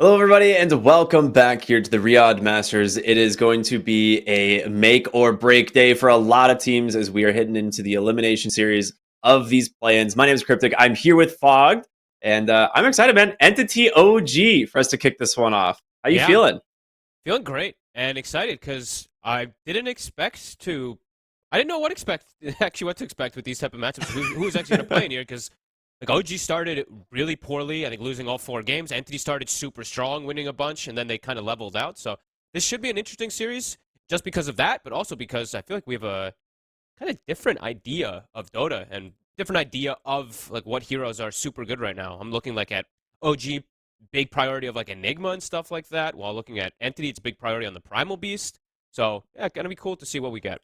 Hello, everybody, and welcome back here to the Riyadh Masters. It is going to be a make or break day for a lot of teams as we are heading into the elimination series of these play-ins. My name is Cryptic. I'm here with Fogged, and I'm excited, man. Entity OG for us to kick this one off. How you Yeah, feeling? feeling great and excited because I didn't know what to expect with these type of matchups. Who's actually going to play in here? Because like OG started really poorly, I think losing all 4 games. Entity started super strong, winning a bunch, and then they kind of leveled out. So this should be an interesting series just because of that, but also because I feel like we have a kind of different idea of Dota and different idea of like what heroes are super good right now. I'm looking like at OG, big priority of like Enigma and stuff like that, while looking at Entity, it's big priority on the Primal Beast. So yeah, gonna be cool to see what we get.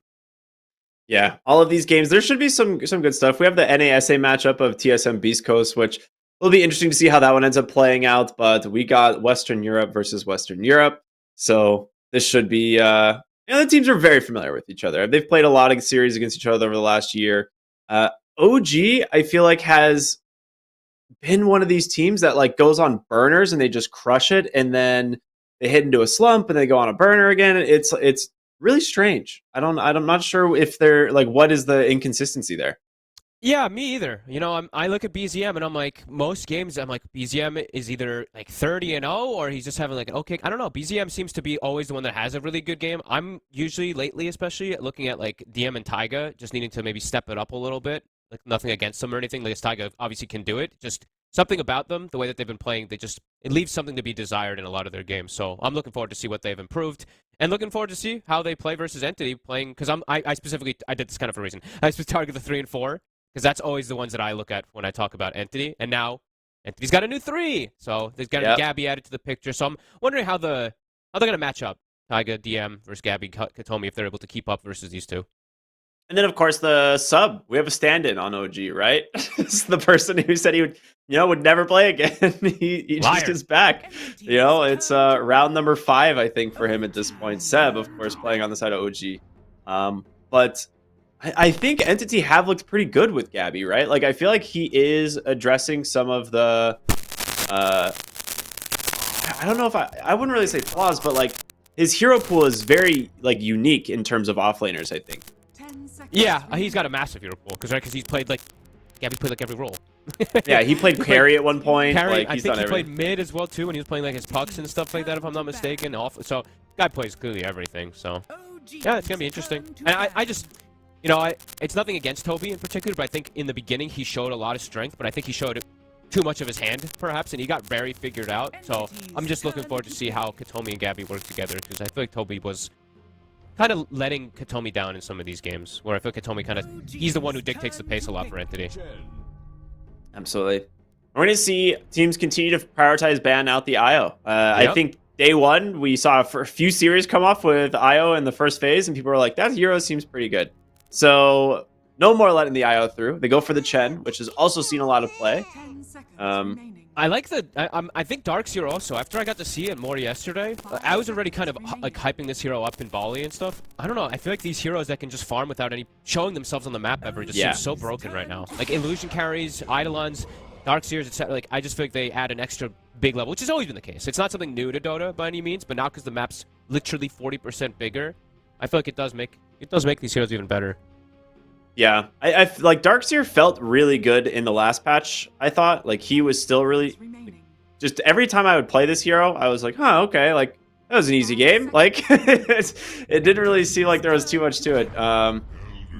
Yeah, all of these games, there should be some good stuff. We have the NASA matchup of TSM Beast Coast, which will be interesting to see how that one ends up playing out. But we got Western Europe versus Western Europe, so this should be. The teams are very familiar with each other. They've played a lot of series against each other over the last year. OG, I feel like, has been one of these teams that like goes on burners and they just crush it, and then they hit into a slump and they go on a burner again. It's really strange. I'm not sure if they're like what is the inconsistency there. Yeah, me either. I look at BZM and I'm like, most games, I'm like, BZM is either like 30-0 or he's just having like an okay. I don't know. BZM seems to be always the one that has a really good game. I'm usually lately, especially looking at like DM and Taiga, just needing to maybe step it up a little bit. Like nothing against them or anything. Like Taiga obviously can do it. Just something about them, the way that they've been playing, it leaves something to be desired in a lot of their games. So I'm looking forward to see what they've improved and looking forward to see how they play versus Entity playing because I specifically I did this kind of for a reason. I specifically target the 3 and 4 because that's always the ones that I look at when I talk about Entity. And now Entity's got a new 3, so there's got to be Gabby added to the picture. So I'm wondering how they're gonna match up. Taiga DM versus Gabby Katomi if they're able to keep up versus these two. And then of course the sub. We have a stand-in on OG, right? It's the person who said he would never play again. he just is back. It's round number 5, I think, for him at this point. Seb, of course, playing on the side of OG. But I think Entity have looked pretty good with Gabby, right? Like I feel like he is addressing some of the I don't know if I wouldn't really say flaws, but like his hero pool is very like unique in terms of offlaners, I think. Yeah, he's got a massive hero pool because he's played like Gabby played like every role. Yeah, he played carry at one point. Carry, like, I he's think done he everything. played mid as well too when he was playing like his pucks and stuff like that. If I'm not mistaken, so guy plays clearly everything. So yeah, it's gonna be interesting. And I just, it's nothing against Toby in particular, but I think in the beginning he showed a lot of strength, but I think he showed too much of his hand perhaps, and he got very figured out. So I'm just looking forward to see how Katomi and Gabby work together because I feel like Toby was kind of letting Katomi down in some of these games, where I feel Katomi he's the one who dictates the pace a lot for Entity. Absolutely. We're going to see teams continue to prioritize ban out the IO. I think day one, we saw a few series come off with IO in the first phase, and people were like, that hero seems pretty good. So no more letting the IO through. They go for the Chen, which has also seen a lot of play. I like I think Dark's hero also. After I got to see it more yesterday, I was already kind of like hyping this hero up in volley and stuff. I don't know. I feel like these heroes that can just farm without any showing themselves on the map ever just seem so broken right now. Like illusion carries, Eidolons, Darkseers, etc. Like I just feel like they add an extra big level, which has always been the case. It's not something new to Dota by any means, but now because the map's literally 40% bigger, I feel like it does make these heroes even better. Yeah, I like Darkseer felt really good in the last patch. I thought like he was still really just every time I would play this hero, I was like, huh, okay, like that was an easy game. Like it didn't really seem like there was too much to it.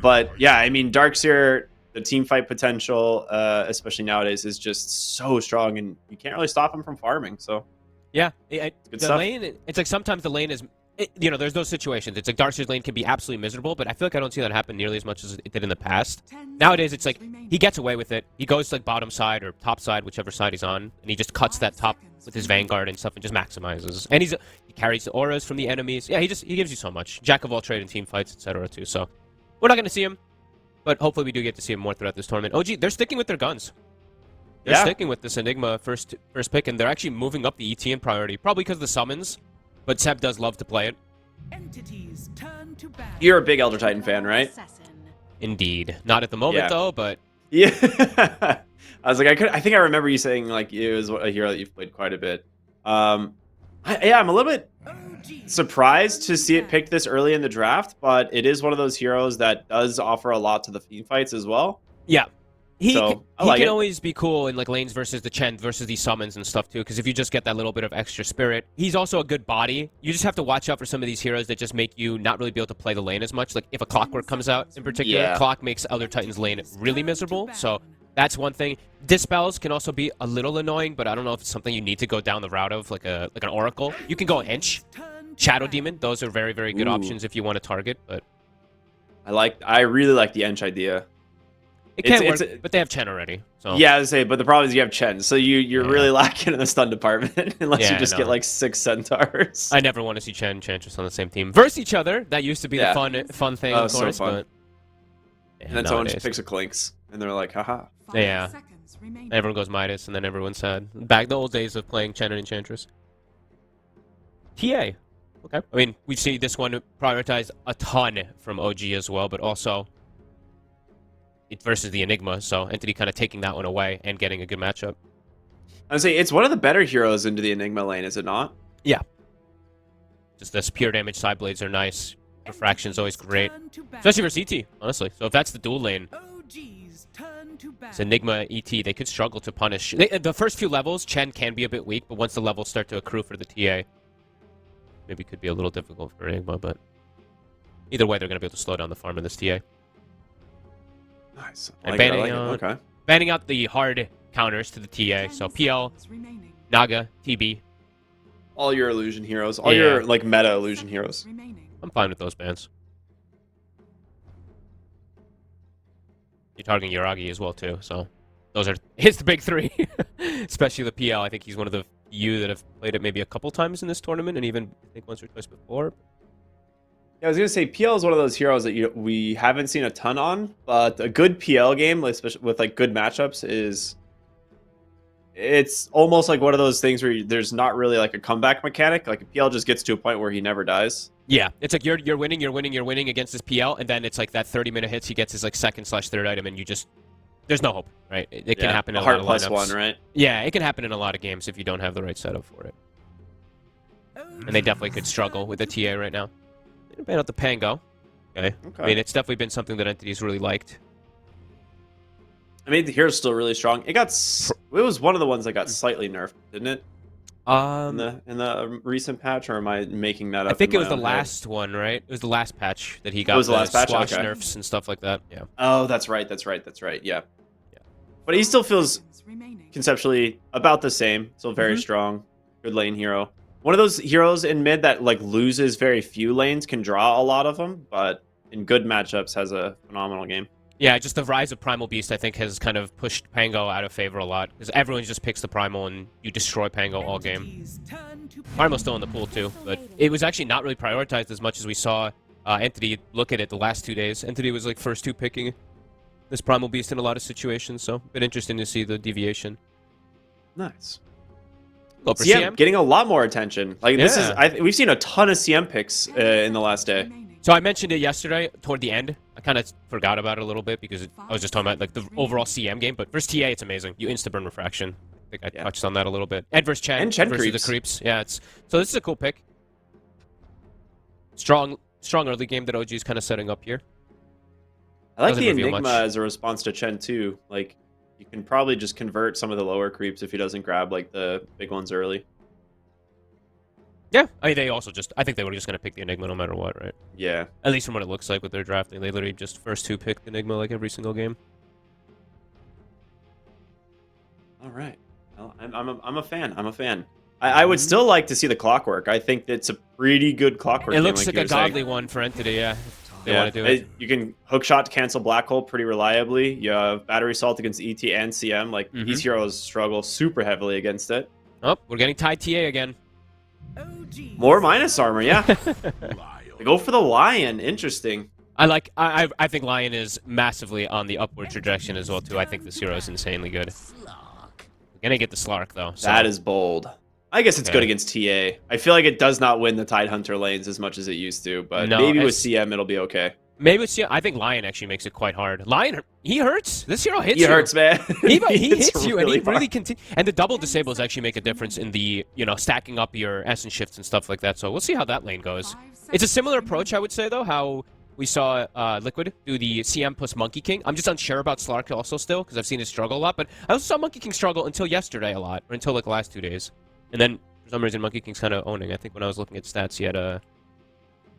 But yeah, I mean, Darkseer, the team fight potential, especially nowadays, is just so strong, and you can't really stop him from farming. So yeah, good the stuff. lane. It's like sometimes the lane is. There's those situations. It's like Darkseer's lane can be absolutely miserable, but I feel like I don't see that happen nearly as much as it did in the past. Nowadays, it's like he gets away with it. He goes to like bottom side or top side, whichever side he's on, and he just cuts that top with his Vanguard and stuff and just maximizes. And he carries the auras from the enemies. Yeah, he gives you so much. Jack of all trade in team fights, etc. too. So we're not going to see him, but hopefully we do get to see him more throughout this tournament. OG, they're sticking with their guns. They're sticking with this Enigma first pick, and they're actually moving up the ET in priority, probably because of the summons. But Seb does love to play it. You're a big Elder Titan fan, right? Indeed. Not at the moment, though, but... Yeah. I was like, I think I remember you saying, like, it was a hero that you've played quite a bit. I'm a little bit surprised to see it picked this early in the draft, but it is one of those heroes that does offer a lot to the fiend fights as well. Yeah. He like can it. always be cool in like lanes versus the Chen versus these summons and stuff too, because if you just get that little bit of extra spirit, he's also a good body. You just have to watch out for some of these heroes that just make you not really be able to play the lane as much. Like if a Clockwork comes out in particular, Clock makes Elder Titan's lane really miserable. So that's one thing. Dispels can also be a little annoying, but I don't know if it's something you need to go down the route of, like an Oracle. You can go Inch, Shadow Demon. Those are very, very good options if you want to target. But I really like the Ench idea. It can work, but they have Chen already. So. Yeah, I was say, but the problem is you have Chen, so you're really lacking in the stun department unless you just get like 6 centaurs. I never want to see Chen and Enchantress on the same team versus each other. That used to be the fun thing, of course. So fun. But and then someone just picks a Clinks, and they're like, haha. Yeah. Everyone goes Midas, and then everyone's sad. Back the old days of playing Chen and Enchantress. TA. Okay. I mean, we see this one prioritized a ton from OG as well, but also it versus the Enigma, so Entity kind of taking that one away and getting a good matchup. I would say it's one of the better heroes into the Enigma lane, is it not? Yeah. Just this pure damage side blades are nice. Refraction's always great. Especially for CT, honestly. So if that's the dual lane, it's Enigma, ET, they could struggle to punish. The first few levels, Chen can be a bit weak, but once the levels start to accrue for the TA, maybe it could be a little difficult for Enigma, but either way, they're going to be able to slow down the farm in this TA. Nice. And banning out the hard counters to the TA. So PL, Naga, TB. All your illusion heroes. All your like meta illusion heroes. I'm fine with those bans. You're targeting Yuragi as well too, so those are the big three. Especially the PL. I think he's one of the few that have played it maybe a couple times in this tournament, and even I think once or twice before. Yeah, I was gonna say PL is one of those heroes that we haven't seen a ton on, but a good PL game, especially with like good matchups, it's almost like one of those things where there's not really like a comeback mechanic. Like PL just gets to a point where he never dies. Yeah, it's like you're winning against this PL, and then it's like that 30-minute hits he gets his like second/third item, and you just there's no hope, right? It can happen in a lot of lineups. +1, right? Yeah, it can happen in a lot of games if you don't have the right setup for it. And they definitely could struggle with the TA right now. Ban out the Pango. Okay. I mean, it's definitely been something that Entity's really liked. I mean, the hero's still really strong. It was one of the ones that got slightly nerfed, didn't it? In the recent patch, or am I making that up? I think it was the last one, right? It was the last patch that he got. It was the last patch. Squash nerfs and stuff like that. Yeah. Oh, that's right. Yeah. But he still feels conceptually about the same. Still very strong. Good lane hero. One of those heroes in mid that like loses very few lanes, can draw a lot of them, but in good matchups has a phenomenal game. Yeah, just the rise of Primal Beast, I think, has kind of pushed Pango out of favor a lot, because everyone just picks the Primal and you destroy Pango all game. Primal's still in the pool too, but it was actually not really prioritized as much as we saw Entity look at it the last 2 days. Entity was like first 2 picking this Primal Beast in a lot of situations, so a bit interesting to see the deviation. Nice. CM getting a lot more attention. Like this is, we've seen a ton of CM picks in the last day. So I mentioned it yesterday toward the end. I kind of forgot about it a little bit because I was just talking about like the overall CM game. But versus TA, it's amazing. You insta burn refraction. I think I touched on that a little bit. And versus Chen. And Chen versus the creeps. Yeah, so this is a cool pick. Strong early game that OG is kind of setting up here. I like the Enigma as a response to Chen too. Like, you can probably just convert some of the lower creeps if he doesn't grab like the big ones early. Yeah, I mean, I think they were just going to pick the Enigma no matter what, right? Yeah. At least from what it looks like with their drafting. They literally just first 2 pick Enigma like every single game. All right. Well, I'm a fan. I would still like to see the Clockwork. I think it's a pretty good Clockwork. It looks like a godly one for Entity, yeah. They want to do it. You can hookshot to cancel Black Hole pretty reliably. You have Battery Assault against ET and CM. Like, these heroes struggle super heavily against it. Oh, we're getting tied TA again. More minus armor, yeah. They go for the Lion. Interesting. I think Lion is massively on the upward trajectory as well, too. I think this hero is insanely good. We're going to get the Slark, though. So. That is bold. I guess it's good against TA. I feel like it does not win the Tidehunter lanes as much as it used to, but maybe with CM it'll be okay. Maybe it's, yeah, I think Lion actually makes it quite hard. Lion, he hurts. This hero hits He you. hurts, man. He hits hits you, and he really hard. continues. And the double disables actually make a difference in the, stacking up your essence shifts and stuff like that. So we'll see how that lane goes. It's a similar approach, I would say, though, how we saw Liquid do the CM plus Monkey King. I'm just unsure about Slark also still, because I've seen his struggle a lot. But I also saw Monkey King struggle until yesterday a lot, or until like the last 2 days. And then, for some reason, Monkey King's kind of owning. I think when I was looking at stats, he had a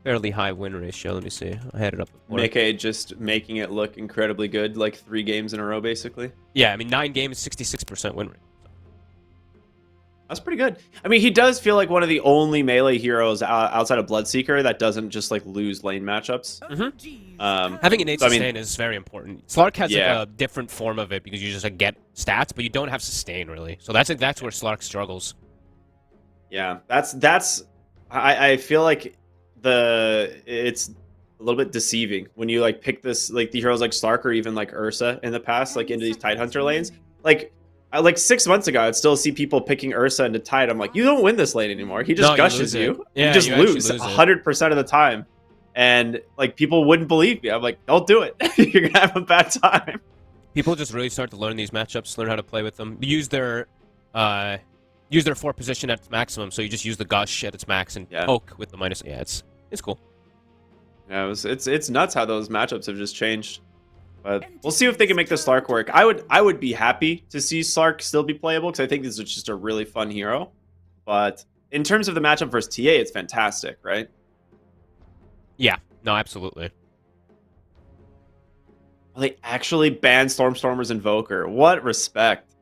fairly high win ratio. Let me see. I had it up before. Mickey just making it look incredibly good, like 3 games in a row, basically. Yeah, I mean, 9 games, 66% win rate. That's pretty good. I mean, he does feel like one of the only melee heroes outside of Bloodseeker that doesn't just like lose lane matchups. Having innate so, I mean, sustain is very important. Slark has Yeah. like, a different form of it because you just like, get stats, but you don't have sustain really. So that's where Slark struggles. Yeah, I feel like it's a little bit deceiving when you like pick this like the heroes like Slark or even like Ursa in the past, like into these Tidehunter lanes. Like 6 months ago, I'd still see people picking Ursa into Tide. I'm like, you don't win this lane anymore. He just No, you gushes lose it. you. Yeah, you just you actually lose lose it. 100% of the time. And like people wouldn't believe me. I'm like, don't do it. You're gonna have a bad time. People just really start to learn these matchups, learn how to play with them, use their 4 position at its maximum. So you just use the gush at its max and poke with the minus. Yeah, it's cool. Yeah, it's nuts how those matchups have just changed. But we'll see if they can make the Slark work. I would be happy to see Slark still be playable because I think this is just a really fun hero. But in terms of the matchup versus TA, it's fantastic, right? Yeah, no, absolutely. Well, they actually banned Stormstormer's Invoker. What respect.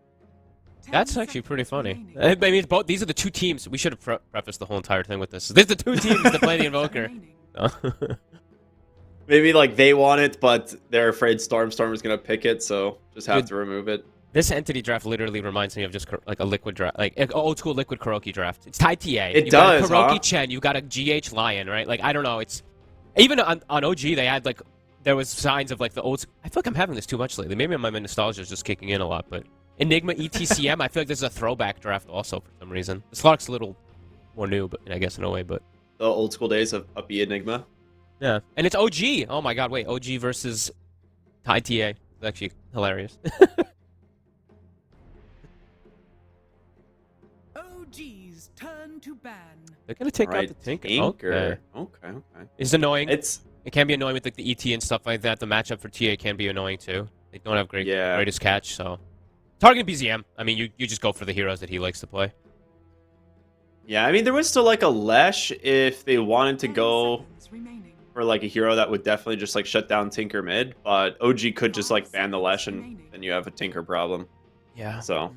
That's actually pretty funny. I mean, these are the 2 teams. We should have prefaced the whole entire thing with this. These are the 2 teams that play the Invoker. Maybe like they want it, but they're afraid Stormstormer's gonna pick it, so just have to remove it. This entity draft literally reminds me of just like a liquid draft, like an old school liquid Kuroki draft. It's Tide TA. It does, got a Kuroki huh? Chen, you got a GH Lion, right? Like I don't know. It's even on OG they had like there was signs of like the old. I feel like I'm having this too much lately. Maybe my nostalgia is just kicking in a lot, but Enigma ETCM, I feel like this is a throwback draft also for some reason. The Slark's a little more new, but I guess in a way, but The old school days of Uppy Enigma. yeah, and it's OG. Oh my God, wait, OG versus Tide TA. It's actually hilarious. OG's turn to ban. They're gonna take Right, out the Tinker. Tinker. Okay. Okay. It's annoying. It's It can be annoying with like the ET and stuff like that. The matchup for TA can be annoying too. They don't have greatest catch, so targeting BZM. I mean, you just go for the heroes that he likes to play. yeah. I mean, there was still like a Lesh if they wanted to go for like a hero that would definitely just like shut down Tinker mid, but OG could just like ban the Lesh and then you have a Tinker problem. Yeah. So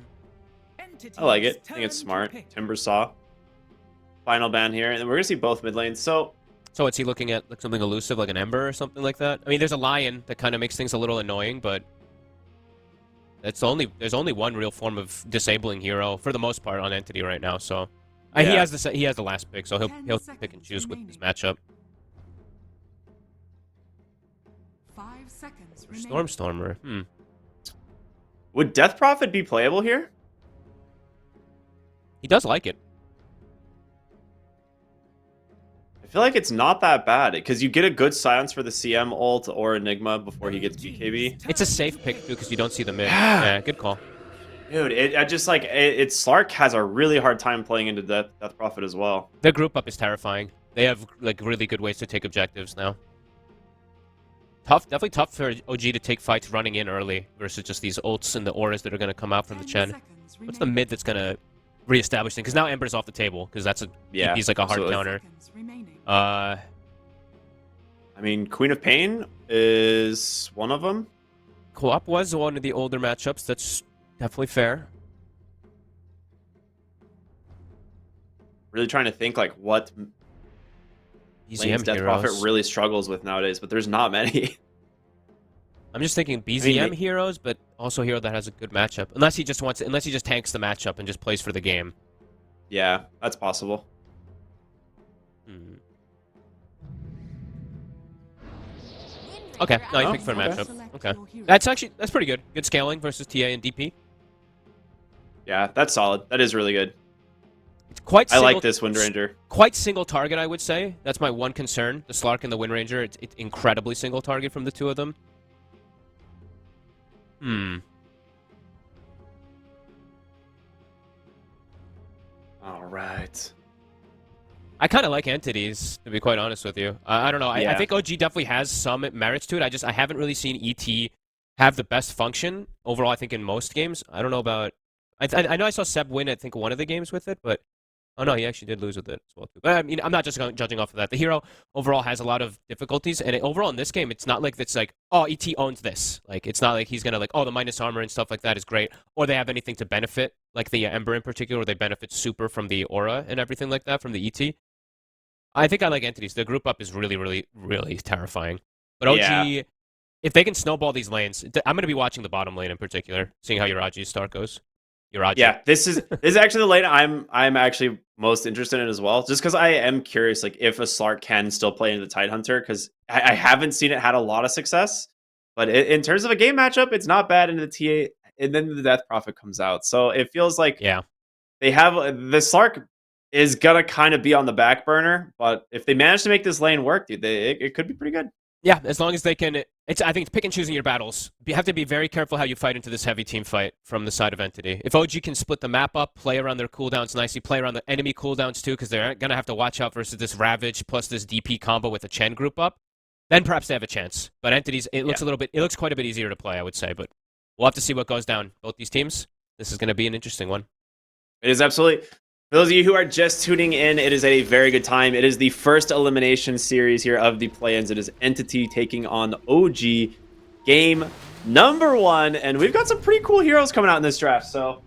I like it. I think it's smart. Timbersaw. Final ban here, and then we're gonna see both mid lanes. So is he looking at like something elusive, like an Ember or something like that? I mean, there's a Lion that kind of makes things a little annoying, but there's only one real form of disabling hero for the most part on Entity right now. So he has the last pick, so he'll pick and choose with his matchup. 5 seconds Stormstormer. would Death Prophet be playable here? He does like it. I feel like it's not that bad because you get a good silence for the CM ult or Enigma before he gets BKB. It's a safe pick too because you don't see the mid. Yeah, good call. Dude, it's Slark has a really hard time playing into Death Prophet as well. Their group up is terrifying. They have like really good ways to take objectives now. Definitely tough for OG to take fights running in early versus just these ults and the auras that are going to come out from the Chen. What's the mid that's going to reestablish things? Because now Ember's off the table because he's like a hard counter. I mean, Queen of Pain is one of them. Co-op was one of the older matchups. That's definitely fair. Really trying to think like what lanes Death Prophet really struggles with nowadays, but there's not many. I'm just thinking BZM heroes, but also a hero that has a good matchup. Unless he just tanks the matchup and just plays for the game. Yeah, that's possible. Okay, no, you picked for a matchup. Okay, that's pretty good. Good scaling versus TA and DP. Yeah, that's solid. That is really good. It's quite I single, like this Wind Ranger. quite single target, I would say. That's my one concern. The Slark and the Wind Ranger, it's incredibly single target from the two of them. All right. I kind of like entities, to be quite honest with you. I don't know. I think OG definitely has some merits to it. I haven't really seen ET have the best function overall. I think in most games. I don't know about. I know I saw Seb win. I think one of the games with it, but oh no, he actually did lose with it as well too. But I mean, I'm not just judging off of that. The hero overall has a lot of difficulties, and overall in this game, it's not like it's like, oh, ET owns this. Like it's not like he's gonna like, oh, the minus armor and stuff like that is great, or they have anything to benefit, like the Ember in particular, or they benefit super from the aura and everything like that from the ET. I think I like entities. The group up is really, really, really terrifying. But OG, if they can snowball these lanes, I'm going to be watching the bottom lane in particular, seeing how Uragi's start goes. Uraji. Yeah, this is actually the lane I'm actually most interested in as well, just because I am curious, like if a Slark can still play into the Tidehunter, because I haven't seen it had a lot of success. But in terms of a game matchup, it's not bad into the TA, and then the Death Prophet comes out, so it feels like they have the Slark is gonna kind of be on the back burner, but if they manage to make this lane work, dude, it could be pretty good. Yeah, as long as they can. I think it's pick and choosing your battles. You have to be very careful how you fight into this heavy team fight from the side of Entity. If OG can split the map up, play around their cooldowns nicely, play around the enemy cooldowns too, because they're gonna have to watch out versus this Ravage plus this DP combo with a Chen group up, then perhaps they have a chance. But Entities, it looks it looks quite a bit easier to play, I would say. But we'll have to see what goes down. Both these teams. This is gonna be an interesting one. It is absolutely. For those of you who are just tuning in, it is a very good time. It is the first elimination series here of the play-ins. It is Entity taking on OG, game number 1, and we've got some pretty cool heroes coming out in this draft, so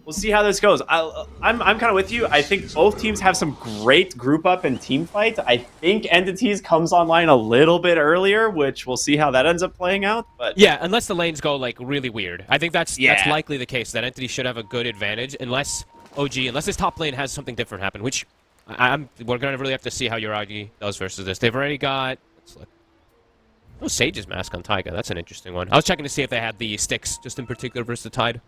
we'll see how this goes. I'm kind of with you. I think both teams have some great group up and team fight. I think Entities comes online a little bit earlier, which we'll see how that ends up playing out. But yeah, unless the lanes go like really weird. I think that's likely the case. That Entity should have a good advantage, unless this top lane has something different happen, which we're going to really have to see how Uragi does versus this. They've already got... Let's look. Oh, Sage's Mask on Taiga. That's an interesting one. I was checking to see if they had the sticks, just in particular, versus the Tide.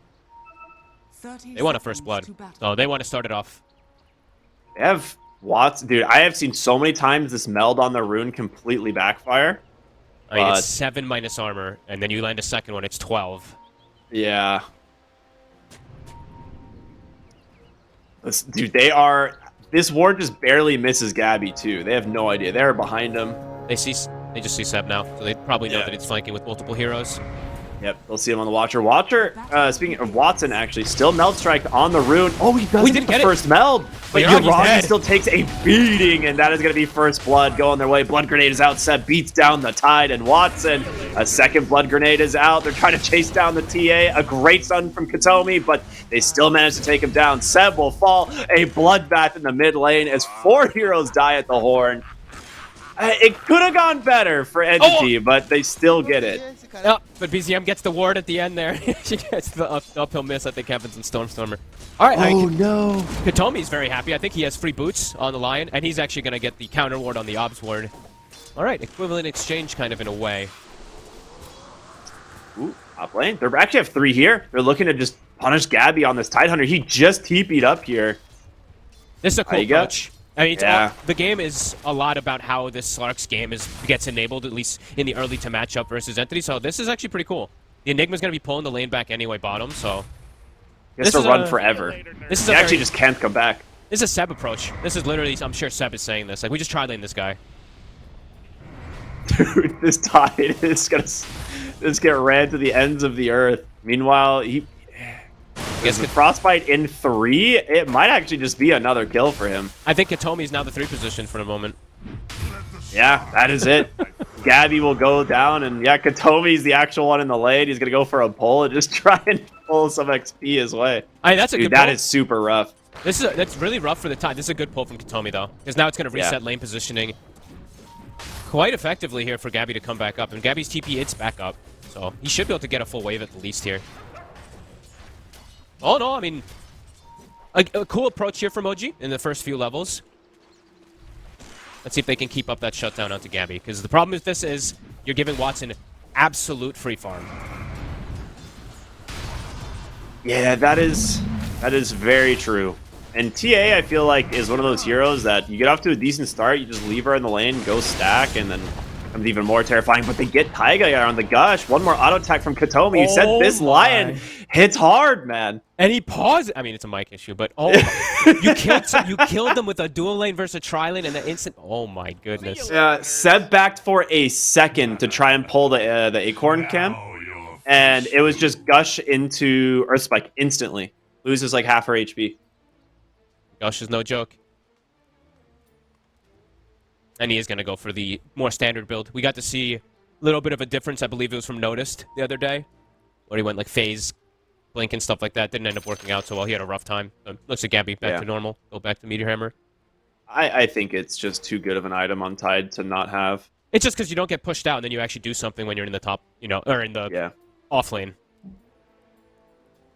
They want a first blood. So they want to start it off. They have Watts. Dude, I have seen so many times this meld on the rune completely backfire. I mean, it's 7 minus armor, and then you land a second one, it's 12. Yeah. Dude, this ward just barely misses Gabby too. They have no idea. They're behind him. They just see Seb now, so they probably know that it's flanking with multiple heroes. Yep, they'll see him on the Watcher. Watcher, speaking of Watson, actually, still meld strike on the rune. Oh, he doesn't get the first meld. But Uragi still takes a beating, and that is going to be first blood going their way. Blood grenade is out. Seb beats down the Tide, and Watson, a second blood grenade is out. They're trying to chase down the TA. A great stun from Katomi, but they still manage to take him down. Seb will fall. A bloodbath in the mid lane as 4 heroes die at the horn. It could have gone better for Entity, but they still get it. Oh, but BZM gets the ward at the end there. She gets the uphill miss. I think happens in Stormstormer. All right. Oh, no. Katomi's very happy. I think he has free boots on the Lion, and he's actually going to get the counter ward on the Obs ward. All right. Equivalent exchange kind of in a way. Ooh, top lane. They actually have 3 here. They're looking to just punish Gabby on this Tidehunter. He just TP'd up here. This is a cool approach. I mean, the game is a lot about how this Slark's game gets enabled, at least in the early to match up versus Entity, so this is actually pretty cool. The Enigma's going to be pulling the lane back anyway bottom, so... He has to run forever. He actually just can't come back. This is a Seb approach. This is literally, I'm sure Seb is saying this. Like, we just tried lane this guy. Dude, this Tide is going to just get ran to the ends of the earth. Meanwhile, he... Is the Frostbite in 3? It might actually just be another kill for him. I think Katomi's now the 3 position for the moment. Yeah, that is it. Gabby will go down, and yeah, Katomi's the actual one in the lane. He's going to go for a pull and just try and pull some XP his way. I mean, that's a good pull. That is super rough. That's really rough for the Tide. This is a good pull from Katomi, though, because now it's going to reset lane positioning quite effectively here for Gabby to come back up. And Gabby's TP, it's back up, so he should be able to get a full wave at the least here. Oh, no, I mean, a cool approach here from OG in the first few levels. Let's see if they can keep up that shutdown onto Gabby, because the problem with this is you're giving Watson absolute free farm. Yeah, that is very true. And TA, I feel like, is one of those heroes that you get off to a decent start, you just leave her in the lane, go stack, and then becomes even more terrifying. But they get Taiga on the Gush. One more auto attack from Katomi. You said this Lion hits hard, man. And he paused. I mean, it's a mic issue, but you killed them with a dual lane versus a tri lane, and the instant. Oh my goodness. Seb backed for a second to try and pull the Acorn camp, and it was just Gush into Earth Spike instantly. Loses like half her HP. Gush is no joke. And he is going to go for the more standard build. We got to see a little bit of a difference. I believe it was from Noticed the other day, where he went like phase, blink, and stuff like that. Didn't end up working out so well. He had a rough time. So looks like Gabby back to normal. Go back to Meteor Hammer. I think it's just too good of an item on Tide to not have. It's just because you don't get pushed out, and then you actually do something when you're in the top, or in the off lane.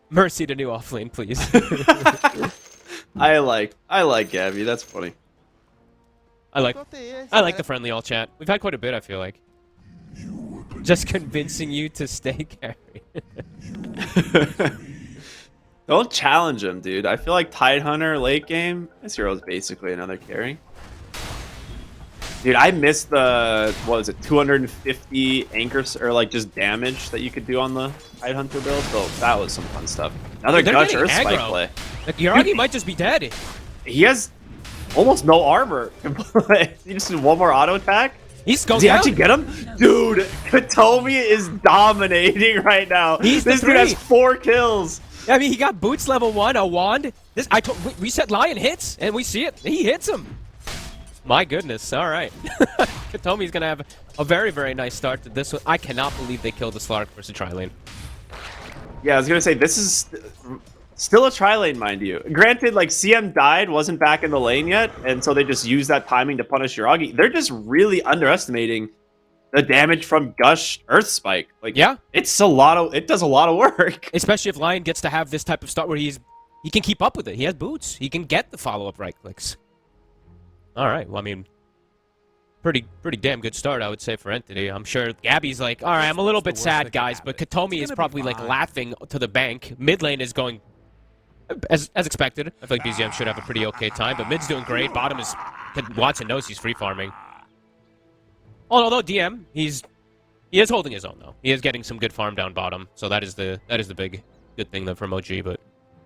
Mercy to new off lane, please. I like Gabby. That's funny. I like the friendly all chat. We've had quite a bit, I feel like. Just convincing you to stay carry. Don't challenge him, dude. I feel like Tide Hunter late game, this hero is basically another carry. Dude, I missed the, what was it, 250 anchors, or like just damage that you could do on the Tide Hunter build. So that was some fun stuff. Another Gush Earth Spike play. Like, Yaragi might just be dead. He has almost no armor. He just did one more auto attack. He's going Does he actually get him? Dude, Katomi is dominating right now. This dude has 4 kills. I mean, he got boots level 1, a wand. We said Lion hits, and we see it. He hits him. My goodness. All right. Katomi's going to have a very, very nice start to this one. I cannot believe they killed the Slark versus tri-lane. Yeah, I was going to say, this is still a tri-lane, mind you. Granted, like, CM died, wasn't back in the lane yet, and so they just used that timing to punish Yuragi. They're just really underestimating the damage from Gush Earth Spike. Like, yeah, it does a lot of work. Especially if Lion gets to have this type of start where he can keep up with it. He has boots. He can get the follow-up right clicks. All right. Well, I mean, pretty damn good start, I would say, for Entity. I'm sure Gabby's like, all right, I'm a little bit sad, guys, but Katomi is probably like laughing to the bank. Mid lane is going as expected. I feel like BZM should have a pretty okay time, but mid's doing great. Bottom is, Watson knows he's free farming. Although DM, he is holding his own though. He is getting some good farm down bottom, so that is the big good thing though from OG. But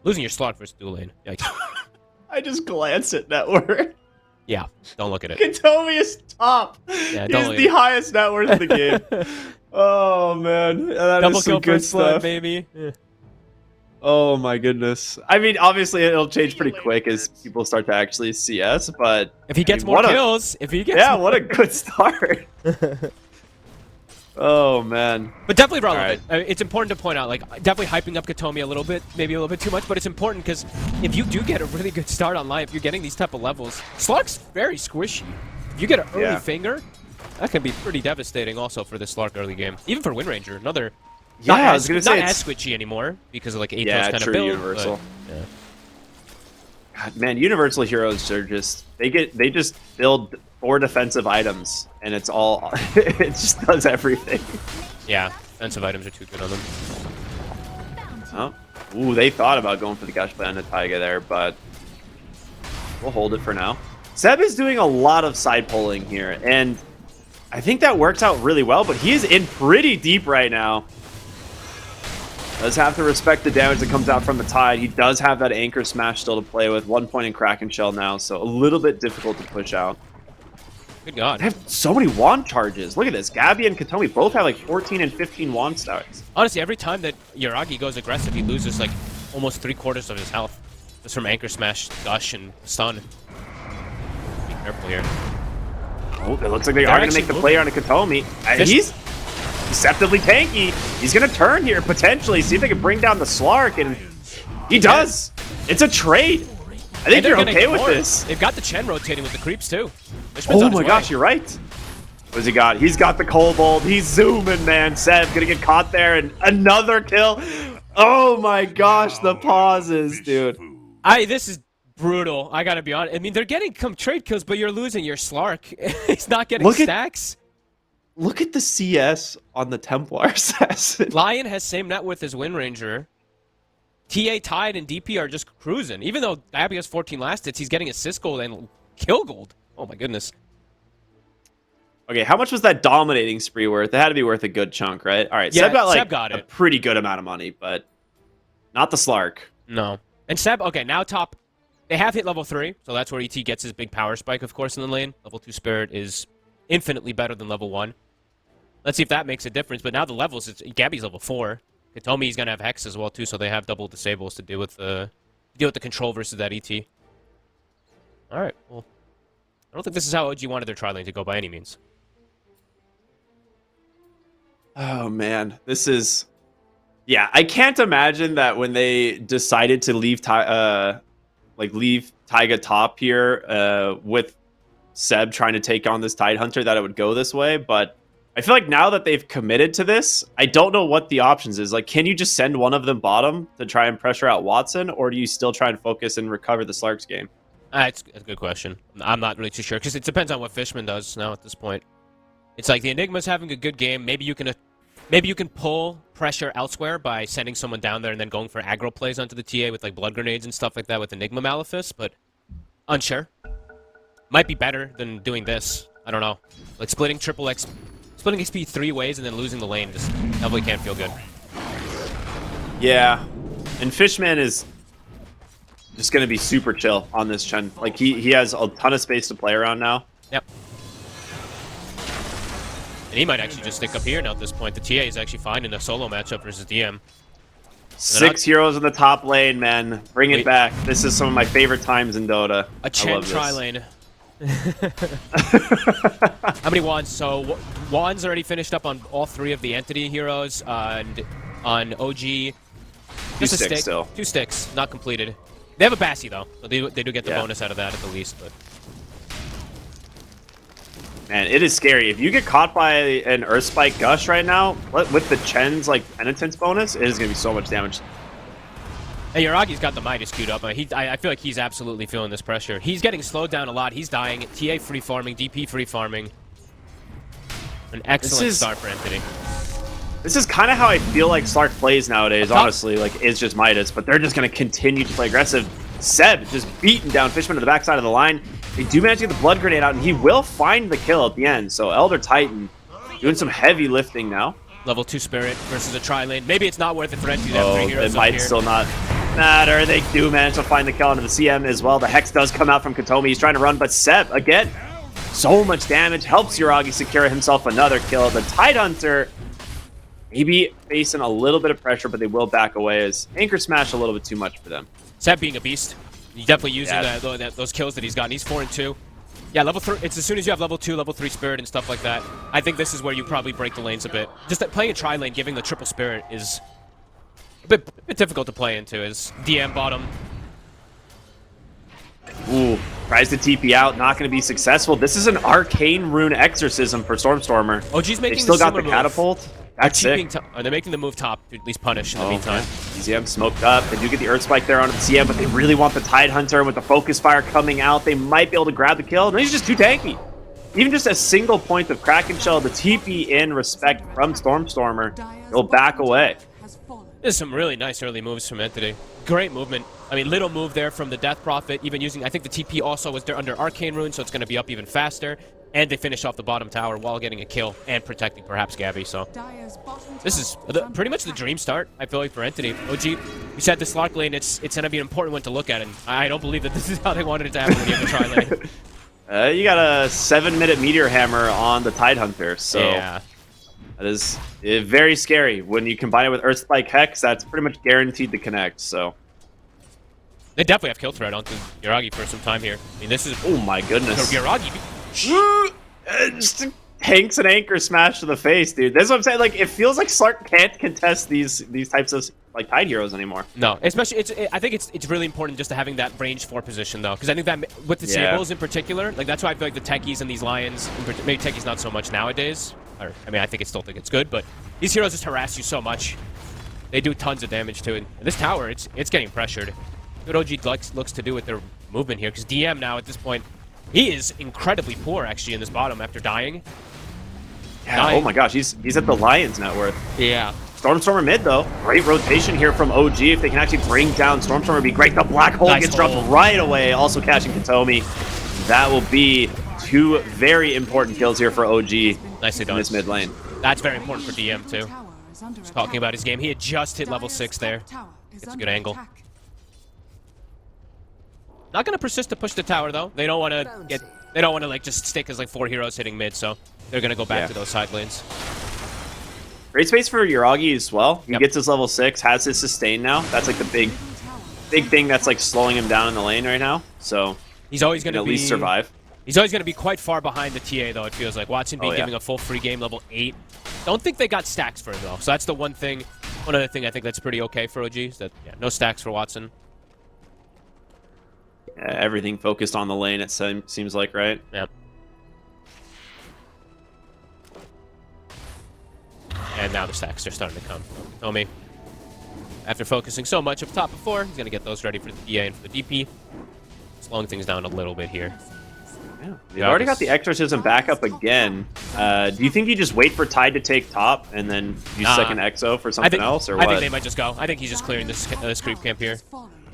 losing your slot versus dual lane, yikes. I just glanced at net worth. Yeah, don't look at it. Katomi is top. Yeah, He's the highest net worth in the game. Oh man, that double is some kill good first blood, stuff, baby. Yeah. Oh my goodness. I mean, obviously it'll change pretty quick as people start to actually CS, but if he gets more kills, what a good start. Oh man. But definitely relevant. Right. It's important to point out, like, definitely hyping up Katomi a little bit, maybe a little bit too much, but it's important because if you do get a really good start on life, you're getting these type of levels. Slark's very squishy. If you get an early finger, that can be pretty devastating also for the Slark early game. Even for Windranger, another. Yeah, I was gonna say not as squishy anymore because of like Atos kind true of build. Universal. But, yeah. God, man, Universal heroes are just they just build 4 defensive items and it's all it just does everything. Yeah, defensive items are too good on them. Oh, ooh, they thought about going for the Gush play on the Taiga there, but we'll hold it for now. Seb is doing a lot of side pulling here, and I think that works out really well. But he is in pretty deep right now. Does have to respect the damage that comes out from the Tide. He does have that Anchor Smash still to play with. 1 point in Kraken Shell now, so a little bit difficult to push out. Good God. They have so many wand charges. Look at this. Gabby and Katomi both have like 14 and 15 wand starts. Honestly, every time that Yuragi goes aggressive, he loses like almost 3/4 of his health. Just from Anchor Smash, Gush, and Stun. Be careful here. Oh, it looks like they are going to make the play on a Katomi. He's deceptively tanky. He's going to turn here, potentially. See if they can bring down the Slark, and he does. It's a trade. I think you're okay with this. They've got the Chen rotating with the creeps, too. Oh my gosh, you're right. What has he got? He's got the Kobold. He's zooming, man. Seb going to get caught there, and another kill. Oh my gosh, the pauses, dude. This is brutal. I got to be honest. I mean, they're getting some trade kills, but you're losing your Slark. He's not getting stacks. Look at the CS on the Templar assassin. Lion has same net worth as Windranger. TA, Tide, and DP are just cruising. Even though Gabby has 14 last hits, he's getting assist gold and kill gold. Oh my goodness. Okay, how much was that dominating spree worth? It had to be worth a good chunk, right? All right, Yeah, Seb got like Seb got a it. pretty good amount of money, but not the Slark. No. And Seb, okay, now top. They have hit level 3, so that's where ET gets his big power spike, of course, in the lane. Level 2 Spirit is infinitely better than level 1. Let's see if that makes a difference. But now the levels, Gabby's level 4. Katomi's gonna have Hex as well too, so they have double disables to deal with the control versus that ET. All right, well, I don't think this is how OG wanted their tri lane to go by any means. Oh man, this is. Yeah, I can't imagine that when they decided to leave leave Taiga top here with Seb trying to take on this Tide Hunter, that it would go this way. But I feel like now that they've committed to this, I don't know what the options is. Like, can you just send one of them bottom to try and pressure out Watson, or do you still try and focus and recover the Slark's game? It's a good question. I'm not really too sure because it depends on what Fishman does now at this point. It's like the Enigma's having a good game. Maybe you can pull pressure elsewhere by sending someone down there and then going for aggro plays onto the TA with like blood grenades and stuff like that with Enigma Malefice, but unsure. Might be better than doing this. I don't know. Like splitting XP 3 ways and then losing the lane just definitely can't feel good. Yeah, and Fishman is just going to be super chill on this Chen. Like he has a ton of space to play around now. Yep. And he might actually just stick up here now at this point. The TA is actually fine in a solo matchup versus DM. 6 heroes in the top lane, man. Bring it back. This is some of my favorite times in Dota. A Chen tri lane. How many wands? So wands already finished up on all 3 of the entity heroes, and on OG, just a stick. Still. 2 sticks, not completed. They have a Bassi though, so they do get the bonus out of that at the least. But man, it is scary. If you get caught by an Earth Spike Gush right now, with the Chen's like penitence bonus, it is gonna be so much damage. And Yaragi's got the Midas queued up. I feel like he's absolutely feeling this pressure. He's getting slowed down a lot. He's dying. TA free farming, DP free farming. An excellent start for Entity. This is kind of how I feel like Slark plays nowadays, honestly. Like, it's just Midas, but they're just going to continue to play aggressive. Seb just beating down Fishman to the backside of the line. They do manage to get the blood grenade out, and he will find the kill at the end. So Elder Titan doing some heavy lifting now. Level 2 Spirit versus a tri-lane. Maybe it's not worth the threat to have 3 heroes it might here. still not matter. They do manage to find the kill onto the CM as well. The Hex does come out from Katomi. He's trying to run, but Seb, again, so much damage. Helps Yuragi secure himself another kill. The Tide Hunter maybe facing a little bit of pressure, but they will back away as Anchor Smash a little bit too much for them. Seb being a beast. He's definitely using those kills that he's gotten. He's 4 and 2. Yeah, level 3. It's as soon as you have level 2, level 3 Spirit and stuff like that. I think this is where you probably break the lanes a bit. Just that playing a tri-lane, giving the triple Spirit is a bit difficult to play into. Is DM bottom. Ooh, tries to TP out, not going to be successful. This is an Arcane Rune Exorcism for Stormstormer. OG's making they still got the move. catapult. That's sick. They're making the move top to at least punish in the meantime. EZM smoked up. They do get the Earth Spike there onto the CM, but they really want the Tide Hunter. With the Focus Fire coming out, they might be able to grab the kill. And he's just too tanky. Even just a single point of Kraken Shell, the TP in respect from Stormstormer, he'll back away. There's some really nice early moves from Entity. Great movement. I mean, little move there from the Death Prophet, even using, I think the TP also was there under Arcane Rune, so it's going to be up even faster. And they finish off the bottom tower while getting a kill and protecting perhaps Gabby, so this is pretty much the dream start, I feel like, for Entity. OG, you said the Slark lane, it's going to be an important one to look at, and I don't believe that this is how they wanted it to happen when you have the tri-lane. You got a 7-minute Meteor Hammer on the Tide Hunter, so yeah. That is very scary. When you combine it with Earth Spike Hex, that's pretty much guaranteed to connect, so. They definitely have kill threat onto Yuragi for some time here. I mean, this is... Oh my goodness. Yuragi... Just tanks an Anchor Smash to the face, dude. That's what I'm saying. Like, it feels like Slark can't contest these types of like Tide heroes anymore. No, especially I think it's really important just to having that range 4 position though, because I think that with the Sables in particular, like that's why I feel like the Techies and these Lions, maybe Techies not so much nowadays. Or I mean, I still think it's good, but these heroes just harass you so much. They do tons of damage to it. And this tower, it's getting pressured. Good OG looks to do with their movement here, because DM now at this point. He is incredibly poor, actually, in this bottom after dying. Yeah, oh my gosh, he's at the Lion's net worth. Yeah. Stormstormer mid, though. Great rotation here from OG. If they can actually bring down Stormstormer, it'd be great. The Black Hole Nice gets hole. dropped right away. Also catching Katomi. That will be 2 very important kills here for OG Nicely in done. this mid lane. That's very important for DM, too. Just talking about his game. He had just hit level 6 there. It's a good angle. Not going to persist to push the tower, though. They don't want to get... They don't want to, like, just stick as, like, 4 heroes hitting mid, so they're going to go back to those side lanes. Great space for Yuragi as well. He Yep. gets his level 6, has his sustain now. That's like the big thing that's like slowing him down in the lane right now. So He's always he going can to at be... least survive. He's always going to be quite far behind the TA, though, it feels like. Watson being yeah. giving a full free game, level 8. Don't think they got stacks for him, though. So that's the one thing. One other thing I think that's pretty okay for OG is that, yeah, no stacks for Watson. Everything focused on the lane, it seems like, right? Yeah. And now the stacks are starting to come. Tommy, after focusing so much up top before, he's going to get those ready for the DA and for the DP. Slowing things down a little bit here. Yeah. They've already got the Exorcism back up again. Do you think you just wait for Tide to take top and then use second Exo for something else, or what? I think they might just go. I think he's just clearing this creep camp here.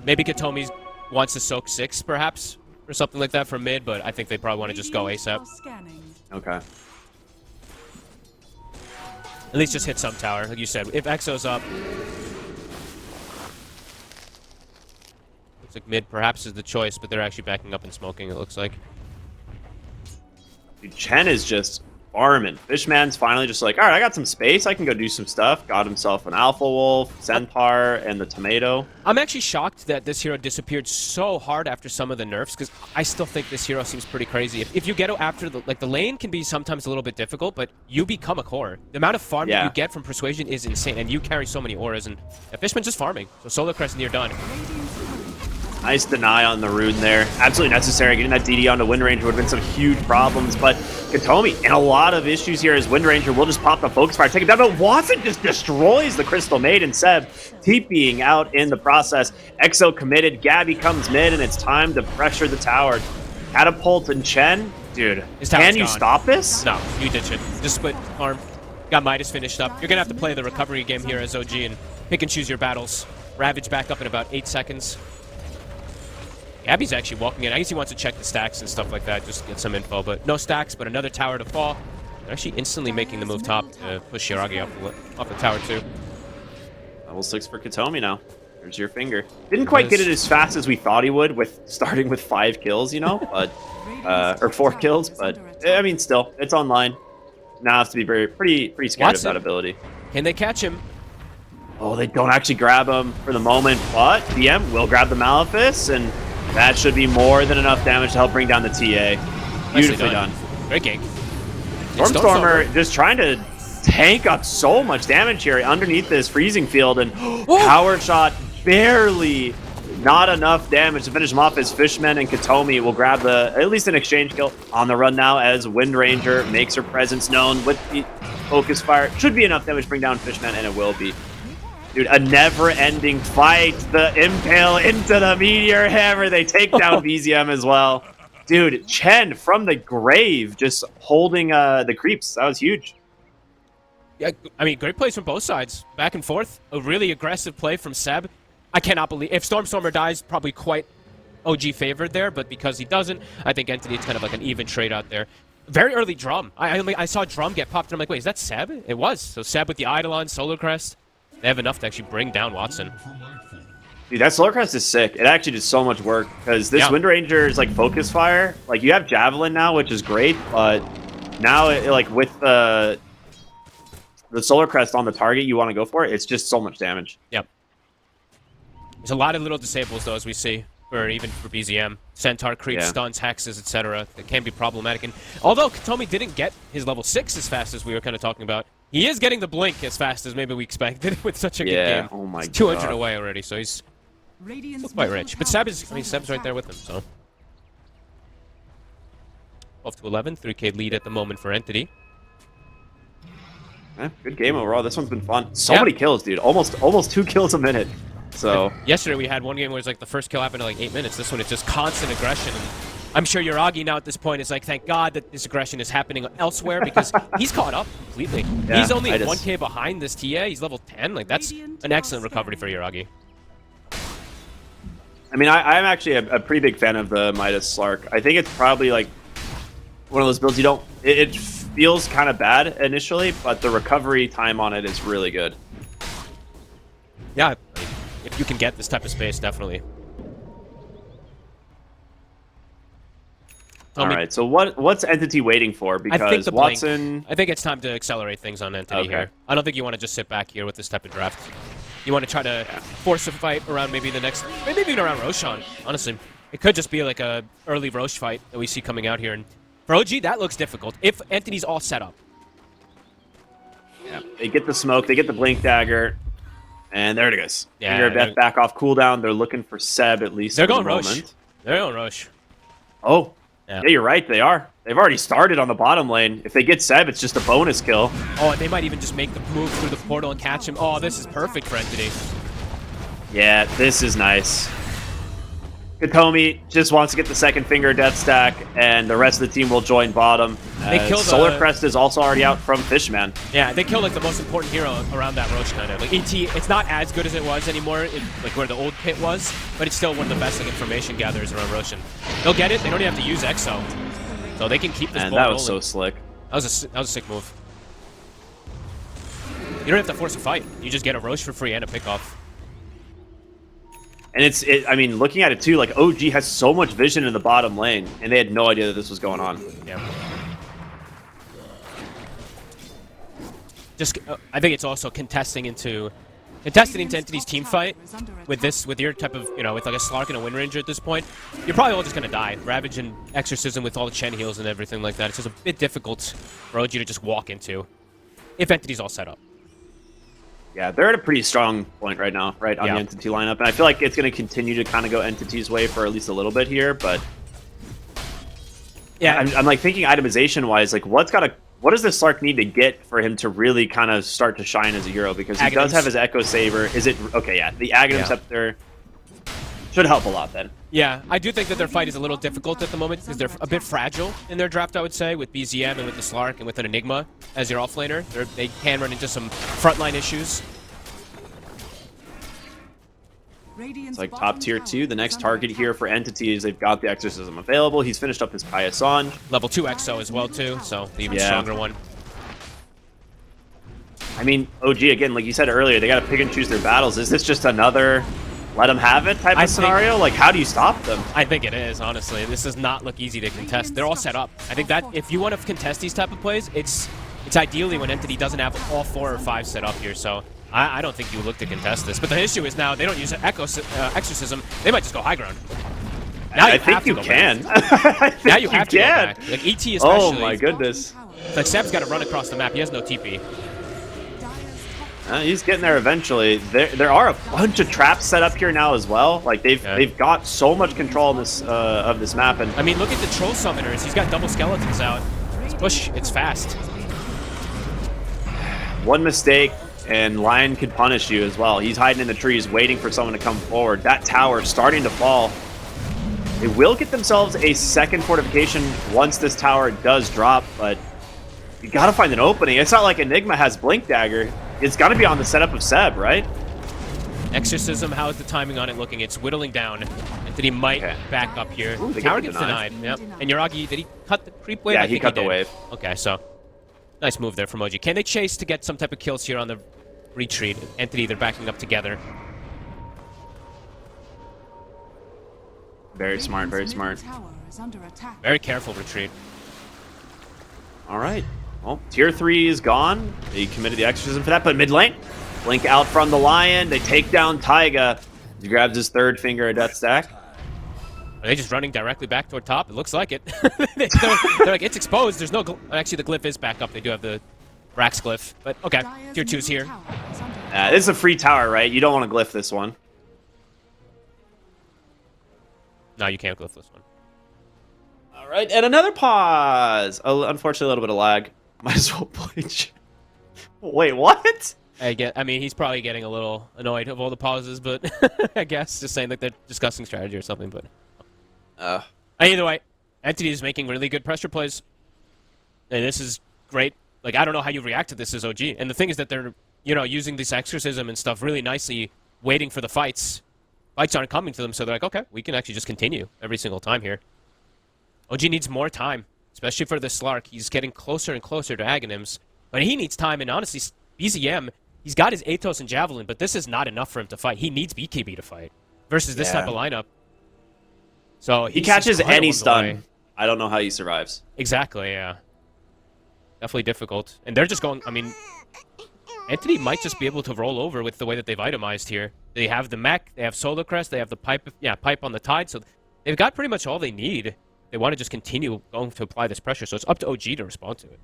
Maybe Katomi wants to soak 6, perhaps, or something like that from mid, but I think they probably want to just go ASAP. Okay. At least just hit some tower, like you said. If Exo's up... Looks like mid perhaps is the choice, but they're actually backing up and smoking, it looks like. Dude, Chen is just farming. Fishman's finally just like, all right, I got some space. I can go do some stuff. Got himself an Alpha Wolf, Centaur, and the Tomato. I'm actually shocked that this hero disappeared so hard after some of the nerfs, because I still think this hero seems pretty crazy. If you get after the lane can be sometimes a little bit difficult, but you become a core. The amount of farm that you get from Persuasion is insane, and you carry so many auras, and Fishman's just farming. So Solar Crest near done. Nice deny on the rune there. Absolutely necessary. Getting that DD onto Wind Ranger would have been some huge problems, but Katomi in a lot of issues here as Wind Ranger will just pop the Focus Fire, take it down, but Watson just destroys the Crystal Maiden. Seb TPing out in the process. Exo committed. Gabby comes mid, and it's time to pressure the tower. Catapult and Chen. Dude, can you stop this? No, you ditch it. Just split farm. Got Midas finished up. You're going to have to play the recovery game here as OG and pick and choose your battles. Ravage back up in about 8 seconds. Gabby's actually walking in. I guess he wants to check the stacks and stuff like that, just to get some info. But no stacks, but another tower to fall. They're actually instantly making the move top to push Shiragi off the tower too. Level 6 for Katomi now. There's your finger. Didn't quite get it as fast as we thought he would, with starting with 5 kills, you know, but or 4 kills. But I mean, still, it's online. Now has to be pretty scared of that ability. Can they catch him? Oh, they don't actually grab him for the moment, but DM will grab the Malefice, and that should be more than enough damage to help bring down the TA. Beautifully done. Great gank. Stormstormer just trying to tank up so much damage here underneath this freezing field, and power shot barely not enough damage to finish him off as Fishman and Katomi will grab at least an exchange kill on the run now as Wind Ranger makes her presence known with the Focus Fire. Should be enough damage to bring down Fishman, and it will be. Dude, a never-ending fight. The Impale into the Meteor Hammer. They take down BZM as well. Dude, Chen from the grave just holding the creeps. That was huge. Yeah, I mean, great plays from both sides. Back and forth. A really aggressive play from Seb. I cannot believe... If Stormstormer dies, probably quite OG favored there, but because he doesn't, I think Entity, it's kind of like an even trade out there. Very early Drum. I saw Drum get popped, and I'm like, wait, is that Seb? It was. So Seb with the Eidolon, Solar Crest. They have enough to actually bring down Watson. Dude, that Solar Crest is sick. It actually did so much work, because this Wind Ranger is like Focus Fire. Like, you have Javelin now, which is great, but now, like, with the Solar Crest on the target you want to go for, it's just so much damage. Yep. There's a lot of little disables, though, as we see, even for BZM. Centaur, creep, stuns, hexes, etc. That can be problematic. And although Katomi didn't get his level 6 as fast as we were kind of talking about, he is getting the blink as fast as maybe we expected with such a good game. Oh my he's 200 away already, so he's quite rich. But Seb's right there with him, so. 12 to 11, 3K lead at the moment for Entity. Good game overall. This one's been fun. So many kills, dude. Almost 2 kills a minute. So yesterday we had one game where it's like the first kill happened in like 8 minutes. This one it's just constant aggression. And I'm sure Yuragi now at this point is like, thank God that this aggression is happening elsewhere because he's caught up completely. Yeah, He's only I just- 1k behind this TA. He's level 10. Like, that's an excellent recovery for Yuragi. I mean, I'm actually a pretty big fan of the Midas Slark. I think it's probably like one of those builds you don't. It feels kind of bad initially, but the recovery time on it is really good. Yeah, if you can get this type of space, definitely. All right, so what's Entity waiting for? Because Watson... I think it's time to accelerate things on Entity here. I don't think you want to just sit back here with this type of draft. You want to try to force a fight around maybe even around Roshan, honestly. It could just be like a early Roche fight that we see coming out here. And for OG, that looks difficult if Entity's all set up. Yeah, they get the smoke, they get the Blink Dagger, and there it goes. Yeah, Finger of Death back off cooldown. They're looking for Seb at least. They're going Roche. They're going Roche. Oh, yeah, you're right. They are. They've already started on the bottom lane. If they get Seb, it's just a bonus kill. Oh, and they might even just make the move through the portal and catch him. Oh, this is perfect for Entity. Yeah, this is nice. Katomi just wants to get the second Finger of Death stack, and the rest of the team will join bottom. They killed Solar Crest is also already out from Fishman. Yeah, they killed like the most important hero around that Roche kind of. Like ET, it's not as good as it was anymore, like where the old pit was, but it's still one of the best like information gatherers around Roshan. They'll get it. They don't even have to use Exo, so they can keep this. And ball that was rolling. so slick. That was a sick move. You don't have to force a fight. You just get a Roche for free and a pickoff. And I mean, looking at it too, like OG has so much vision in the bottom lane, and they had no idea that this was going on. Yeah. Just, I think it's also contesting into Entity's team fight with your type of, with like a Slark and a Wind Ranger at this point. You're probably all just gonna die. Ravage and Exorcism with all the Chen heals and everything like that. It's just a bit difficult for OG to just walk into if Entity's all set up. Yeah, they're at a pretty strong point right now, right, on the Entity lineup. And I feel like it's going to continue to kind of go Entity's way for at least a little bit here, but... Yeah, I'm like thinking itemization-wise, like what does this Slark need to get for him to really kind of start to shine as a hero? Because he does have his Echo Saber. Is it... Okay, yeah, the Aghanim Scepter should help a lot then. Yeah, I do think that their fight is a little difficult at the moment because they're a bit fragile in their draft, I would say, with BZM and with the Slark and with an Enigma as your offlaner. They can run into some frontline issues. It's like top tier 2. The next target here for Entity is they've got the Exorcism available. He's finished up his Payasang. Level 2 Exo as well, too, so the even stronger one. I mean, OG, again, like you said earlier, they got to pick and choose their battles. Is this just another let them have it type of scenario? Like, how do you stop them? I think it is, honestly. This does not look easy to contest. They're all set up. I think that if you want to contest these type of plays, it's ideally when Entity doesn't have all 4 or 5 set up here, so I don't think you look to contest this. But the issue is now they don't use Exorcism. They might just go high ground. Now I think you can. Now you have to go back. Like, ET especially. Oh my goodness. Like, Seb's got to run across the map. He has no TP. He's getting there eventually. There are a bunch of traps set up here now as well. Like they've got so much control in this of this map. And I mean, look at the troll summoners. He's got double skeletons out. It's push. It's fast. One mistake and Lion could punish you as well. He's hiding in the trees, waiting for someone to come forward. That tower starting to fall. They will get themselves a second fortification once this tower does drop, but you gotta find an opening. It's not like Enigma has Blink Dagger. It's got to be on the setup of Seb, right? Exorcism, how is the timing on it looking? It's whittling down. Entity might back up here. Ooh, Tower gets denied. Yep. And Yuragi, did he cut the creep wave? Yeah, he cut the wave. Okay, so nice move there from OG. Can they chase to get some type of kills here on the retreat? Entity, they're backing up together. Very smart, very smart. Very careful retreat. All right. Well, tier 3 is gone. They committed the Exorcism for that, but mid lane, Blink out from the Lion. They take down Taiga. He grabs his third Finger of Death stack. Are they just running directly back toward top? It looks like it. they're like, it's exposed. There's no... Actually, the glyph is back up. They do have the Rax glyph. But, okay, tier 2's here. This is a free tower, right? You don't want to glyph this one. No, you can't glyph this one. All right, and another pause. Unfortunately, a little bit of lag. Might as well bleach. Wait, what? I mean, he's probably getting a little annoyed of all the pauses, but I guess just saying that they're discussing strategy or something. But either way, Entity is making really good pressure plays. And this is great. Like, I don't know how you react to this as OG. And the thing is that they're, using this exorcism and stuff really nicely, waiting for the fights. Fights aren't coming to them, so they're like, okay, we can actually just continue every single time here. OG needs more time, especially for the Slark. He's getting closer and closer to Aghanims. But he needs time, and honestly, BZM, he's got his Athos and Javelin, but this is not enough for him to fight. He needs BKB to fight versus this type of lineup. So he catches any stun. I don't know how he survives. Exactly, yeah. Definitely difficult. And they're just going, I mean, Entity might just be able to roll over with the way that they've itemized here. They have the mech, they have Solar Crest, they have the pipe on the tide, so they've got pretty much all they need. They want to just continue going to apply this pressure, so it's up to OG to respond to it.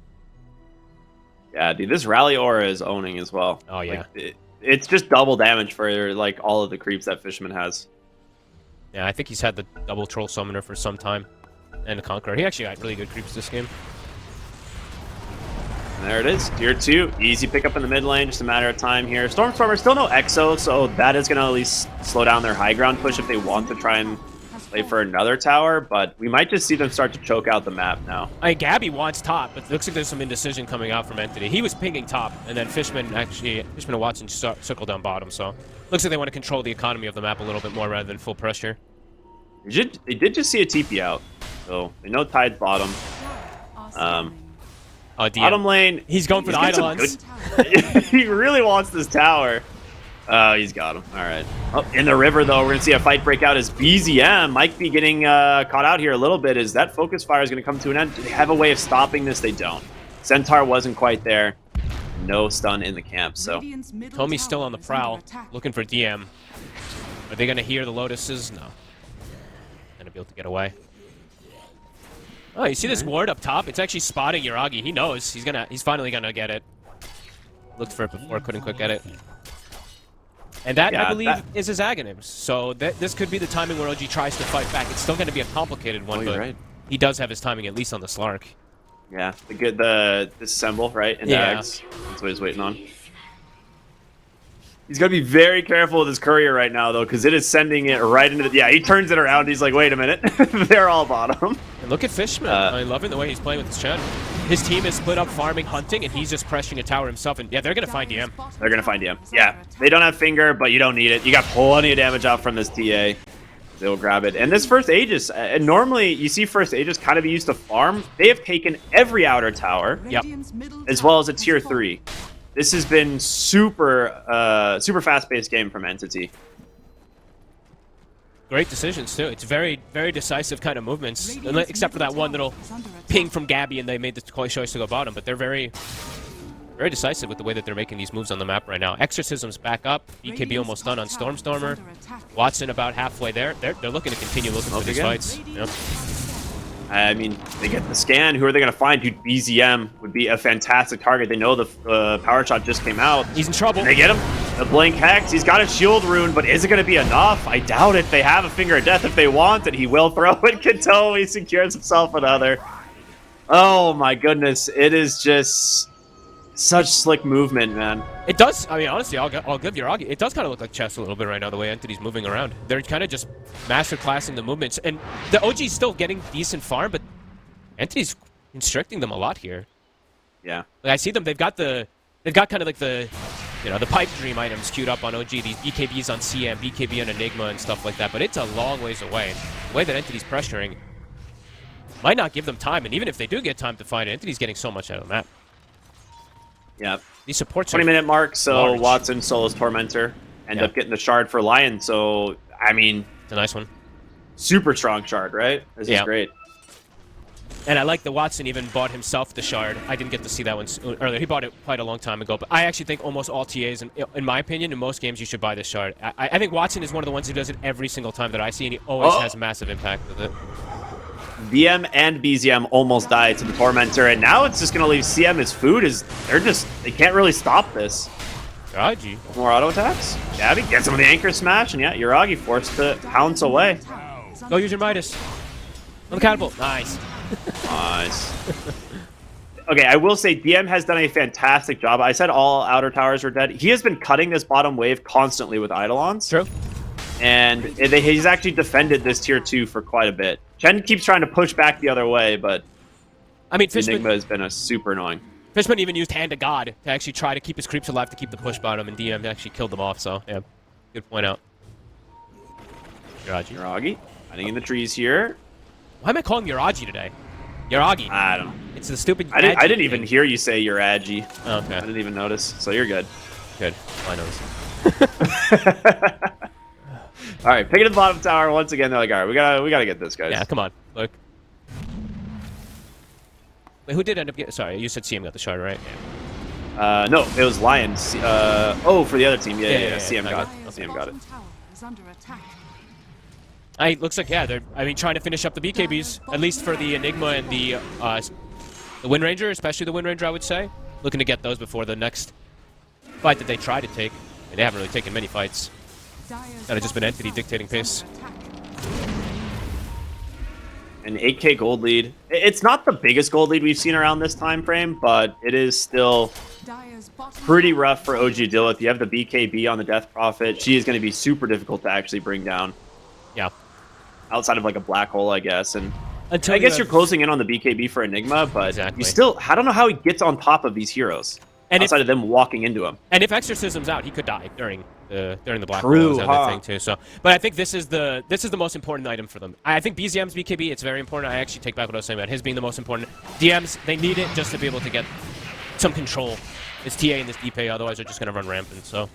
Yeah, dude, this Rally Aura is owning as well. Oh, yeah. Like, it's just double damage for, like, all of the creeps that Fishman has. Yeah, I think he's had the double Troll Summoner for some time. And the Conqueror. He actually got really good creeps this game. And there it is, tier 2. Easy pickup in the mid lane, just a matter of time here. Stormstormer, still no Exo, so that is going to at least slow down their high ground push if they want to try and play for another tower, but we might just see them start to choke out the map now. Gabby wants top, but it looks like there's some indecision coming out from Entity. He was pinging top, and then Fishman and Watson circled down bottom, so looks like they want to control the economy of the map a little bit more rather than full pressure. They did just see a TP out, so they know Tide's bottom. Bottom lane, he's going for the Eidolons. He really wants this tower. He's got him. All right. Oh, in the river, though, we're going to see a fight break out as BZM might be getting caught out here a little bit. Is that focus fire is going to come to an end? Do they have a way of stopping this? They don't. Centaur wasn't quite there. No stun in the camp, so. Tommy's still on the prowl, looking for DM. Are they going to hear the Lotuses? No. Going to be able to get away. Oh, you see this ward up top? It's actually spotting Yuragi. He knows. He's finally gonna get it. Looked for it before, couldn't quite get it. And that, I believe, is his Aghanims. So this could be the timing where OG tries to fight back. It's still going to be a complicated one, but he does have his timing, at least on the Slark. Yeah, the disassemble, right? And That's what he's waiting on. He's got to be very careful with his courier right now, though, because it is sending it right into the... Yeah, he turns it around. He's like, wait a minute. They're all bottom. And look at Fishman. I'm loving the way he's playing with his channel. His team is split up farming, hunting, and he's just pressuring a tower himself. And yeah, they're going to find DM. They're going to find DM. Yeah, they don't have finger, but you don't need it. You got plenty of damage out from this TA. They'll grab it. And this first Aegis, normally you see first Aegis kind of be used to farm. They have taken every outer tower, as well as a tier 3. This has been super fast-paced game from Entity. Great decisions, too. It's very, very decisive kind of movements, except for that one little ping from Gabby, and they made the choice to go bottom. But they're very, very decisive with the way that they're making these moves on the map right now. Exorcism's back up. BKB almost done on Stormstormer. Watson about halfway there. They're looking to continue looking for these fights. Yep. I mean, they get the scan. Who are they going to find? Dude, BZM would be a fantastic target. They know the power shot just came out. He's in trouble. And they get him. The Blink Hex. He's got a shield rune, but is it going to be enough? I doubt it. They have a Finger of Death if they want it. He will throw it. Kato, he secures himself another. Oh, my goodness. It is just such slick movement, man. It does. I mean, honestly, I'll give Yuragi. It does kind of look like chess a little bit right now, the way Entity's moving around. They're kind of just masterclassing the movements. And the OG's still getting decent farm, but Entity's constricting them a lot here. Yeah. Like, I see them. They've got kind of like the pipe dream items queued up on OG. These BKBs on CM, BKB on Enigma, and stuff like that. But it's a long ways away. The way that Entity's pressuring might not give them time. And even if they do get time to find it, Entity's getting so much out of the map. Yeah. These supports 20-minute mark, so large. Watson, Solo's Tormentor, end up getting the shard for Lion. So, I mean... It's a nice one. Super strong shard, right? This is great. And I like that Watson even bought himself the shard. I didn't get to see that one earlier. He bought it quite a long time ago. But I actually think almost all TAs, in my opinion, in most games, you should buy this shard. I think Watson is one of the ones who does it every single time that I see, and he always has a massive impact with it. BM and BZM almost died to the Tormentor, and now it's just going to leave CM as food. They can't really stop this. Yuragi. More auto attacks. Gabby gets him with the Anchor Smash, and yeah, Yuragi forced to pounce away. Go use your Midas. On the catapult. Nice. Nice. Okay, I will say DM has done a fantastic job. I said all outer towers were dead. He has been cutting this bottom wave constantly with Eidolons. True. And he's actually defended this tier 2 for quite a bit. Chen keeps trying to push back the other way, but I mean, Fishman, Enigma has been a super annoying. Fishman even used Hand to God to actually try to keep his creeps alive to keep the push bottom, and DM actually killed them off, so yeah, good point out. Yuragi. Yuragi hiding in the trees here. Why am I calling Yuragi today? Yuragi. I don't know. It's the stupid. I didn't thing. even hear you say Yuragi. Oh, okay. I didn't even notice, so you're good. Good. I noticed. All right, picking the bottom tower once again. They're like, all right, we gotta get this, guys. Yeah, come on. Look. Wait, who did end up getting? Sorry, you said CM got the shard, right? Yeah. No, it was Lions. For the other team. Yeah. CM got it. Tower is under attack. Looks like, yeah, they're, I mean, trying to finish up the BKBs, at least for the Enigma and the Wind Ranger, especially the Wind Ranger, I would say. Looking to get those before the next fight that they try to take. And they haven't really taken many fights. Dire's Kind of just been bottom Entity tower dictating is pace. under attack. An 8K gold lead. It's not the biggest gold lead we've seen around this time frame, but it is still Dire's bottom pretty tower rough for is OG under to deal with. You have the BKB on the Death Prophet. She is going to be super difficult to actually bring down. Yeah. Outside of like a black hole, I guess. And Until I guess you're have- closing in on the BKB for Enigma, but Exactly. you still, I don't know how he gets on top of these heroes. And outside of them walking into him. And if Exorcism's out, he could die during the black True, hole is the other huh? thing too. So, but I think this is the most important item for them. I think BZM's BKB, it's very important. I actually take back what I was saying about his being the most important. DMs, they need it just to be able to get some control. This TA and this DP, otherwise they're just going to run rampant. So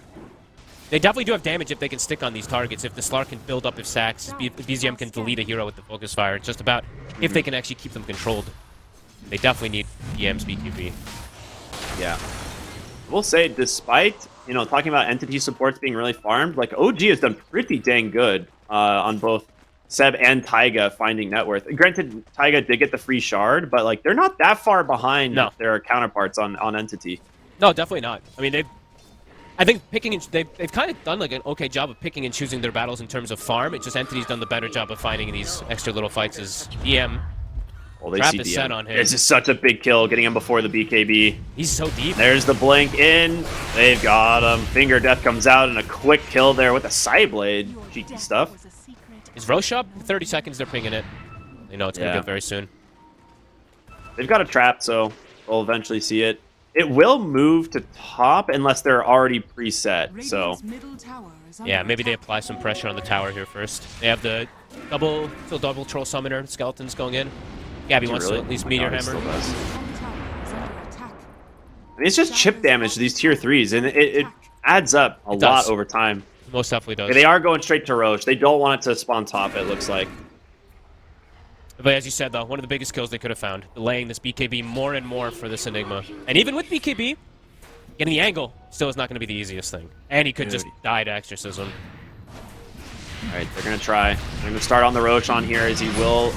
they definitely do have damage if they can stick on these targets. If the Slark can build up his sacks, BZM can delete a hero with the focus fire. It's just about if they can actually keep them controlled. They definitely need DM's BKB. Yeah. I will say, despite, talking about entity supports being really farmed, like, OG has done pretty dang good on both Seb and Taiga finding net worth. Granted, Taiga did get the free shard, but, like, they're not that far behind their counterparts on entity. No, definitely not. I mean, I think they've kind of done, like, an okay job of picking and choosing their battles in terms of farm. It's just Entity's done the better job of finding these extra little fights as DM. Well, they Trap see is DM. set on him. This is such a big kill, getting him before the BKB. He's so deep. There's the blink in. They've got him. Finger Death comes out and a quick kill there with a side blade. Cheeky stuff. Is Roche up? 30 seconds, they're pinging it. They know it's going to Yeah. get very soon. They've got a trap, so we'll eventually see it. It will move to top unless they're already preset, so... Radiant's middle tower is under Yeah, maybe they attack. apply some pressure on the tower here first. They have the double troll summoner skeletons going in. Gabby Does he wants really? to at least Oh my meteor God, he hammer. still does. Bottom tower is under attack. I mean, it's just chip damage to these tier 3s, and it adds up a It lot does. over time. Most definitely does. They are going straight to Roche. They don't want it to spawn top, it looks like. But as you said, though, one of the biggest kills they could have found, delaying this BKB more and more for this Enigma. And even with BKB, getting the angle still is not going to be the easiest thing. And he could just die to Exorcism. All right, they're going to try. They're going to start on the Roche on here, as he will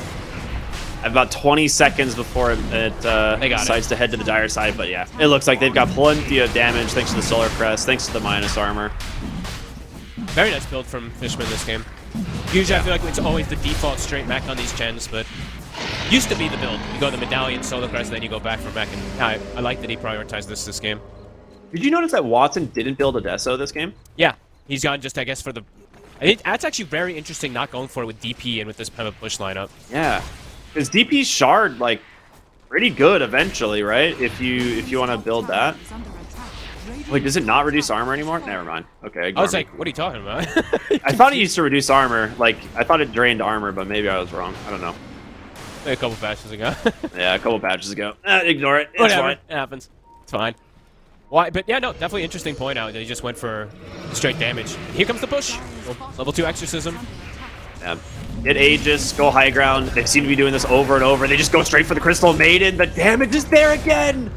have about 20 seconds before it decides to head to the dire side. But yeah, it looks like they've got plenty of damage thanks to the Solar Crest, thanks to the minus armor. Very nice build from Fishman this game. Usually I feel like it's always the default straight mech on these gens, but used to be the build. You go the Medallion, Solar Crest, then you go back for mech, and I like that he prioritized this game. Did you notice that Watson didn't build a Deso this game? Yeah, he's gone just, I guess, for the... I think that's actually very interesting not going for it with DP and with this Pema push lineup. Yeah, because DP's shard, like, pretty good eventually, right? If you want to build that. Is under attack. Wait, does it not reduce armor anymore? Never mind. Okay. I was ignore me. like, what are you talking about? I thought it used to reduce armor. Like, I thought it drained armor, but maybe I was wrong. I don't know. A couple patches ago. Yeah, a couple patches ago. Ignore it. It's Whatever, fine. it happens. It's fine. Why? But yeah, no, definitely interesting point out that he just went for straight damage. Here comes the push. Level 2 Exorcism. Yeah. Get Aegis, go high ground. They seem to be doing this over and over. They just go straight for the Crystal Maiden. The damage is there again.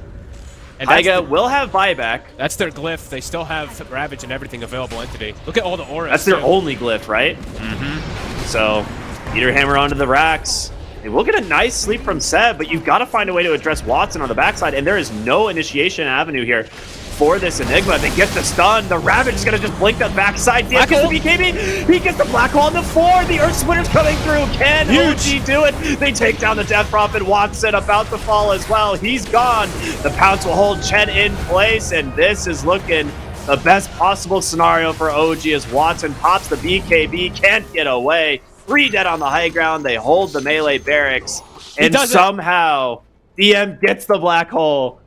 And that's Taiga will have buyback. That's their glyph. They still have Ravage and everything available Entity. Look at all the auras. That's their too. only glyph, right? Mm-hmm. So, Meteor Hammer onto the racks. They will get a nice sleep from Seb, but you've got to find a way to address Watson on the backside, and there is no initiation avenue here for this Enigma. They get the stun. The Ravage is going to just blink the backside. Black Gets hole. the BKB. He gets the Black Hole on the 4. The Earth Splitter's coming through. Can OG do it? They take down the Death Prophet. Watson about to fall as well. He's gone. The Pounce will hold Chen in place, and this is looking the best possible scenario for OG as Watson pops the BKB, can't get away. 3 dead on the high ground. They hold the melee barracks, and somehow DM gets the black hole.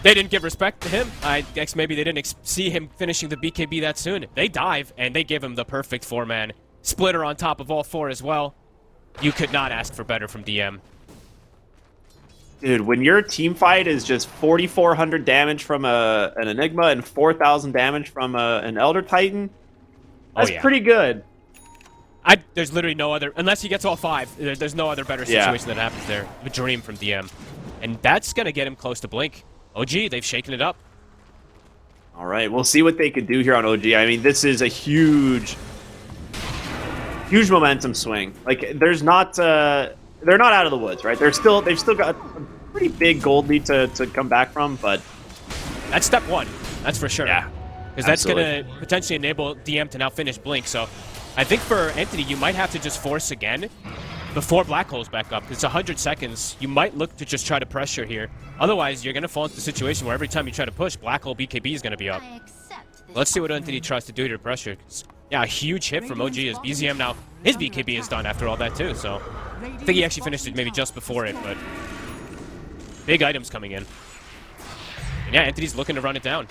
They didn't give respect to him. I guess maybe they didn't see him finishing the BKB that soon. They dive, and they give him the perfect 4-man. Splitter on top of all 4 as well. You could not ask for better from DM. Dude, when your team fight is just 4,400 damage from an Enigma and 4,000 damage from an Elder Titan, that's pretty good. There's literally no other, unless he gets all 5, there's no other better situation that happens there. A dream from DM. And that's going to get him close to Blink. OG, they've shaken it up. All right, we'll see what they can do here on OG. I mean, this is a huge momentum swing. Like, they're not out of the woods, right? They've still got a pretty big gold lead to come back from, but that's step 1. That's for sure. Yeah, because that's going to potentially enable DM to now finish Blink. So I think for Entity, you might have to just force again before Black Hole's back up. Because it's 100 seconds. You might look to just try to pressure here. Otherwise, you're going to fall into the situation where every time you try to push, Black Hole BKB is going to be up. Let's see what Entity tries to do to pressure. Yeah, a huge hit from OG as BZM now. His BKB is done after all that too, so I think he actually finished it maybe just before it, but big items coming in. And yeah, Entity's looking to run it down.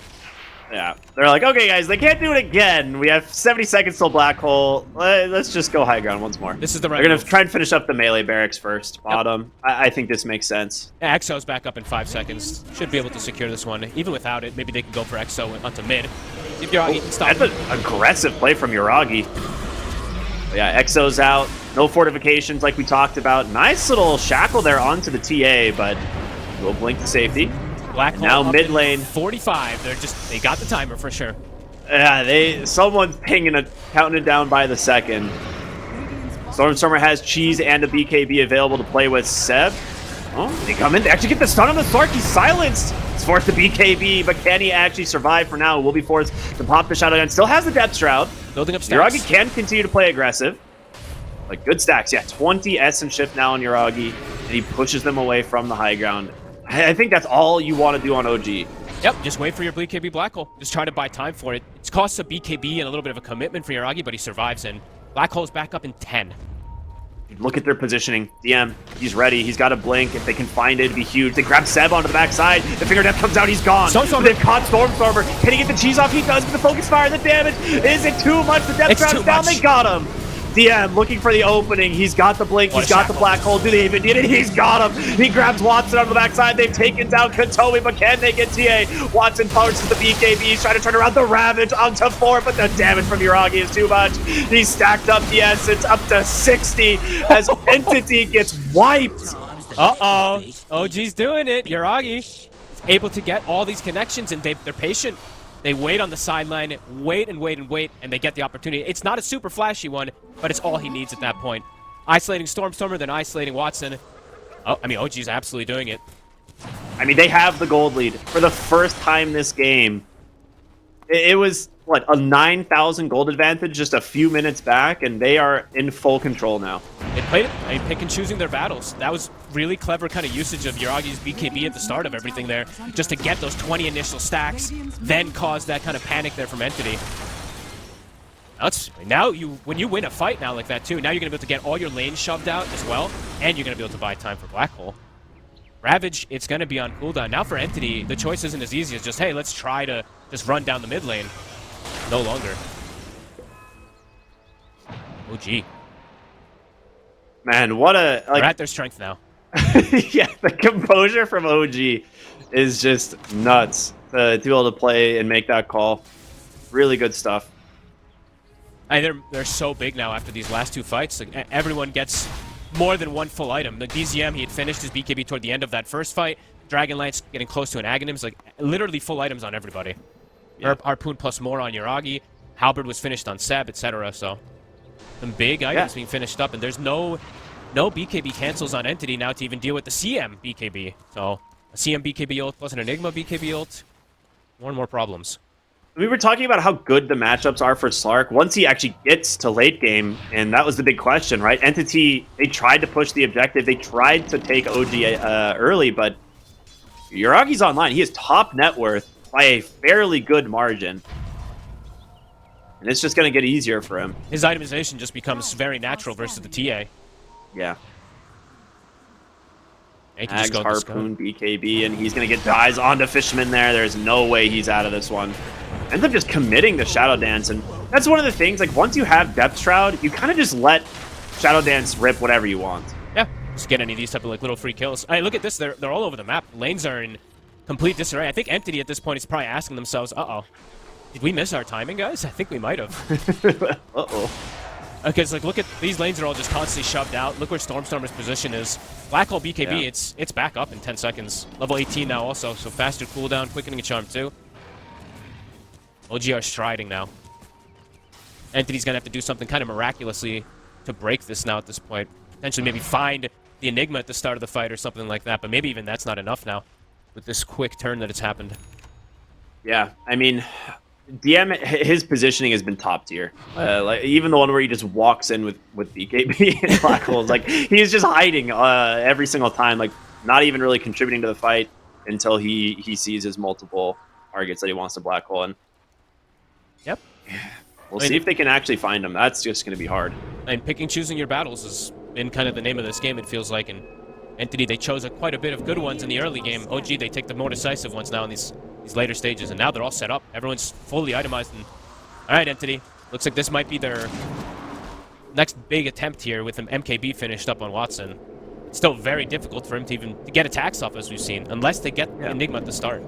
Yeah, they're like, okay, guys, they can't do it again. We have 70 seconds till Black Hole. Let's just go high ground once more. This is the right They're going to move. try and finish up the melee barracks first, bottom. Yep. I think this makes sense. Yeah, Exo's back up in 5 seconds. Should be able to secure this one. Even without it, maybe they can go for Exo onto mid. If Yuragi can stop. That's an aggressive play from Yuragi. But yeah, Exo's out. No fortifications like we talked about. Nice little shackle there onto the TA, but we'll blink to safety. Black Hole now mid lane 45. They got the timer for sure. Yeah, someone's pinging counting it down by the second. Stormstormer has cheese and a BKB available to play with. Seb. Oh, they come in. They actually get the stun on the Slark. He's silenced. He's forced the BKB, but can he actually survive for now? Will be forced to pop the Shadow Gun. Still has the Depth Shroud. Building up stacks. Yuragi can continue to play aggressive. Like, good stacks. Yeah, 20 Essence Shift now on Yuragi, and he pushes them away from the high ground. I think that's all you want to do on OG. Yep, just wait for your BKB Black Hole. Just try to buy time for it. It costs a BKB and a little bit of a commitment for Yuragi, but he survives, and Black Hole's back up in 10. Look at their positioning. DM, he's ready. He's got a blink. If they can find it, it'd be huge. They grab Seb onto the backside. The Finger Death comes out. He's gone. They've caught Stormstormer. Can he get the cheese off? He does. But the focus fire, the damage. Is it too much? The Death Shroud's down. They got him. DM looking for the opening. He's got the blink. He's got the Black Hole. Do they even need it? He's got him. He grabs Watson on the backside. They've taken down Katomi, but can they get TA? Watson forces the BKB. He's trying to turn around the Ravage onto 4, but the damage from Yuragi is too much. He's stacked up the Essence up to 60 as Entity gets wiped. Uh-oh. OG's doing it. Yuragi able to get all these connections, and they're patient. They wait on the sideline, wait and wait and wait, and they get the opportunity. It's not a super flashy one, but it's all he needs at that point. Isolating Stormstormer, then isolating Watson. Oh, I mean, OG's absolutely doing it. I mean, they have the gold lead. For the first time this game, it was, what, a 9,000 gold advantage just a few minutes back, and they are in full control now. They played it, pick and choosing their battles. That was really clever kind of usage of Yuragi's BKB at the start of everything there, just to get those 20 initial stacks, then cause that kind of panic there from Entity. Now when you win a fight now like that too, now you're going to be able to get all your lanes shoved out as well, and you're going to be able to buy time for Black Hole. Ravage, it's going to be on cooldown. Now for Entity, the choice isn't as easy as just, hey, let's try to just run down the mid lane. No longer. OG. Man, what a... They're at their strength now. Yeah, the composure from OG is just nuts to be able to play and make that call. Really good stuff. They're so big now after these last 2 fights. Like, everyone gets more than one full item. The BZM, he had finished his BKB toward the end of that first fight. Dragonlight's getting close to an Aghanims. Like, literally full items on everybody. Yeah. Harpoon plus more on Yuragi. Halberd was finished on Seb, etc. So, some big items being finished up, and there's no BKB cancels on Entity now to even deal with the CM BKB. So, a CM BKB ult plus an Enigma BKB ult. More and more problems. We were talking about how good the matchups are for Slark once he actually gets to late game, and that was the big question, right? Entity, they tried to push the objective. They tried to take OG early, but Yuragi's online. He is top net worth, by a fairly good margin. And it's just going to get easier for him. His itemization just becomes very natural versus the TA. Yeah. He can just Ags, go with the Harpoon, BKB, and he's going to get dies onto Fisherman there. There's no way he's out of this one. Ends up just committing to Shadow Dance, and that's one of the things, like, once you have Depth Shroud, you kind of just let Shadow Dance rip whatever you want. Yeah, just get any of these type of like little free kills. Hey, look at this. They're all over the map. Lanes are in complete disarray. I think Entity at this point is probably asking themselves, uh-oh, did we miss our timing, guys? I think we might have. Uh-oh. Okay, it's like, look at these lanes are all just constantly shoved out. Look where Stormstormer's position is. Black Hole BKB, Yeah. it's back up in 10 seconds. Level 18 now also, so faster cooldown, quickening a charm too. OG are striding now. Entity's gonna have to do something kind of miraculously to break this now at this point. Potentially maybe find the Enigma at the start of the fight or something like that, but maybe even that's not enough now with this quick turn that it's happened. Yeah, I mean, DM, his positioning has been top tier. Like even the one where he just walks in with BKB and Black Holes, like he's just hiding every single time, like not even really contributing to the fight until he sees his multiple targets that he wants to Black Hole. And Yep. we'll see if they can actually find him. That's just going to be hard. And choosing your battles has been kind of the name of this game, it feels like. And Entity, they chose quite a bit of good ones in the early game. OG, they take the more decisive ones now in these later stages, and now they're all set up. Everyone's fully itemized. And all right, Entity, looks like this might be their next big attempt here with an MKB finished up on Watson. It's still very difficult for him to even get attacks off, as we've seen, unless they get Enigma at the start.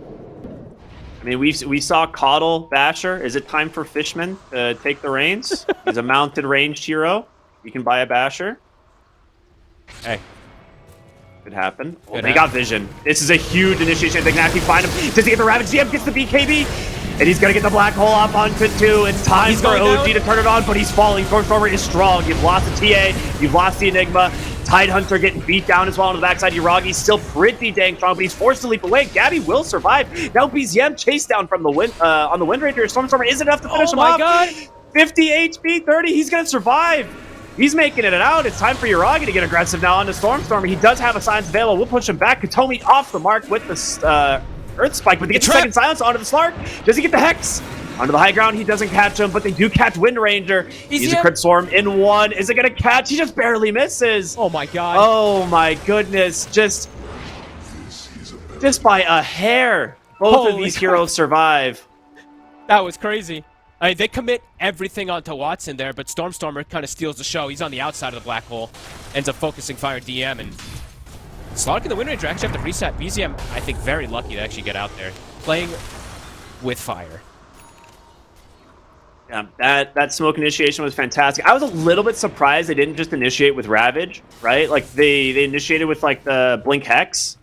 I mean, we saw Coddle Basher. Is it time for Fishman to take the reins? He's a mounted ranged hero. You can buy a Basher. Hey. Could happen. Oh, Could they happen. got vision. This is a huge initiation. They can actually find him. Does he get the Ravage? DM gets the BKB. And he's going to get the Black Hole up onto it too. It's time He's for going OG down. to turn it on, but he's falling. Stormstormer is strong. You've lost the TA. You've lost the Enigma. Tidehunter getting beat down as well on the backside. Yuragi's still pretty dang strong, but he's forced to leap away. Gabby will survive. Now BZM chased down from the wind on the Wind Ranger. Stormstormer isn't enough to finish him off. God. 50 HP, 30. He's going to survive. He's making it out. It's time for Yuragi to get aggressive now onto Stormstormer. He does have a Silence available. We'll push him back. Katomi off the mark with the Earth Spike, but they get the second Silence onto the Slark. Does he get the Hex? Onto the high ground, he doesn't catch him, but they do catch Wind Ranger. He's a crit swarm in one. Is it going to catch? He just barely misses. Oh my god. Oh my goodness. Just by a hair, both of Holy these crap. heroes survive. That was crazy. They commit everything onto Watson there, but Stormstormer kind of steals the show. He's on the outside of the Black Hole, ends up focusing fire DM, and Slark and the Wind Ranger actually have to reset. BZM, I think, very lucky to actually get out there. Playing with fire. Yeah, that smoke initiation was fantastic. I was a little bit surprised they didn't just initiate with Ravage, right? Like they initiated with like the Blink Hex,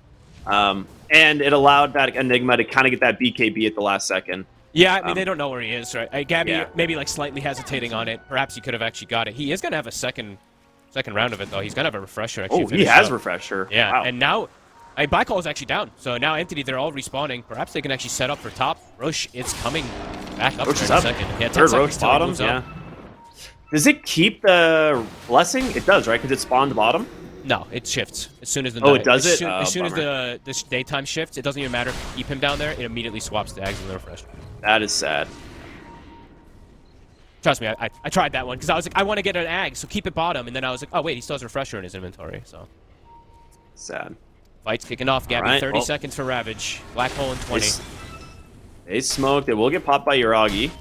and it allowed that Enigma to kind of get that BKB at the last second. Yeah, I mean, they don't know where he is, right? Gabby Yeah. maybe like slightly hesitating on it. Perhaps he could have actually got it. He is going to have a second round of it, though. He's going to have a refresher actually. Oh, he finish has up. Refresher. Yeah, Wow. and now Black Hole is actually down. So now Entity, they're all respawning. Perhaps they can actually set up for top. Roche, it's coming back up Roche there is in a up. second. Yeah, 10 Third seconds Roche till he bottom. moves up. Yeah. Does it keep the blessing? It does, right? Because it spawned bottom. No, it shifts as soon as the Oh, night. it does as it? Soon, Oh, as soon as bummer. the daytime shifts, it doesn't even matter if you keep him down there. It immediately swaps to Ags and the refresh. That is sad. Trust me, I tried that one because I was like, I want to get an Ag, so keep it bottom. And then I was like, oh wait, he still has refresher in his inventory. So Sad. fight's kicking off. Gabby, Alright, 30 well. seconds for Ravage. Black Hole in 20. They smoked. It will get popped by Yuragi.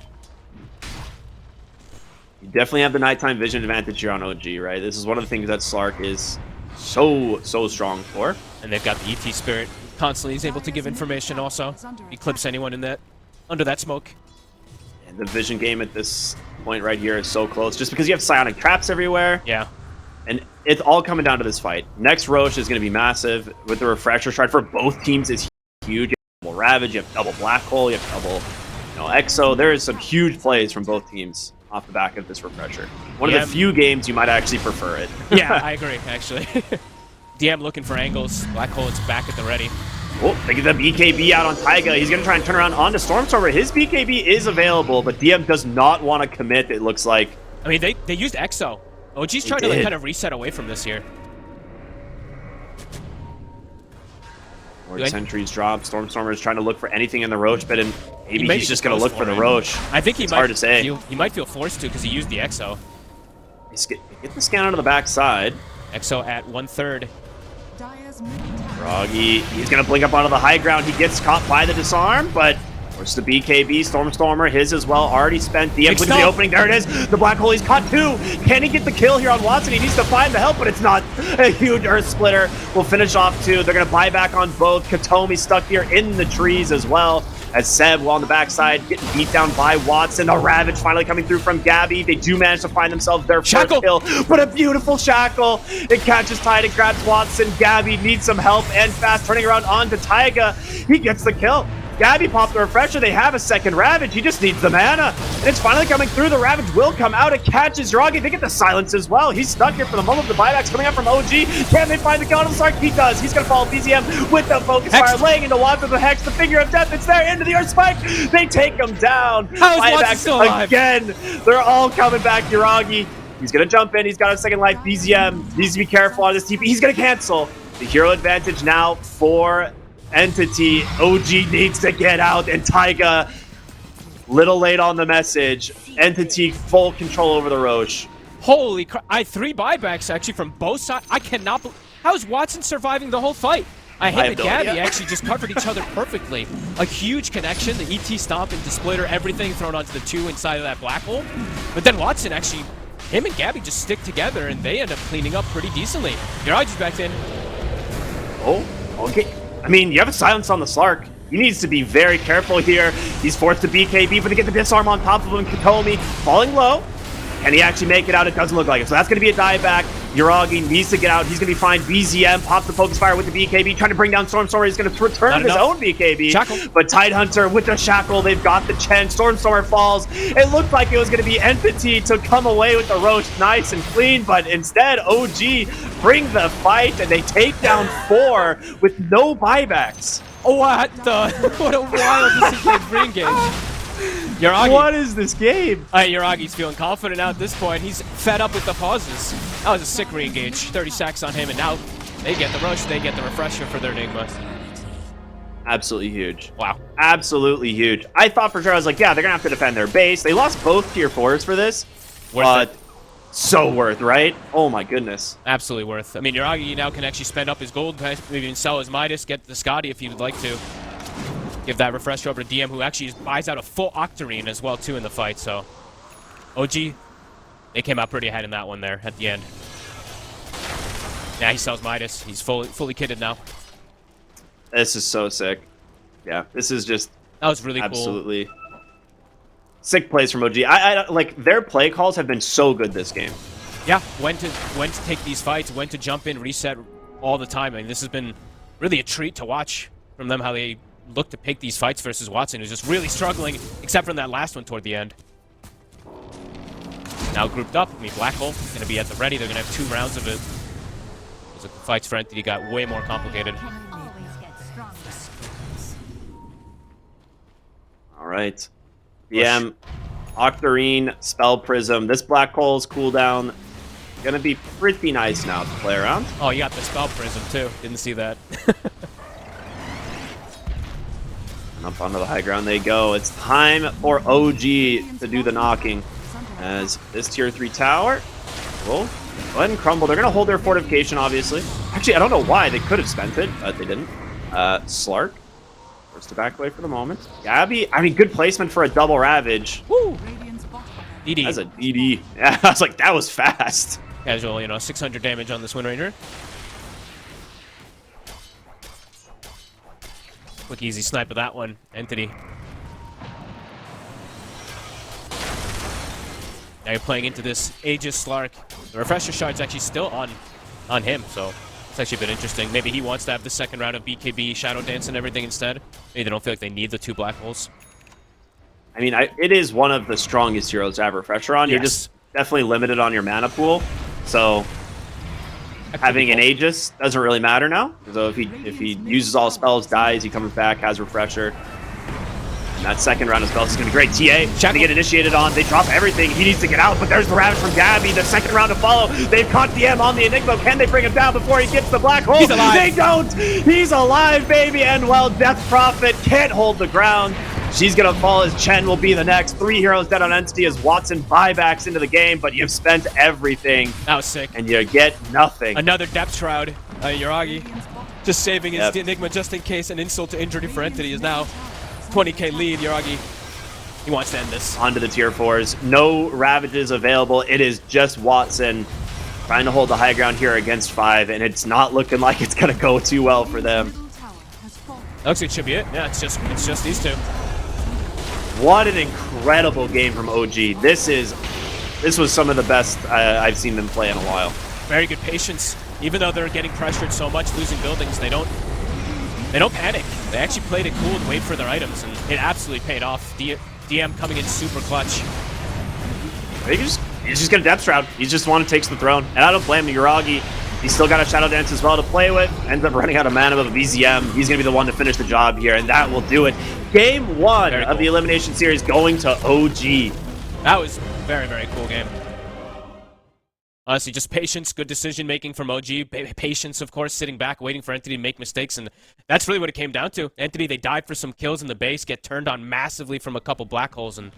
You definitely have the nighttime vision advantage here on OG, right? This is one of the things that Slark is so strong for. And they've got the ET Spirit. Constantly is able to give information also. Eclipse anyone in that under that smoke. And the vision game at this point right here is so close, just because you have psionic traps everywhere. Yeah. And it's all coming down to this fight. Next Roche is going to be massive with the refresher shard for both teams is huge. You have double Ravage, you have double Black Hole, you have double Exo. There is some huge plays from both teams off the back of this refresher. One Yeah. of the few games you might actually prefer it. Yeah, I agree, actually. DM looking for angles. Black Hole is back at the ready. Oh, they get the BKB out on Taiga. He's going to try and turn around onto Stormstormer. His BKB is available, but DM does not want to commit, it looks like. I mean, they used Exo. OG's trying to like, did. kind of reset away from this here. More Good. sentries drop. Stormstormer is trying to look for anything in the Roach pit, and maybe may he's be just going to close look for the for it. Roach. I think he It's might. hard to say. He might feel forced to because he used the EXO. Get the scan out of the backside. EXO at 1/3. Dire's middle tower. Froggy, he's going to blink up onto the high ground. He gets caught by the disarm, but where's the BKB? Stormstormer, his as well, already spent. DM Mixed looking the up. opening. There it is. The Black Hole, he's caught two. Can he get the kill here on Watson? He needs to find the help, but it's not. A huge Earth Splitter will finish off two. They're going to buy back on both. Katomi stuck here in the trees as well. As Seb, well on the backside, getting beat down by Watson. A Ravage finally coming through from Gabby. They do manage to find themselves their Shackle. first kill, but a beautiful Shackle. It catches Tide and grabs Watson. Gabby needs some help and fast turning around onto Taiga. He gets the kill. Gabby popped the refresher. They have a second Ravage. He just needs the mana. And it's finally coming through. The Ravage will come out. It catches Yuragi. They get the silence as well. He's stuck here for the moment. The buybacks coming up from OG. Can they find the kill on the Sark? He does. He's going to follow BZM with the focus Hex. fire. Laying into Watson the Hex. The Finger of Death. It's there. Into the Earth Spike. They take him down. How is Watson Buybacks still alive? again. They're all coming back. Yuragi. He's going to jump in. He's got a second life. BZM needs to be careful on this TP. He's going to cancel. The hero advantage now for Entity. OG needs to get out, and Taiga, little late on the message. Entity full control over the Roche. Holy crap! I 3 buybacks actually from both sides. I cannot. How is Watson surviving the whole fight? I have hate that no Gabby idea. actually just covered each other perfectly. A huge connection, the ET stomp and splitter, everything thrown onto the 2 inside of that black hole. But then Watson actually, him and Gabby just stick together and they end up cleaning up pretty decently. Yuragi's back in. Oh, okay. I mean, you have a silence on the Slark. He needs to be very careful here. He's forced to BKB, but to get the disarm on top of him, Katomi falling low. Can he actually make it out? It doesn't look like it. So that's going to be a dieback. Yuragi needs to get out. He's going to be fine. BZM pops the focus fire with the BKB, trying to bring down Stormstormer. He's going to return Not his enough. own BKB. Shackle. But Tidehunter with the Shackle, they've got the Chen. Stormstormer falls. It looked like it was going to be Entity to come away with the Roach nice and clean, but instead OG bring the fight, and they take down 4 with no buybacks. What the? What a wild disciplined re-engage. Yuragi. What is this game? Yuragi's feeling confident now at this point. He's fed up with the pauses. That was a sick re-engage. 30 sacks on him, and now they get the rush, they get the refresher for their Enigma. Absolutely huge. Wow. Absolutely huge. I thought for sure, I was like, yeah, they're going to have to defend their base. They lost both tier 4s for this. Worth it. So worth, right? Oh my goodness. Absolutely worth. I mean, Yuragi now can actually spend up his gold, maybe even sell his Midas, get the Scotty if he would like to. Give that refresher over to DM, who actually buys out a full Octarine as well, too, in the fight, so. OG, they came out pretty ahead in that one there at the end. Now he sells Midas. He's fully kitted now. This is so sick. Yeah, this is just That was really cool. absolutely sick plays from OG. I like their play calls have been so good this game. Yeah, when to take these fights, when to jump in, reset all the time. I mean, this has been really a treat to watch from them, how they look to pick these fights versus Watson, who's just really struggling, except for that last one toward the end. Now grouped up, I mean, Black Hole going to be at the ready. They're going to have 2 rounds of it. The fights for Entity got way more complicated. All right. BM, Octarine, Spell Prism. This Black Hole's cooldown gonna be pretty nice now to play around. Oh, you got the Spell Prism, too. Didn't see that. And up onto the high ground they go. It's time for OG to do the knocking. As this tier 3 tower will go ahead and crumble. They're gonna hold their fortification, obviously. Actually, I don't know why. They could have spent it, but they didn't. Slark. Forced to back away for the moment. Gabby, I mean, good placement for a double Ravage. Woo! Radiant's bottom tower. DD. That's a DD. Yeah, I was like, that was fast. Casual, you know, 600 damage on this Wind Ranger. Quick, easy snipe of that one. Entity. Now you're playing into this Aegis Slark. The refresher shard's actually still on him, so it's actually been interesting. Maybe he wants to have the second round of BKB, Shadow Dance, and everything instead. Maybe they don't feel like they need the 2 black holes. I mean, it is one of the strongest heroes to have refresher on. You're Yes. just definitely limited on your mana pool. So having an Aegis doesn't really matter now. So if he uses all spells, dies, he comes back, has refresher. That second round of spells is going to be great. TA trying to get initiated on. They drop everything. He needs to get out, but there's the Ravage from Gabby. The second round to follow. They've caught DM on the Enigma. Can they bring him down before he gets the black hole? He's alive. They don't. He's alive, baby. And well, Death Prophet can't hold the ground. She's going to fall as Chen will be the next. 3 heroes dead on Entity as Watson buybacks into the game, but you've spent everything. That was sick. And you get nothing. Another depth shroud. Yuragi just saving his Enigma just in case an insult to injury for Entity is now 20k lead. Yuragi, he wants to end this. Onto the tier 4s. No Ravages available. It is just Watson trying to hold the high ground here against 5, and it's not looking like it's going to go too well for them. Looks like it should be it. Yeah, it's just these two. What an incredible game from OG. This was some of the best I've seen them play in a while. Very good patience. Even though they're getting pressured so much, losing buildings, they don't panic. They actually played it cool and wait for their items, and it absolutely paid off. DM coming in super clutch. He's just gonna depth shroud. He just want to take the throne, and I don't blame him. Yuragi, he's still got a Shadow Dance as well to play with. Ends up running out of mana, but BZM, he's gonna be the one to finish the job here, and that will do it. Game 1 of the Elimination Series going to OG. That was very, very cool game. Honestly, just patience, good decision making from OG. Patience, of course, sitting back, waiting for Entity to make mistakes, and that's really what it came down to. Entity, they died for some kills in the base, get turned on massively from a couple black holes, and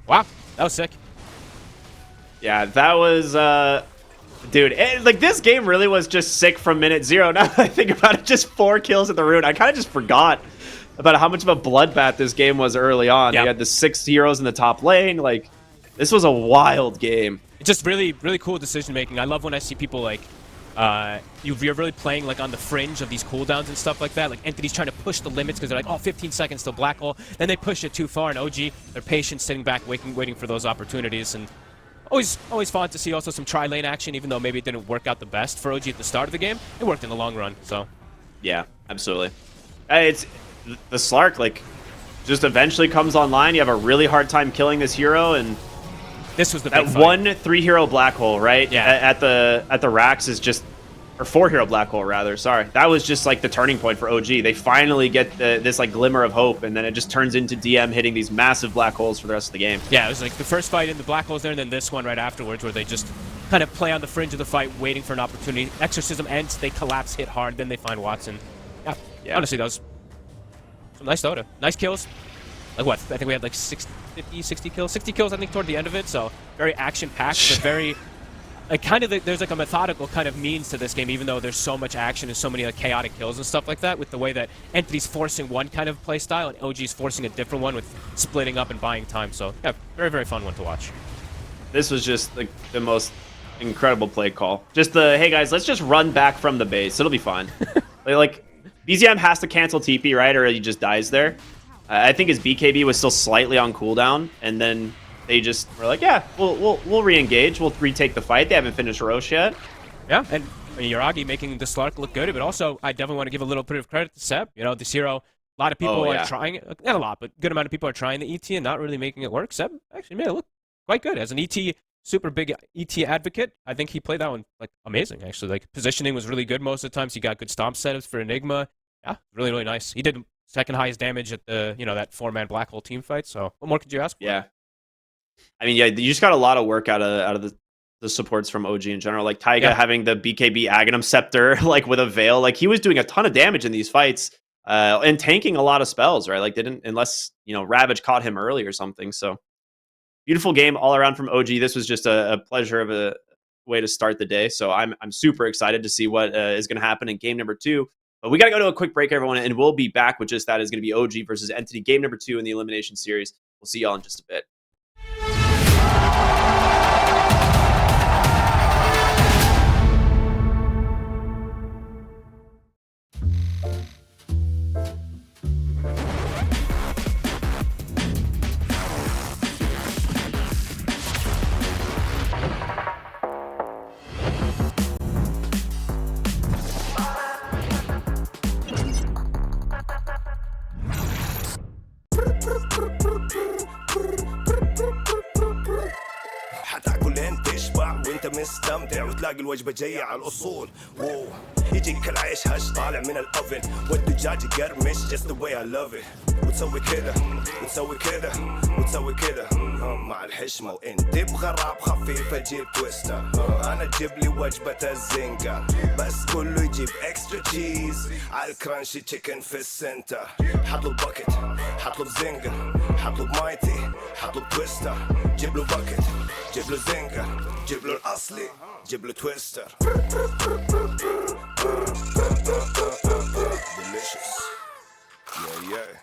wow, that was sick. Yeah, that was, dude, like this game really was just sick from minute 0. Now that I think about it, just 4 kills at the Rune. I kind of just forgot about how much of a bloodbath this game was early on. Yep. You had the 6 heroes in the top lane. Like, this was a wild game. It's just really, really cool decision making. I love when I see people like, you're really playing like on the fringe of these cooldowns and stuff like that. Like Entity's trying to push the limits because they're like, oh, 15 seconds till black hole. Then they push it too far, and OG, they're patient, sitting back, waiting for those opportunities. And always fun to see also some tri-lane action, even though maybe it didn't work out the best for OG at the start of the game. It worked in the long run, so. Yeah, absolutely. It's the Slark, like, just eventually comes online. You have a really hard time killing this hero, and this was the that big fight. 1 3-hero black hole, right? Yeah. At the racks is just, or 4-hero black hole rather. Sorry, that was just like the turning point for OG. They finally get this like glimmer of hope, and then it just turns into DM hitting these massive black holes for the rest of the game. Yeah, it was like the first fight in the black holes there, and then this one right afterwards, where they just kind of play on the fringe of the fight, waiting for an opportunity. Exorcism ends, they collapse, hit hard, then they find Watson. Yeah. Honestly, that was some nice Dota. Nice kills. Like what? I think we had like 60 kills. 60 kills, I think, toward the end of it. So very action-packed, but very, like, kind of, there's like a methodical kind of means to this game, even though there's so much action and so many like chaotic kills and stuff like that, with the way that Entity's forcing one kind of play style and OG's forcing a different one with splitting up and buying time. So yeah, very, very fun one to watch. This was just like the most incredible play call. Just the, hey guys, let's just run back from the base. It'll be fine. Like, BZM has to cancel TP, right? Or he just dies there. I think his BKB was still slightly on cooldown, and then they just were like, yeah, we'll re-engage. We'll retake the fight. They haven't finished Roche yet. Yeah, and Yuragi making the Slark look good, but also I definitely want to give a little bit of credit to Seb. You know, this hero, a lot of people are trying, not a lot, but a good amount of people are trying the ET and not really making it work. Seb actually made it look quite good. As an ET, super big ET advocate, I think he played that one like amazing, actually. Like, positioning was really good most of the times. He got good stomp setups for Enigma. Yeah, really, really nice. He did second highest damage at the, that 4-man black hole team fight. So what more could you ask for? Yeah. I mean, yeah, you just got a lot of work out of the supports from OG in general. Like Taiga having the BKB Aghanim Scepter, like with a Veil. Like, he was doing a ton of damage in these fights and tanking a lot of spells, right? Like, unless, Ravage caught him early or something. So beautiful game all around from OG. This was just a pleasure of a way to start the day. So I'm super excited to see what is going to happen in game number 2. But we got to go to a quick break, everyone, and we'll be back with just that. Is going to be OG versus Entity, game number 2 in the Elimination Series. We'll see y'all in just a bit. مستمتع وتلاقي الوجبة جاية على الأصول يجيك العيش هش طالع من الأوفن والدجاج يقرمش just the way I love it وتسوي كده وتسوي كده وتسوي كده مع الحشمة وانت تبغى راب خفيفة جيب تويستر انا تجيب لي وجبة الزنجر بس كله يجيب اكسترا تشيز على الكرانشي تشيكن في السنتر حطلب باكت حطلب زنجر حطلب مايتي حطلب تويستر جيب له باكت جيب له زنجر جيب له الاصلي جيب له تويستر delicious yeah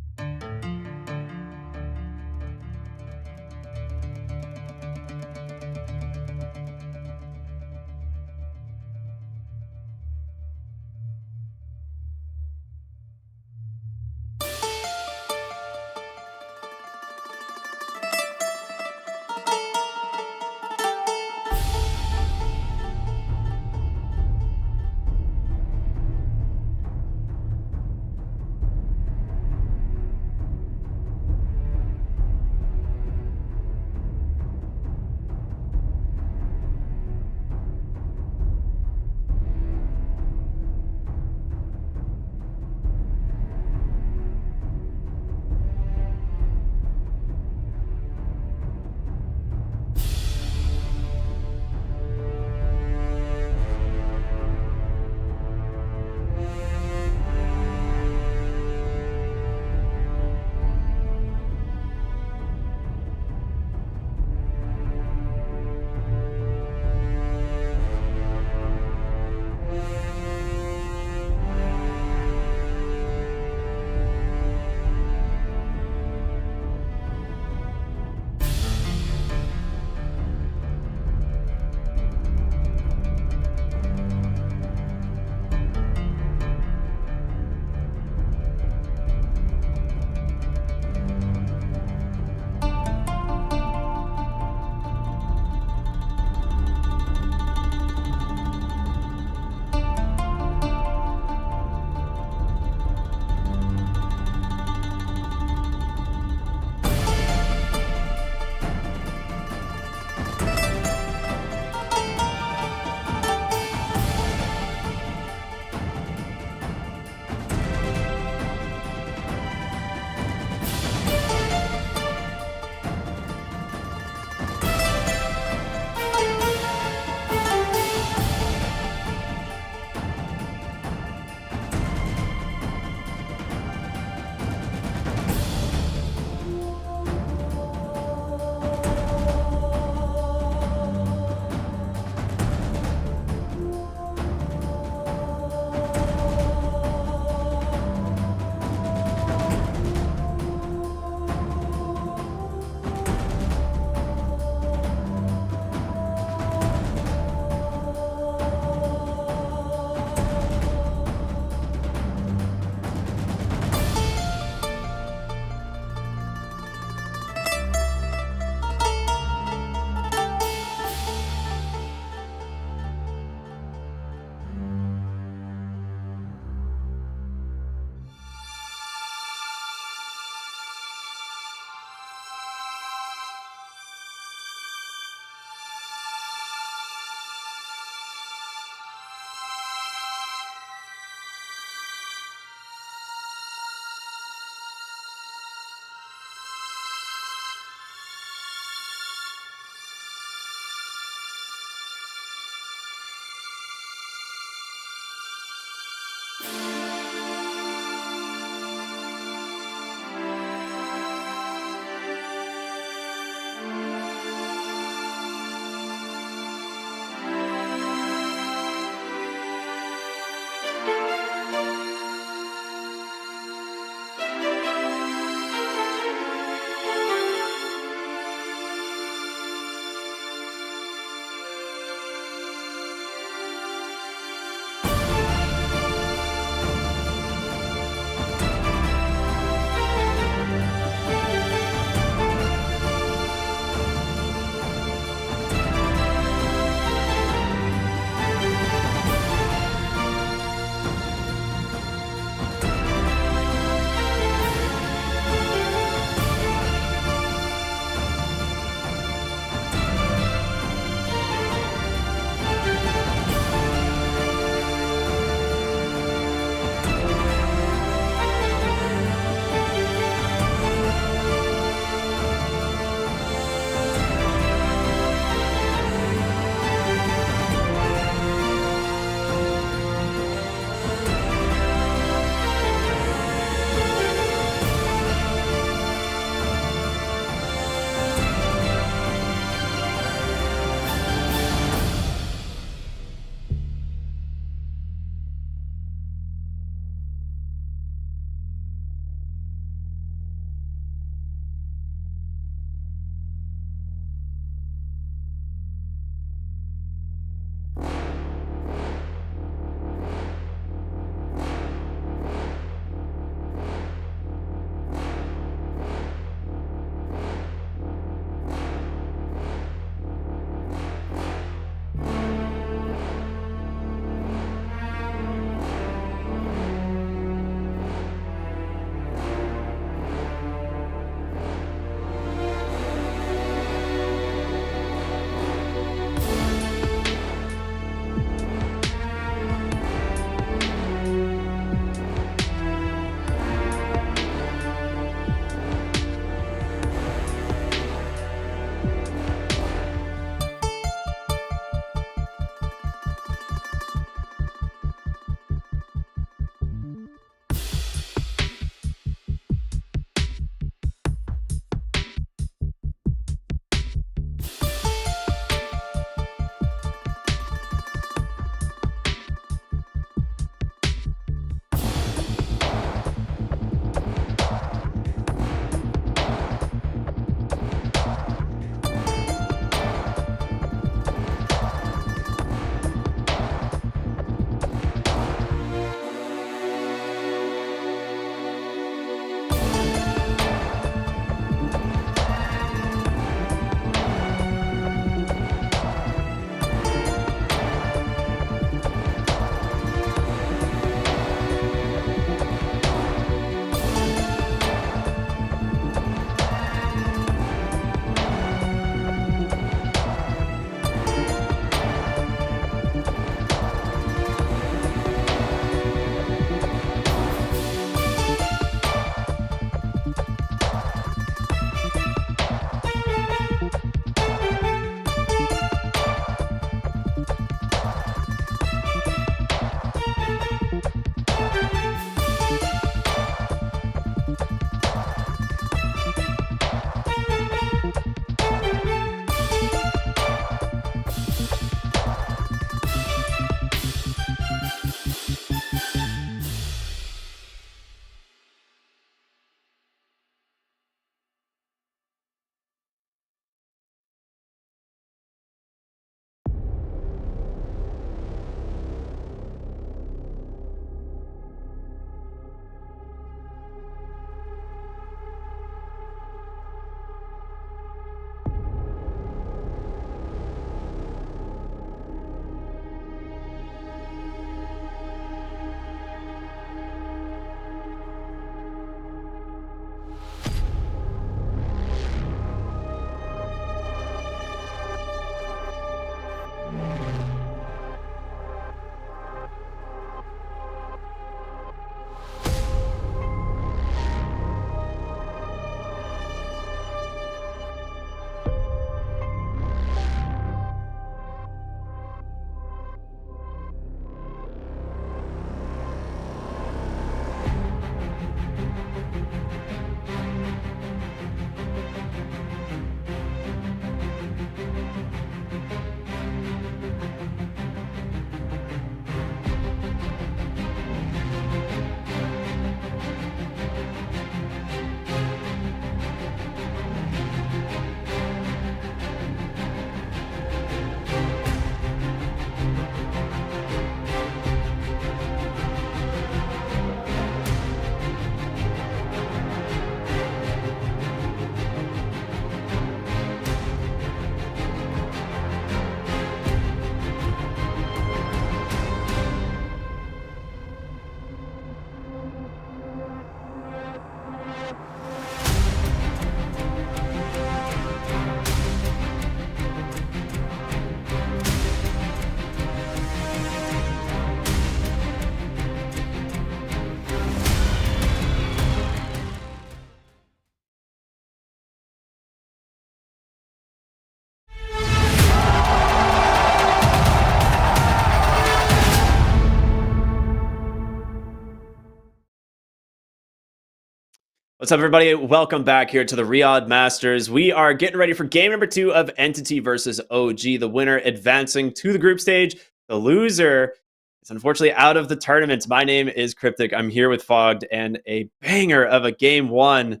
What's up, everybody? Welcome back here to the Riyadh Masters. We are getting ready for game number 2 of Entity versus OG. The winner advancing to the group stage. The loser is unfortunately out of the tournament. My name is Cryptic. I'm here with Fogged and a banger of a game 1. Are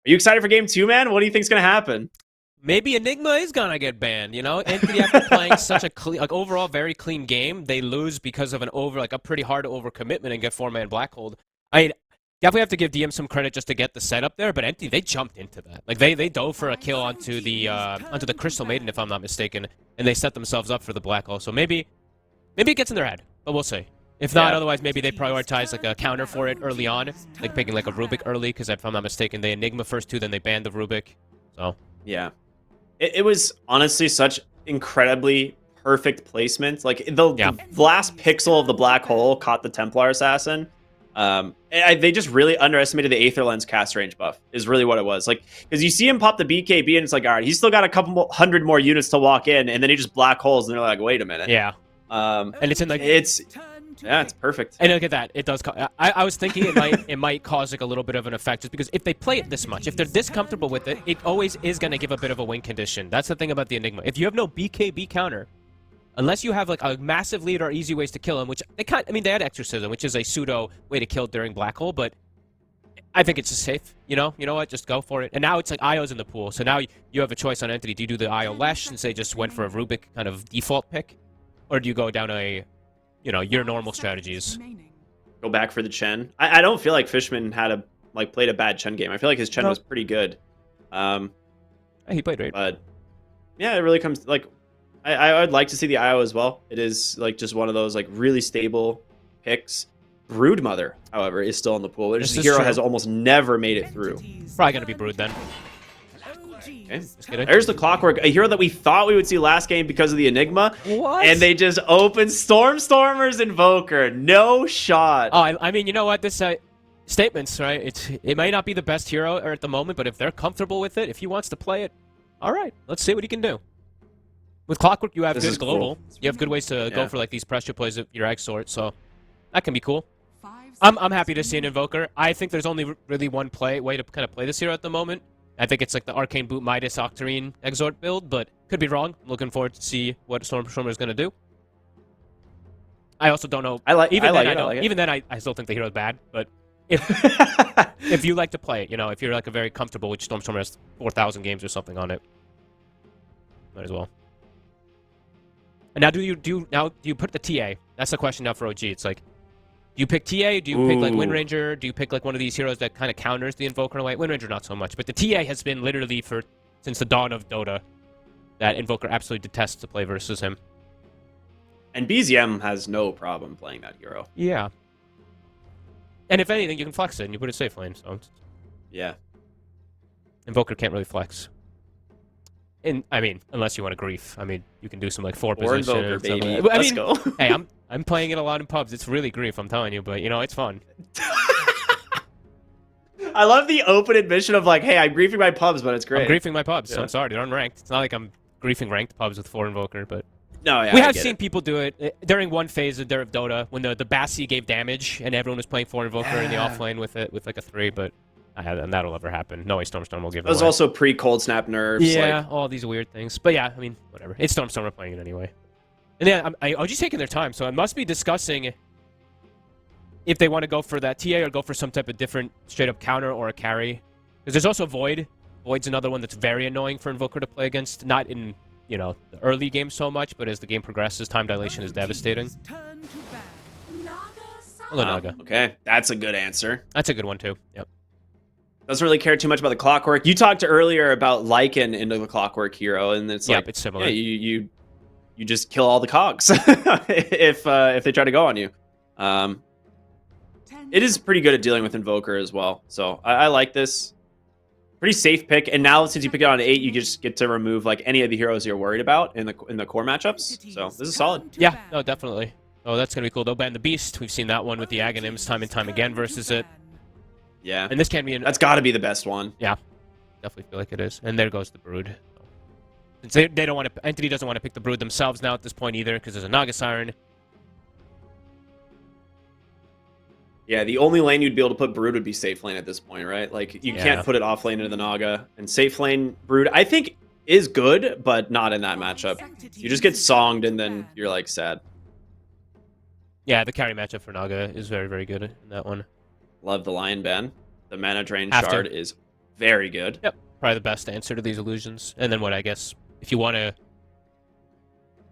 you excited for game 2, man? What do you think's going to happen? Maybe Enigma is gonna get banned. You know, Entity after playing such a clean, like overall very clean game, they lose because of a pretty hard overcommitment and get 4-man black hold. I definitely have to give DM some credit just to get the setup there, but Entity, they jumped into that. Like they dove for a kill onto the Crystal Maiden, if I'm not mistaken, and they set themselves up for the black hole. So maybe it gets in their head, but we'll see. If not, otherwise maybe they prioritize like a counter for it early on, like picking like a Rubik early, because if I'm not mistaken, they Enigma first too, then they banned the Rubik. So yeah, it was honestly such incredibly perfect placement. Like the last pixel of the black hole caught the Templar Assassin. They just really underestimated the Aether Lens cast range buff is really what it was. Like, because you see him pop the BKB and it's like, all right, he's still got a couple hundred more units to walk in, and then he just black holes and they're like, wait a minute. Yeah. And it's in like it's perfect. And look at that, it does. I was thinking it might cause like a little bit of an effect, just because if they play it this much, if they're this comfortable with it, it always is going to give a bit of a win condition. That's the thing about the Enigma. If you have no BKB counter, unless you have like a massive lead or easy ways to kill him, which they they had Exorcism, which is a pseudo way to kill during black hole, but I think it's just safe. You know what? Just go for it. And now it's like IO's in the pool, so now you have a choice on Entity. Do you do the IO Lesh and say just went for a Rubik kind of default pick, or do you go down a your normal strategies? Go back for the Chen. I don't feel like Fishman had played a bad Chen game. I feel like his Chen was pretty good. He played great. But yeah, it really comes like I'd like to see the IO as well. It is like just one of those like really stable picks. Broodmother, however, is still in the pool. Which the hero has almost never made it through. Probably gonna be Brood then. Okay. There's the Clockwork, a hero that we thought we would see last game because of the Enigma. What? And they just opened Stormstormer's Invoker. No shot. Oh, I mean, you know what? This statements, right? It might not be the best hero at the moment, but if they're comfortable with it, if he wants to play it, all right, let's see what he can do. With Clockwork, you have good global. Cool. You have good ways to go for like these pressure plays of your Exort, so that can be cool. I'm happy to see an Invoker. I think there's only really one way to kind of play this hero at the moment. I think it's like the Arcane Boot Midas Octarine Exort build, but could be wrong. I'm looking forward to see what Stormstormer is going to do. I also don't know. Even then, I still think the hero's bad, but if if you like to play it, if you're like a very comfortable, which Stormstormer has 4,000 games or something on it, might as well. And now do you put the TA? That's the question now for OG. It's like, do you pick TA? Do you pick like Wind Ranger? Do you pick like one of these heroes that kind of counters the Invoker in a way? Wind Ranger not so much, but the TA has been literally since the dawn of Dota that Invoker absolutely detests to play versus him. And BZM has no problem playing that hero. Yeah. And if anything, you can flex it and you put it safe lane. So yeah. Invoker can't really flex. I mean, unless you want to grief. I mean, you can do some like 4 or position. Invoker, baby. Let's go. Hey, I'm playing it a lot in pubs. It's really grief, I'm telling you, but it's fun. I love the open admission of like, hey, I'm griefing my pubs, but it's great. I'm griefing my pubs. So I'm sorry, they're unranked. It's not like I'm griefing ranked pubs with 4 Invoker, but no, yeah, we have seen people do it during one phase of Dota when the Bassi gave damage and everyone was playing 4 Invoker in the offlane with like a 3, but and that'll ever happen. No way Stormstorm will give it away. There's also pre-Cold Snap nerfs. Yeah, all these weird things. But yeah, I mean, whatever. It's Stormstormer playing it anyway. And then I'm just taking their time, so I must be discussing if they want to go for that TA or go for some type of different straight-up counter or a carry. Because there's also Void. Void's another one that's very annoying for Invoker to play against. Not in, the early game so much, but as the game progresses, time dilation is devastating. Hello, Naga. Okay, that's a good answer. That's a good one, too. Yep. Doesn't really care too much about the Clockwork. You talked earlier about Lycan into the Clockwork hero, and it's like, it's similar. Yeah, you just kill all the cogs if they try to go on you. It is pretty good at dealing with Invoker as well. So I like this. Pretty safe pick. And now since you pick it on 8, you just get to remove like any of the heroes you're worried about in the core matchups. So this is solid. Yeah, no, definitely. Oh, that's gonna be cool. They'll ban the Beast. We've seen that one with the Aghanims time and time again versus it. Yeah. And this can be that's got to be the best one. Yeah. Definitely feel like it is. And there goes the Brood. They don't want to. Entity doesn't want to pick the Brood themselves now at this point either, because there's a Naga Siren. Yeah, the only lane you'd be able to put Brood would be safe lane at this point, right? Like, you Yeah. can't put it off lane into the Naga. And safe lane Brood, I think, is good, but not in that matchup. You just get songed and then you're, like, sad. Yeah, the carry matchup for Naga is very, very good in that one. Love the Lion Ban. The mana drain Have to. shard is very good. Yep, probably the best answer to these illusions. And then what, I guess, if you want to...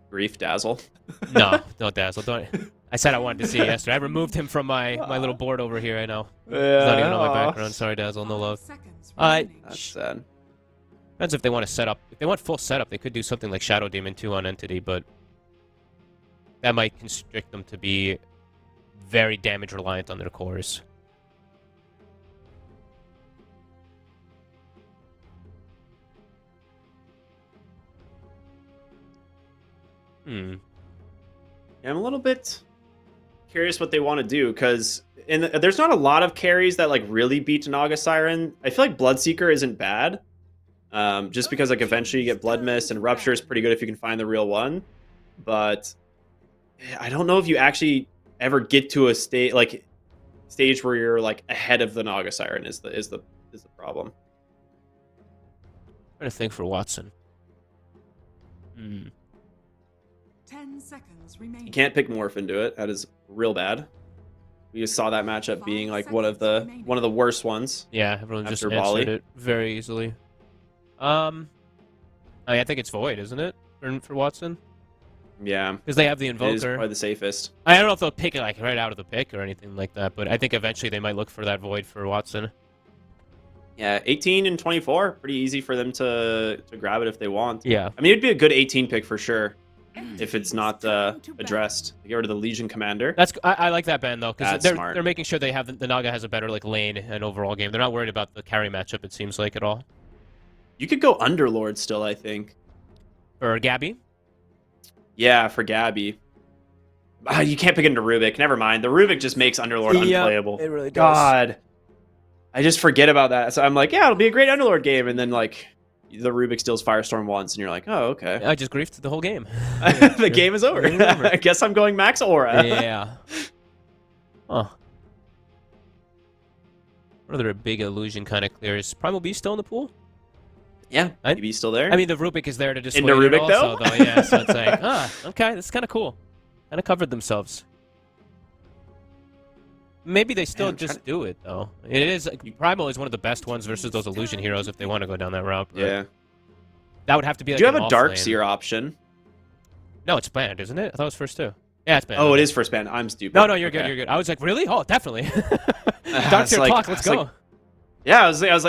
Grief Dazzle. No, don't Dazzle. Don't. I said I wanted to see it yesterday. I removed him from my little board over here, I know. He's not even on my background. Sorry, Dazzle. No love. That's sad. Depends if they want to set up. If they want full setup, they could do something like Shadow Demon 2 on Entity, but that might constrict them to be very damage reliant on their cores. Yeah, I'm a little bit curious what they want to do, because there's not a lot of carries that like really beat Naga Siren. I feel like Bloodseeker isn't bad, just because like eventually you get Blood Mist, and Rupture is pretty good if you can find the real one. But I don't know if you actually ever get to a stage where you're like ahead of the Naga Siren is the problem. I'm trying to think for Watson. 10 seconds remaining. You can't pick Morph into it. That is real bad. We just saw that matchup being like one of the worst ones. Yeah, everyone just After answered Bali. it very easily. I think it's Void, isn't it, for Watson? Yeah, Because they have the it is Invoker. probably the safest. I don't know if they'll pick it like right out of the pick or anything like that, but I think eventually they might look for that Void for Watson. Yeah, 18 and 24, pretty easy for them to grab it if they want. Yeah. I mean, it'd be a good 18 pick for sure if it's not addressed. Get rid of the Legion Commander. I like that ban though, because That's they're smart. they're making sure they have the Naga has a better like lane and overall game. They're not worried about the carry matchup. It seems like at all. You could go Underlord still, I think. For Gabby. Yeah, for Gabby. You can't pick into Rubik. Never mind. The Rubik just makes Underlord unplayable. it really does. God. I just forget about that. So I'm like, yeah, it'll be a great Underlord game. And then, like, the Rubik steals Firestorm once, and you're like, oh, okay. I just griefed the whole game. The game is over. I guess I'm going max Aura. Yeah. Huh. What other big illusion kind of clears? Primal Beast still in the pool? Yeah, maybe he's still there. I mean, the Rubik is there to dissuade Into it Rubik, also, though? Yeah, so it's like, okay, that's kind of cool. Kind of covered themselves. Maybe they still Man, I'm just do it, though. It is Primal is one of the best ones versus those illusion heroes if they want to go down that route. But Yeah. that would have to be. Like Do you have an a off Dark lane. Seer option? No, it's banned, isn't it? I thought it was first too. Yeah, it's banned. Oh, it is first ban. I'm stupid. No, you're good. Okay. You're good. I was like, really? Oh, definitely. I Dark was Seer like- clock. I Let's was go. like- Yeah, I was looking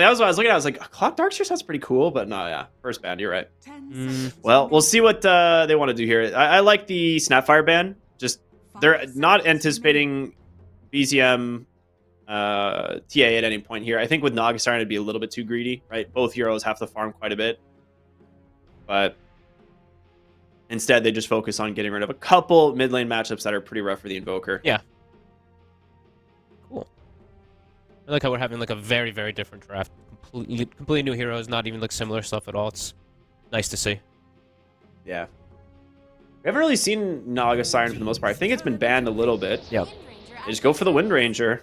at. I was like, Clock Dark Seer sounds pretty cool, but no, yeah, first ban. You're right. 10 seconds Well, we'll remaining. see what they want to do here. I like the Snapfire ban. Just they're not anticipating BZM TA at any point here. I think with Naga starting to be a little bit too greedy, right? Both heroes have to farm quite a bit, but instead they just focus on getting rid of a couple mid lane matchups that are pretty rough for the Invoker. Yeah. Cool. I like how we're having like a very, very different draft. Completely new heroes, not even like similar stuff at all. It's nice to see. Yeah. We haven't really seen Naga Siren for the most part. I think it's been banned a little bit. Yep. They just go for the Wind Ranger.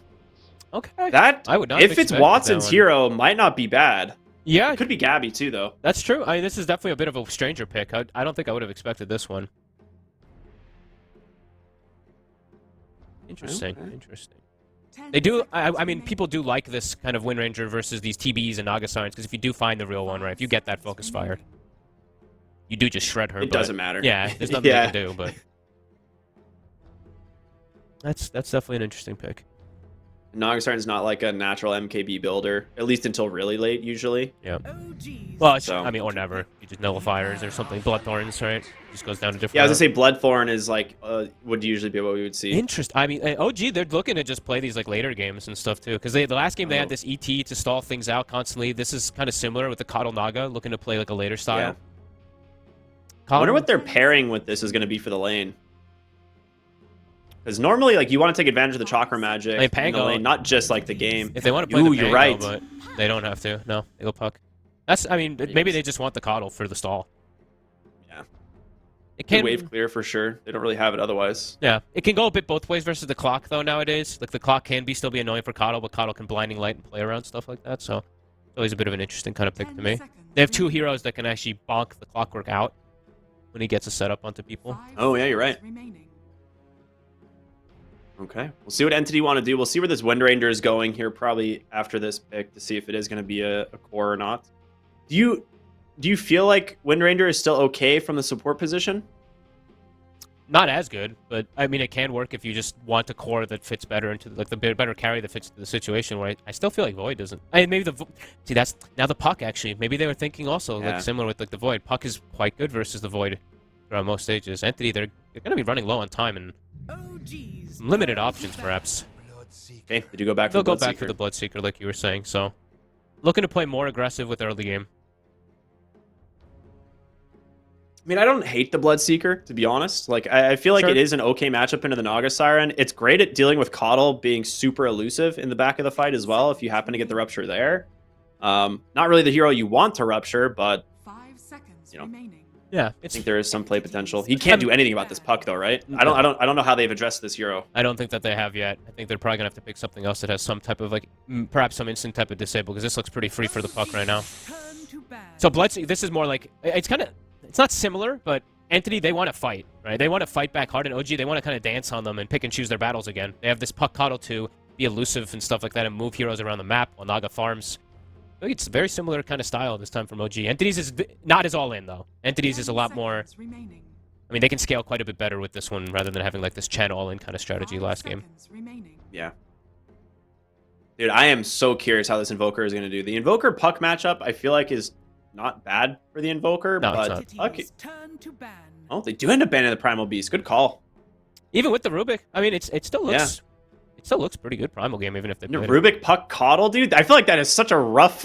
Okay. That I would not if have it's expected Watson's that one. hero, might not be bad. Yeah, It could be Gabby too, though. that's true. I mean, this is definitely a bit of a stranger pick. I don't think I would have expected this one. Interesting. Okay. Interesting. 10 They do. seconds I mean, remaining. people do like this kind of Wind Ranger versus these TBs and Naga Sirens because if you do find the real one, right? If you get that focus fired, you do just shred her. It but- doesn't matter. Yeah, there's nothing Yeah. they can do, but that's definitely an interesting pick. Naga Siren's not like a natural MKB builder, at least until really late, usually. Yeah. OGs. Well, So- I mean, or never. You just nullifiers or something. Bloodthorns, right? Just goes down to different. Yeah, I was gonna say Bloodthorn is like would usually be what we would see. Interest. I mean, OG, they're looking to just play these like later games and stuff too. Because the last game they had this ET to stall things out constantly. This is kind of similar with the Coddle Naga, looking to play like a later style. I wonder what their pairing with this is going to be for the lane. Because normally, like, you want to take advantage of the chakra magic I mean, in the Pango- lane, not just like the game. If they want to play Ooh, the you're Pango, right. but they don't have to. No, they go puck. That's. I mean, maybe they just want the Coddle for the stall. Yeah. It Good can wave clear for sure. They don't really have it otherwise. Yeah, it can go a bit both ways versus the clock though nowadays. Like the clock can still be annoying for Coddle, but Coddle can blinding light and play around stuff like that. So it's always a bit of an interesting kind of pick to 10 me. seconds They have two remaining. heroes that can actually bonk the clockwork out when he gets a setup onto people. 5 Oh, yeah, you're seconds right. remaining. Okay, we'll see what Entity want to do. We'll see where this Wind Ranger is going here probably after this pick to see if it is going to be a core or not. Do you feel like Wind Ranger is still okay from the support position? Not as good, but I mean it can work if you just want a core that fits better into like the better carry that fits the situation. Where I still feel like Void doesn't. I mean, maybe see that's now the Puck actually. Maybe they were thinking also Yeah. like similar with like the Void. Puck is quite good versus the Void throughout most stages. Entity they're going to be running low on time and OGs. limited options perhaps. Okay, did you go back? They'll for go back for the Bloodseeker like you were saying. So looking to play more aggressive with early game. I mean, I don't hate the Bloodseeker, to be honest. Like, I feel like Sure. it is an okay matchup into the Naga Siren. It's great at dealing with Coddle being super elusive in the back of the fight as well, if you happen to get the Rupture there. Not really the hero you want to Rupture, but 5 seconds You know. remaining. Yeah, I it's. think there is some play potential. He can't do anything about this Puck, though, right? I don't know how they've addressed this hero. I don't think that they have yet. I think they're probably gonna have to pick something else that has some type of like perhaps some instant type of disable because this looks pretty free for the Puck right now. Turn to ban. So Bloodseeker, this is more like it's not similar, but Entity they want to fight, right? They want to fight back hard, and OG they want to kind of dance on them and pick and choose their battles again. They have this Puck Coddle to be elusive and stuff like that and move heroes around the map while Naga farms. I think it's a very similar kind of style this time from OG. Entities is not as all in though. Entities is a 10 lot more. seconds remaining. I mean, they can scale quite a bit better with this one rather than having like this Chen all in kind of strategy 5 last game. seconds remaining. Yeah. Dude, I am so curious how this Invoker is going to do. The Invoker Puck matchup, I feel like, is not bad for the Invoker, No, it's but not. Puck... Entities turn to ban. Oh, they do end up banning the Primal Beast. Good call. Even with the Rubik, I mean, it still looks it still looks pretty good Primal game even if they The played it. Rubik Puck Coddle, dude. I feel like that is such a rough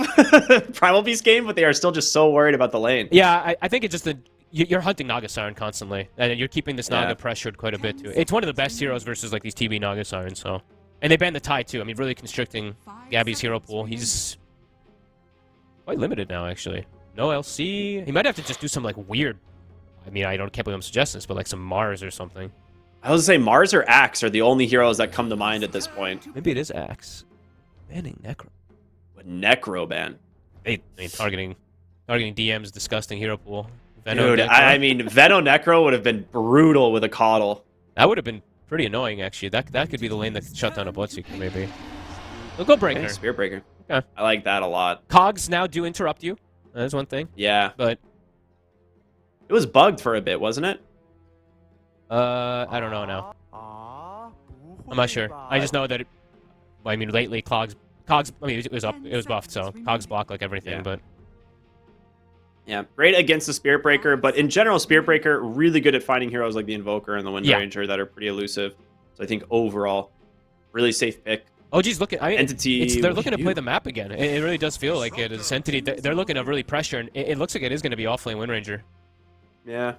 Primal Beast game, but they are still just so worried about the lane. Yeah, I think it's just you're hunting Naga Siren constantly, and you're keeping this Naga Yeah. pressured quite a bit too. It's one of the best heroes versus like these TB Naga Siren. So, and they banned the Tie too. I mean, really constricting 5 Gabby's hero seconds pool. remaining. He's quite limited now, actually. No LC. He might have to just do some like weird. I mean, can't believe I'm suggesting this, but like some Mars or something. I was gonna say Mars or Axe are the only heroes that come to mind at this point. Maybe it is Axe. Banning Necro. But Necro ban. I mean, targeting DM's disgusting hero pool. Dude, Necro. I mean, Veno Necro would have been brutal with a Coddle. That would have been pretty annoying, actually. That could be the lane that could shut down a Bloodseeker, maybe. We'll go Breaker. Okay, Spear Breaker. Okay. I like that a lot. Cogs now do interrupt you. That's one thing. Yeah. But, It was bugged for a bit, wasn't it? I don't know now. I'm not sure. I just know that I mean, lately, Cogs, I mean, it was buffed, so Cogs block like everything, Yeah. but... Yeah, great against the Spirit Breaker, but in general, Spirit Breaker really good at finding heroes like the Invoker and the Wind Yeah. Ranger that are pretty elusive. So I think overall, really safe pick. OG's looking... I mean, Entity, they're what looking do to you play do? the map again. It really does feel like it. This Entity, they're looking to really pressure, and it looks like it is going to be offlane Wind Ranger. Yeah,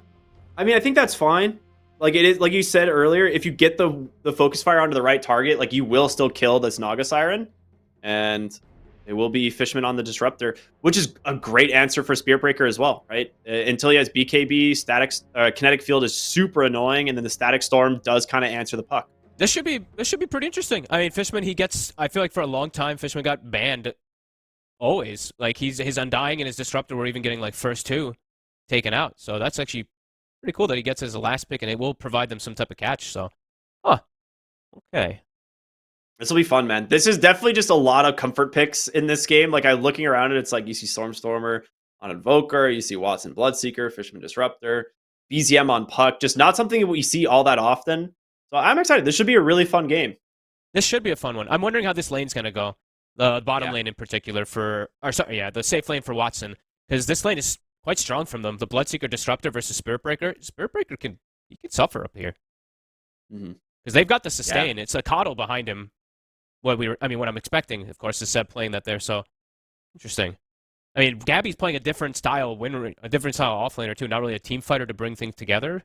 I mean, I think that's fine. Like it is, like you said earlier, if you get the focus fire onto the right target, like you will still kill this Naga Siren, and it will be Fishman on the Disruptor, which is a great answer for Spirit Breaker as well, right? Until he has BKB, Kinetic Field is super annoying, and then the Static Storm does kind of answer the puck. This should be pretty interesting. I mean, Fishman, I feel like for a long time, Fishman got banned. Always, like his Undying and his Disruptor were even getting like first two taken out. So that's actually pretty cool that he gets as a last pick, and it will provide them some type of catch. So, okay. This will be fun, man. This is definitely just a lot of comfort picks in this game. Like I'm looking around it, it's like you see Stormstormer on Invoker, you see Watson Bloodseeker, Fishman Disruptor, BZM on Puck. Just not something that we see all that often. So I'm excited. This should be a really fun game. This should be a fun one. I'm wondering how this lane's gonna go. The bottom Yeah. lane in particular the safe lane for Watson, because this lane is quite strong from them. The Bloodseeker Disruptor versus Spirit Breaker. Spirit Breaker can suffer up here Mhm. because they've got the sustain. It's a Coddle behind him. What I'm expecting, of course, is Seb playing that there. So interesting. I mean, Gabby's playing a different style offlaner too. Not really a team fighter to bring things together.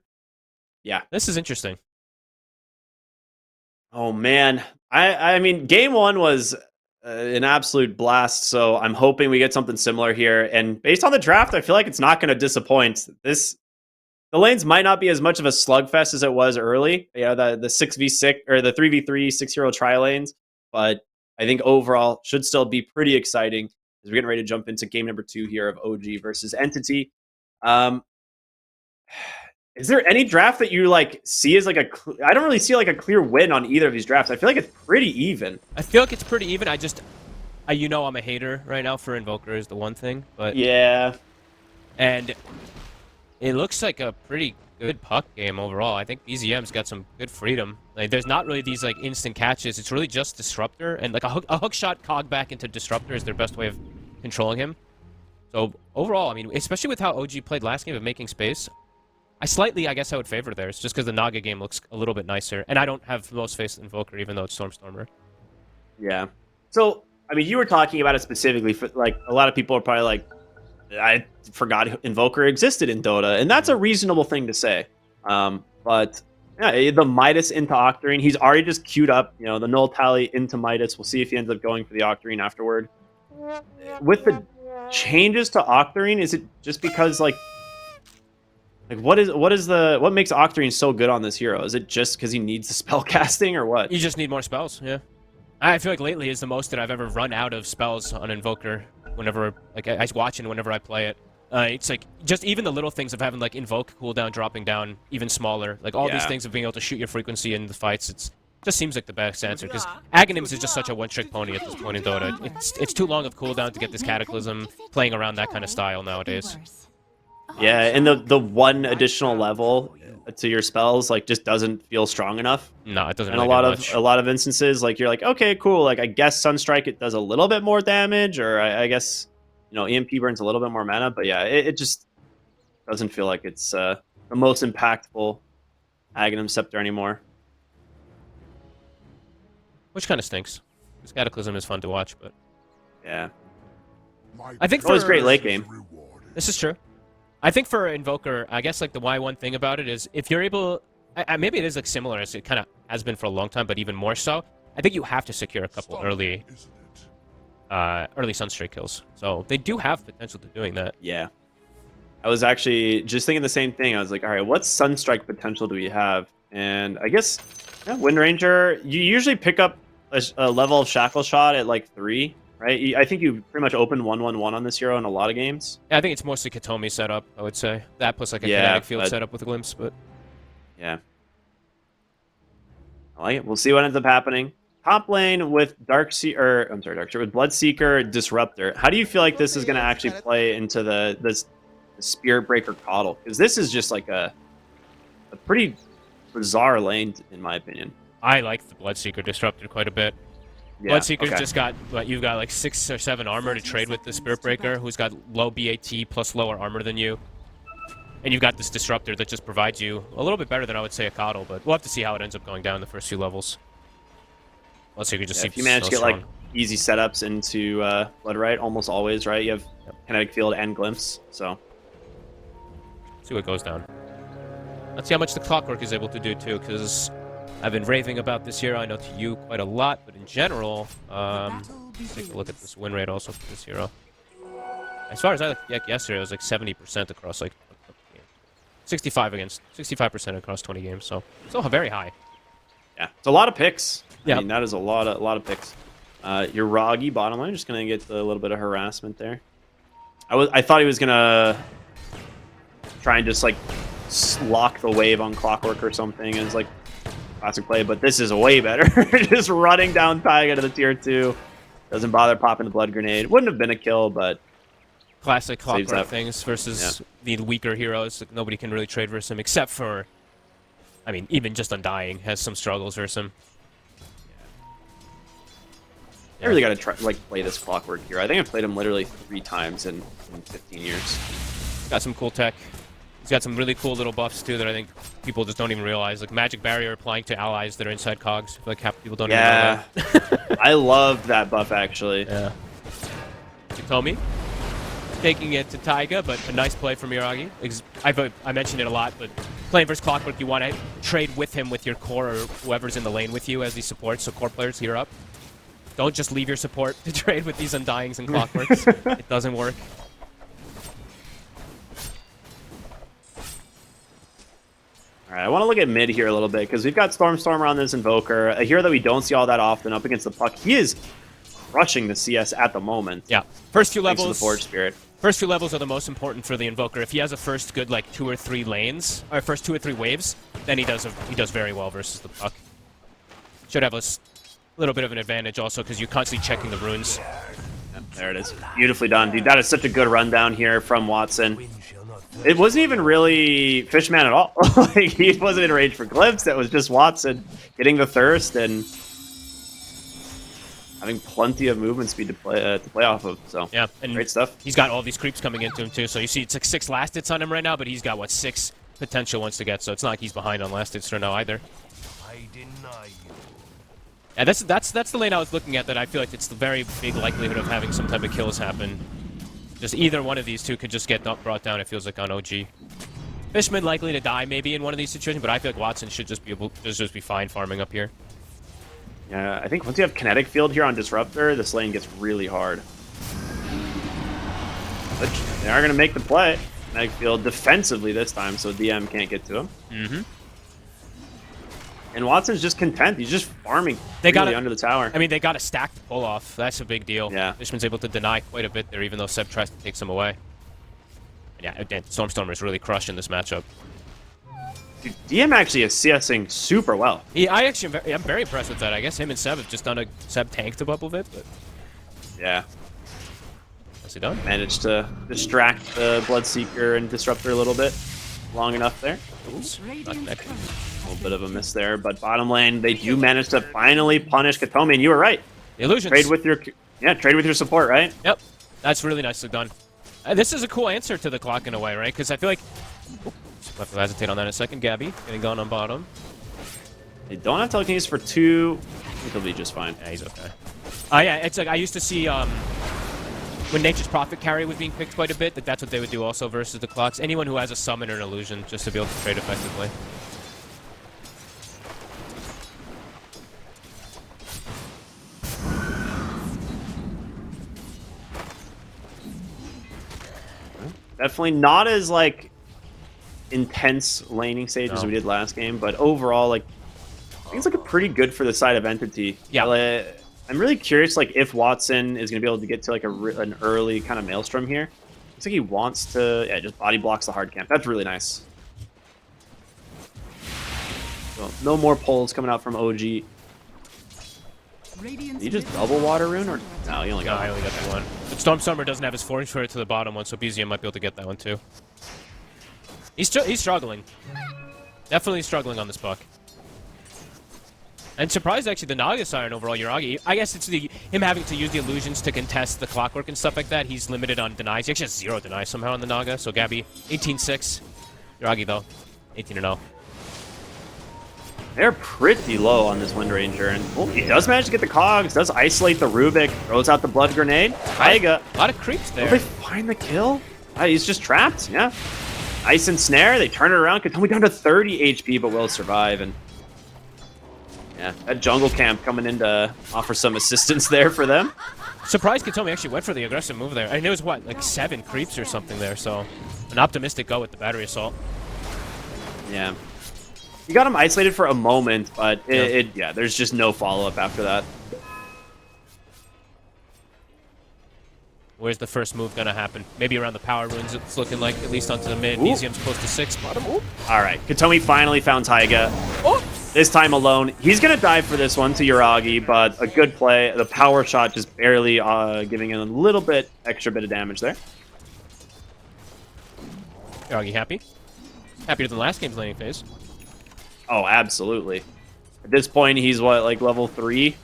Yeah. This is interesting. Oh man, I mean, game one was an absolute blast. So I'm hoping we get something similar here. And based on the draft, I feel like it's not going to disappoint. This the lanes might not be as much of a slugfest as it was early. You know, the 6v6 or the 3v3 6-hero tri lanes, but I think overall should still be pretty exciting as we're getting ready to jump into game number 2 here of OG versus Entity. Is there any draft that you like see as like I don't really see like a clear win on either of these drafts. I feel like it's pretty even. I feel like it's pretty even. You know, I'm a hater right now for Invoker is the one thing, but yeah, and it looks like a pretty good puck game overall. I think BZM's got some good freedom. Like, there's not really these like instant catches. It's really just Disruptor and like a hook shot cog back into Disruptor is their best way of controlling him. So overall, I mean, especially with how OG played last game of making space, I guess I would favor theirs just because the Naga game looks a little bit nicer, and I don't have the most faith in Invoker even though it's Stormstormer. Yeah. So I mean, you were talking about it specifically for like a lot of people are probably like, I forgot Invoker existed in Dota, and that's a reasonable thing to say. But yeah, the Midas into Octarine, he's already just queued up, you know, the null tally into Midas. We'll see if he ends up going for the Octarine afterward. With the changes to Octarine, is it just because like what makes Octarine so good on this hero? Is it just because he needs the spell casting or what? You just need more spells, yeah. I feel like lately is the most that I've ever run out of spells on Invoker. Whenever like I watch and whenever I play it, it's like just even the little things of having like invoke cooldown dropping down even smaller, like all these things of being able to shoot your frequency in the fights. It's just seems like the best answer because Aghanims is just such a one-trick pony at this point in Dota. It's too long of cooldown to get this Cataclysm playing around that kind of style nowadays. Yeah, and the one additional level to your spells like just doesn't feel strong enough. No, it doesn't. And really a lot of instances, like you're like, okay, cool. Like I guess Sunstrike it does a little bit more damage, or I guess you know EMP burns a little bit more mana. But yeah, it just doesn't feel like it's the most impactful Aghanim Scepter anymore. Which kind of stinks. This Cataclysm is fun to watch, but yeah, I think always great late game. This is true. I think for Invoker, I guess like the one thing about it is if you're able, maybe it is like similar as it kind of has been for a long time, but even more so. I think you have to secure a couple early Sunstray kills. So they do have potential to doing that. Yeah, I was actually just thinking the same thing. I was like, all right, what Sunstrike potential do we have? And I guess Wind Ranger, you usually pick up a level of Shackle Shot at like 3. Right, I think you pretty much open 1/1/1 on this hero in a lot of games. Yeah, I think it's mostly Katomi setup, I would say. That plus like a kinetic field setup with a glimpse, but yeah. I like it. We'll see what ends up happening. Top lane with with Bloodseeker, Disruptor. How do you feel like this is going to actually play into the Spirit Breaker Coddle? Because this is just like a pretty bizarre lane, in my opinion. I like the Bloodseeker Disruptor quite a bit. Yeah, Bloodseeker's just got, you've got like 6 or 7 armor to trade with the Spirit Breaker, who's got low BAT plus lower armor than you. And you've got this Disruptor that just provides you a little bit better than I would say a Coddle, but we'll have to see how it ends up going down the first few levels. Bloodseeker just seems if you manage so to get strong. like easy setups into Bloodright, almost always, right? You have Kinetic Field and Glimpse, so. See what goes down. Let's see how much the Clockwork is able to do too, because I've been raving about this hero, I know to you quite a lot, but in general, let's take a look at this win rate also for this hero. As far as I looked yesterday, it was like 70% across like 65% across 20 games, so still very high. Yeah, it's a lot of picks. Yeah, I mean, that is a lot of picks. Your Roggy bottom lane, just gonna get a little bit of harassment there. I thought he was gonna try and just like lock the wave on Clockwork or something, and it's like classic play, but this is way better. Just running down Taiga to the tier 2. Doesn't bother popping the blood grenade. Wouldn't have been a kill, but classic Clockwork things versus the weaker heroes. Like, nobody can really trade versus him except for, I mean, even just Undying has some struggles versus him. I really got to try play this Clockwork here. I think I've played him literally 3 times in 15 years. Got some cool tech. He's got some really cool little buffs too that I think people just don't even realize, like Magic Barrier applying to allies that are inside cogs. I feel like half people don't even know that. I love that buff actually. Yeah. Katomi taking it to Taiga, but a nice play from Miragi. I mentioned it a lot, but playing versus Clockwork, you want to trade with him with your core or whoever's in the lane with you as he supports. So core players, gear up. Don't just leave your support to trade with these Undyings and Clockworks. It doesn't work. All right, I want to look at mid here a little bit because we've got Stormstormer on this Invoker, a hero that we don't see all that often up against the puck. He is crushing the CS at the moment. Yeah, first few Thanks to levels. the Forge Spirit. First few levels are the most important for the Invoker. If he has a first good like 2 or 3 lanes, or first 2 or 3 waves, then he does very well versus the puck. Should have a little bit of an advantage also because you're constantly checking the runes. Yep, there it is. Beautifully done, dude. That is such a good rundown here from Watson. It wasn't even really Fishman at all. Like, he wasn't in range for Glyphs. That was just Watson getting the thirst and having plenty of movement speed to play off of. So yeah, and great stuff. He's got all these creeps coming into him too. So you see, it's like 6 last hits on him right now, but he's got what 6 potential ones to get. So it's not like he's behind on last hits right now either. Yeah, that's the lane I was looking at. That I feel like it's the very big likelihood of having some type of kills happen. Just either one of these two could just get brought down, it feels like, on OG. Fishman likely to die maybe in one of these situations, but I feel like Watson should just be fine farming up here. Yeah, I think once you have Kinetic Field here on Disruptor, this lane gets really hard. But they are going to make the play. Kinetic Field defensively this time, so DM can't get to him. Mm-hmm. And Watson's just content. He's just farming under the tower. I mean, they got a stacked pull off. That's a big deal. Yeah. Fishman's able to deny quite a bit there, even though Seb tries to take some away. And yeah, again, Stormstormer is really crushing this matchup. Dude, DM actually is CSing super well. I'm very impressed with that. I guess him and Seb have just done Seb tanked a bubble bit, but Yeah. has he done? Managed to distract the Bloodseeker and Disruptor a little bit. Long enough there. Oops, not Radiant's connected. turret A little bit of a miss there, but bottom lane, they do manage to finally punish Katomi, and you were right. The illusions. Trade with your support, right? Yep, that's really nicely done. This is a cool answer to the clock in a way, right? Because I feel like... I'll have to hesitate on that in a second. Gabby getting gone on bottom. They don't have telekinesis for 2. I think he'll be just fine. Yeah, he's okay. Yeah, it's like I used to see when Nature's Prophet carry was being picked quite a bit, that's what they would do also versus the clocks. Anyone who has a summon or an illusion, just to be able to trade effectively. Definitely not as, like, intense laning stage as we did last game, but overall, like, I think it's like a pretty good for the side of Entity. Yeah. I'm really curious, like, if Watson is going to be able to get to, like, an early kind of Maelstrom here. Looks like he wants to, just body blocks the hard camp. That's really nice. So, no more pulls coming out from OG. Did Radiant's he just middle double water rune, or tower is no? He only No, got I only got that one. But Stormstormer doesn't have his forage for it to the bottom one, so BZM might be able to get that one too. He's struggling. Definitely struggling on this puck. And surprised actually the Naga Siren overall, Yuragi. I guess it's him having to use the illusions to contest the clockwork and stuff like that. He's limited on denies. He actually has 0 denies somehow on the Naga. So Gabby, 18-6. Yuragi though, 18-0. They're pretty low on this Wind Ranger, and he does manage to get the cogs, does isolate the Rubik, throws out the Blood Grenade. Taiga. A lot of creeps there. Will they find the kill? He's just trapped, yeah. Ice and Snare, they turn it around, Katomi down to 30 HP, but will survive, and yeah, that jungle camp coming in to offer some assistance there for them. Surprised Katomi actually went for the aggressive move there. And it was what, like 7 creeps or something there, so an optimistic go with the battery assault. Yeah. You got him isolated for a moment, but there's just no follow-up after that. Where's the first move gonna happen? Maybe around the power runes, it's looking like, at least onto the mid. Ooh. Museum's close to 6, bottom. Ooh. All right, Katomi finally found Taiga. Oh! This time alone. He's going to dive for this one to Yuragi, but a good play. The power shot just barely giving him a little bit, extra bit of damage there. Yuragi happy? Happier than last game's laning phase. Oh, absolutely. At this point, he's what, like level 3?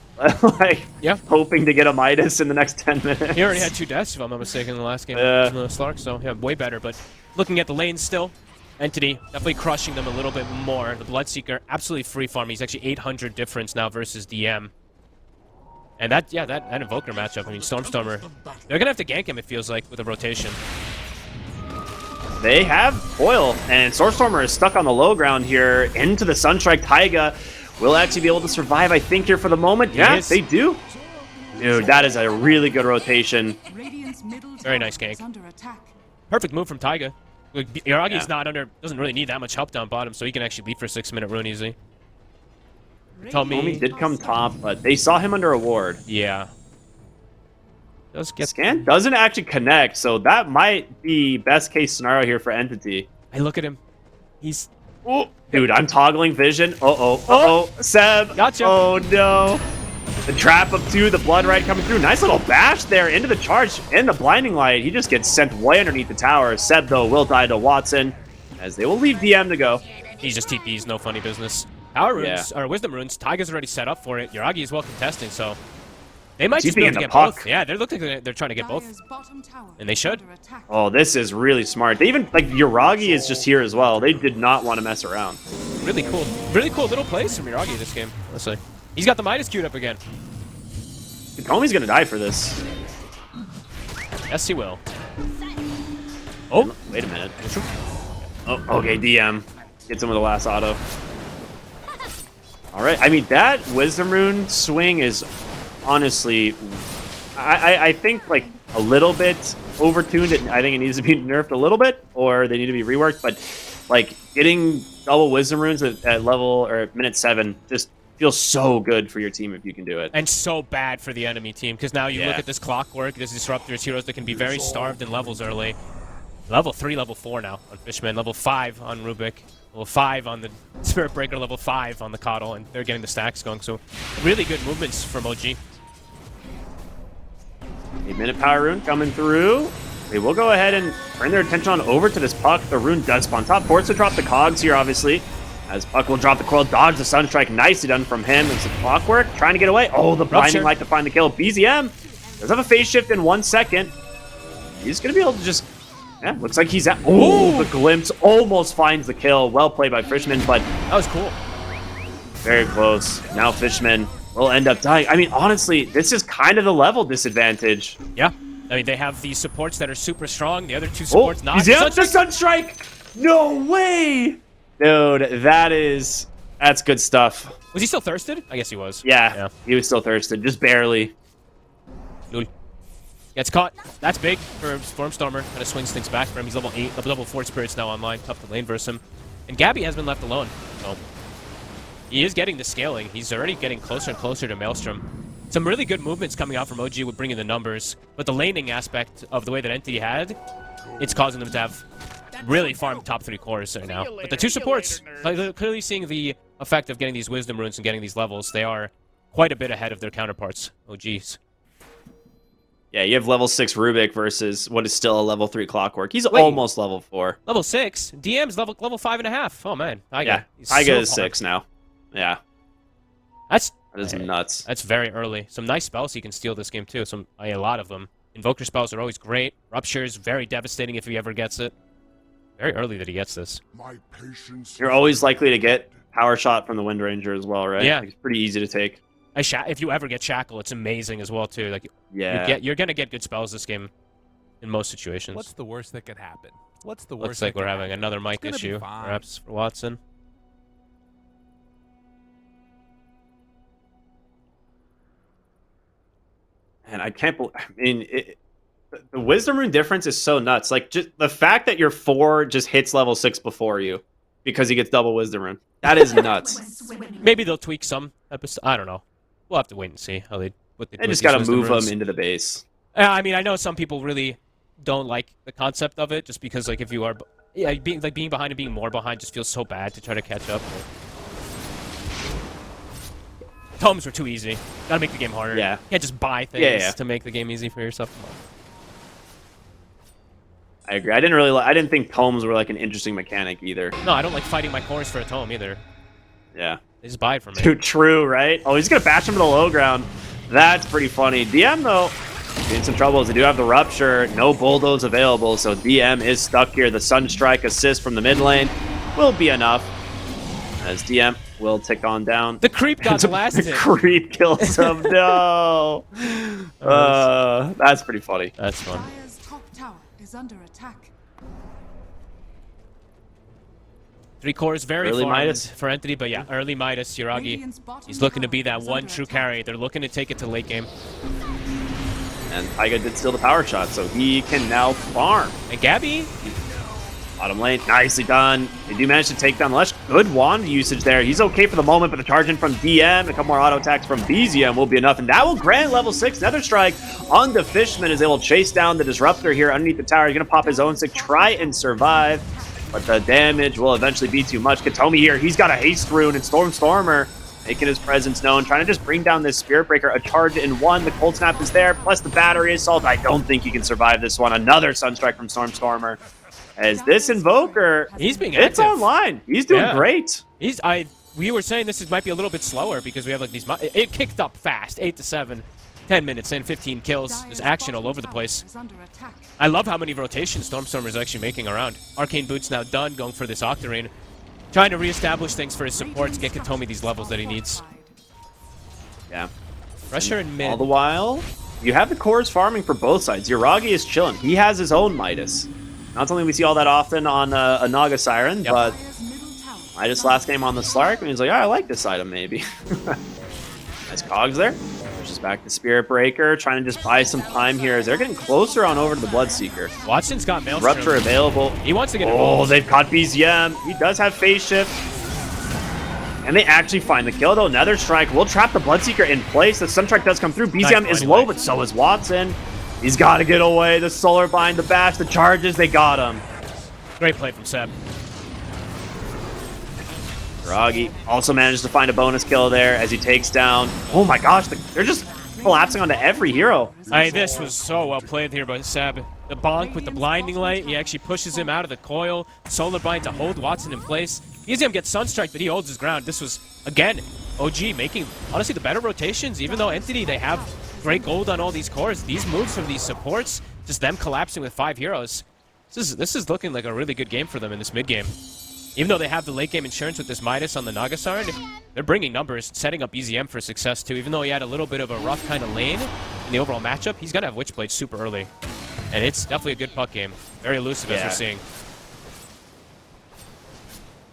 Like, yeah. Hoping to get a Midas in the next 10 minutes. He already had 2 deaths, if I'm not mistaken, in the last game. Slark, so yeah, way better. But looking at the lanes still, Entity definitely crushing them a little bit more. The Bloodseeker absolutely free farm. He's actually 800 difference now versus DM. And that Invoker matchup, I mean, Stormstormer, they're gonna have to gank him, it feels like, with a rotation. They have Foil, and Stormstormer is stuck on the low ground here into the Sunstrike. Taiga will actually be able to survive, I think, here for the moment. Yeah, they do. Dude, that is a really good rotation. Radiant's middle Very tower nice gank. is under attack. Perfect move from Taiga. Like, Yaragi's not doesn't really need that much help down bottom, so he can actually lead for 6-minute rune easy. Tomi did come top, but they saw him under a ward. Yeah. Does get Scan doesn't actually connect, so that might be best case scenario here for Entity. I look at him. He's... Oh, dude, I'm toggling vision. Seb. Gotcha. Oh, no. The trap up two, the blood right coming through. Nice little bash there into the charge and the blinding light. He just gets sent way underneath the tower. Seb, though, will die to Watson as they will leave DM to go. He's just TP's, no funny business. Power runes, or wisdom runes, Taiga's already set up for it. Yaragi is well contesting, so they might just be able to get both. Yeah, they're looking like they're trying to get both. And they should. Oh, this is really smart. They even, like, Yaragi is just here as well. They did not want to mess around. Really cool little plays from Yaragi this game, honestly. He's got the Midas queued up again. Tomi's gonna die for this. Yes, he will. Oh, wait a minute. Oh, okay, DM. Gets him with the last auto. Alright, I mean, that Wisdom Rune swing is honestly... I think, like, a little bit overtuned. I think it needs to be nerfed a little bit, or they need to be reworked, but, like, getting double Wisdom Runes at level, or minute 7, just feels so good for your team if you can do it. And so bad for the enemy team, because now you look at this clockwork, this Disruptors, heroes that can be very starved in levels early. Level 3, level 4 now on Fishman, level 5 on Rubik, level 5 on the Spirit Breaker, level 5 on the Coddle, and they're getting the stacks going, so really good movements from OG. 8-minute power rune coming through. They will go ahead and turn their attention on over to this Puck. The rune does spawn top. Forced to drop the cogs here, obviously. As Puck will drop the coil, dodge the Sunstrike. Nicely done from him. It's a clockwork. Trying to get away. Oh, the blinding light to find the kill. BZM does have a phase shift in 1 second. He's going to be able to just... Yeah, looks like he's at... Oh, the glimpse almost finds the kill. Well played by Fishman, but... That was cool. Very close. Now Fishman will end up dying. I mean, honestly, this is kind of the level disadvantage. Yeah. I mean, they have these supports that are super strong. The other two supports not. He's out the Sunstrike! No way! Dude, that's good stuff. Was he still thirsted? I guess he was. Yeah, he was still thirsted, just barely. Lul. Gets caught. That's big for Stormstormer. Kind of swings things back for him. He's level 8, level 4 spirits now online. Tough to lane versus him. And Gabby has been left alone. So he is getting the scaling. He's already getting closer and closer to Maelstrom. Some really good movements coming out from OG with bringing the numbers, but the laning aspect of the way that Entity had, it's causing them to have really farm top 3 cores right now. But the two supports, clearly seeing the effect of getting these wisdom runes and getting these levels, they are quite a bit ahead of their counterparts. Oh, geez. Yeah, you have level 6 Rubik versus what is still a level 3 Clockwork. He's almost level 4. Level 6? DM's level 5.5. Oh, man. Taiga is 6 now. Yeah. That is nuts. That's very early. Some nice spells he can steal this game, too. A lot of them. Invoker spells are always great. Rupture is very devastating if he ever gets it. Very early that he gets this. You're always likely to get Power Shot from the Wind Ranger as well, right? Yeah. Like, it's pretty easy to take. If you ever get Shackle, it's amazing as well, too. Like, you're going to get good spells this game in most situations. What's the worst that could happen? What's the worst? Looks like we're having another mic issue, perhaps, for Watson. And I can't believe... I mean, the Wisdom Rune difference is so nuts. Like, just the fact that your 4 just hits level 6 before you because he gets double Wisdom Rune. That is nuts. Maybe they'll tweak some episodes. I don't know. We'll have to wait and see how they... They just got to move them into the base. I mean, I know some people really don't like the concept of it just because, like, if you are... Yeah, being behind and being more behind just feels so bad to try to catch up. Tomes were too easy. Gotta make the game harder. Yeah. You can't just buy things to make the game easy for yourself. I agree. I didn't think tomes were like an interesting mechanic either. No, I don't like fighting my cores for a tome either. Yeah. They just buy it from me. Dude, true, right? Oh, he's gonna bash him to the low ground. That's pretty funny. DM though, in some trouble as they do have the Rupture. No bulldoze available, so DM is stuck here. The Sunstrike assist from the mid lane will be enough. As DM will tick on down. The creep got the last hit. The creep kills him. No. That's pretty funny. That's fun. Dire's top tower is under attack. 3 cores very early far Midas for Entity, but yeah, early Midas, Yuragi. He's looking to be that one true carry. They're looking to take it to late game. And Taiga did steal the power shot, so he can now farm. And Gabby, Bottom lane, nicely done. They do manage to take down Lesh. Good wand usage there. He's okay for the moment, but the charge in from DM, a couple more auto attacks from BZM will be enough, and that will grant level 6 Nether Strike on the Fishman as they will chase down the Disruptor here underneath the tower. He's going to pop his own stick, try and survive, but the damage will eventually be too much. Katomi here, he's got a haste rune, and Stormer making his presence known, trying to just bring down this Spirit Breaker. A charge in one, the Cold Snap is there, plus the Battery Assault. I don't think he can survive this one. Another Sunstrike from Stormer. As this Invoker, he's being it's active. online. He's doing great. We were saying this might be a little bit slower because we have like these. It kicked up fast, 8 to 7, 10 minutes in, 15 kills. There's action all over the place. I love how many rotations Stormer is actually making around. Arcane Boots now done, going for this Octarine, trying to reestablish things for his supports, get Katomi these levels that he needs. Yeah. Pressure in mid. All the while, you have the cores farming for both sides. Yuragi is chilling. He has his own Midas. Not something we see all that often on a Naga Siren, but Midas last game on the Slark, and he's like, oh, I like this item, maybe. Nice cogs there. Pushes back the Spirit Breaker, trying to just buy some time here as they're getting closer on over to the Bloodseeker. Watson's got Maelstrom. Rupture available. He wants to get involved. Oh, they've caught BZM. He does have Phase Shift. And they actually find the kill, though. Nether Strike will trap the Bloodseeker in place. The Sunstrike does come through. BZM is low, but so is Watson. He's got to get away. The Solar Bind, the Bash, the charges, they got him. Great play from Seb. Ragi also managed to find a bonus kill there as he takes down. Oh my gosh, they're just collapsing onto every hero. This was so well played here by Seb. The bonk with the blinding light, he actually pushes him out of the coil. Solar Bind to hold Watson in place. BZM gets Sunstrike, but he holds his ground. This was, again, OG making, honestly, the better rotations. Even though Entity, they have great gold on all these cores, these moves from these supports, just them collapsing with 5 heroes. This is looking like a really good game for them in this mid game. Even though they have the late game insurance with this Midas on the Naga Siren, they're bringing numbers, setting up BZM for success too. Even though he had a little bit of a rough kind of lane in the overall matchup, he's gonna have Witchblade super early. And it's definitely a good puck game. Very elusive as we're seeing.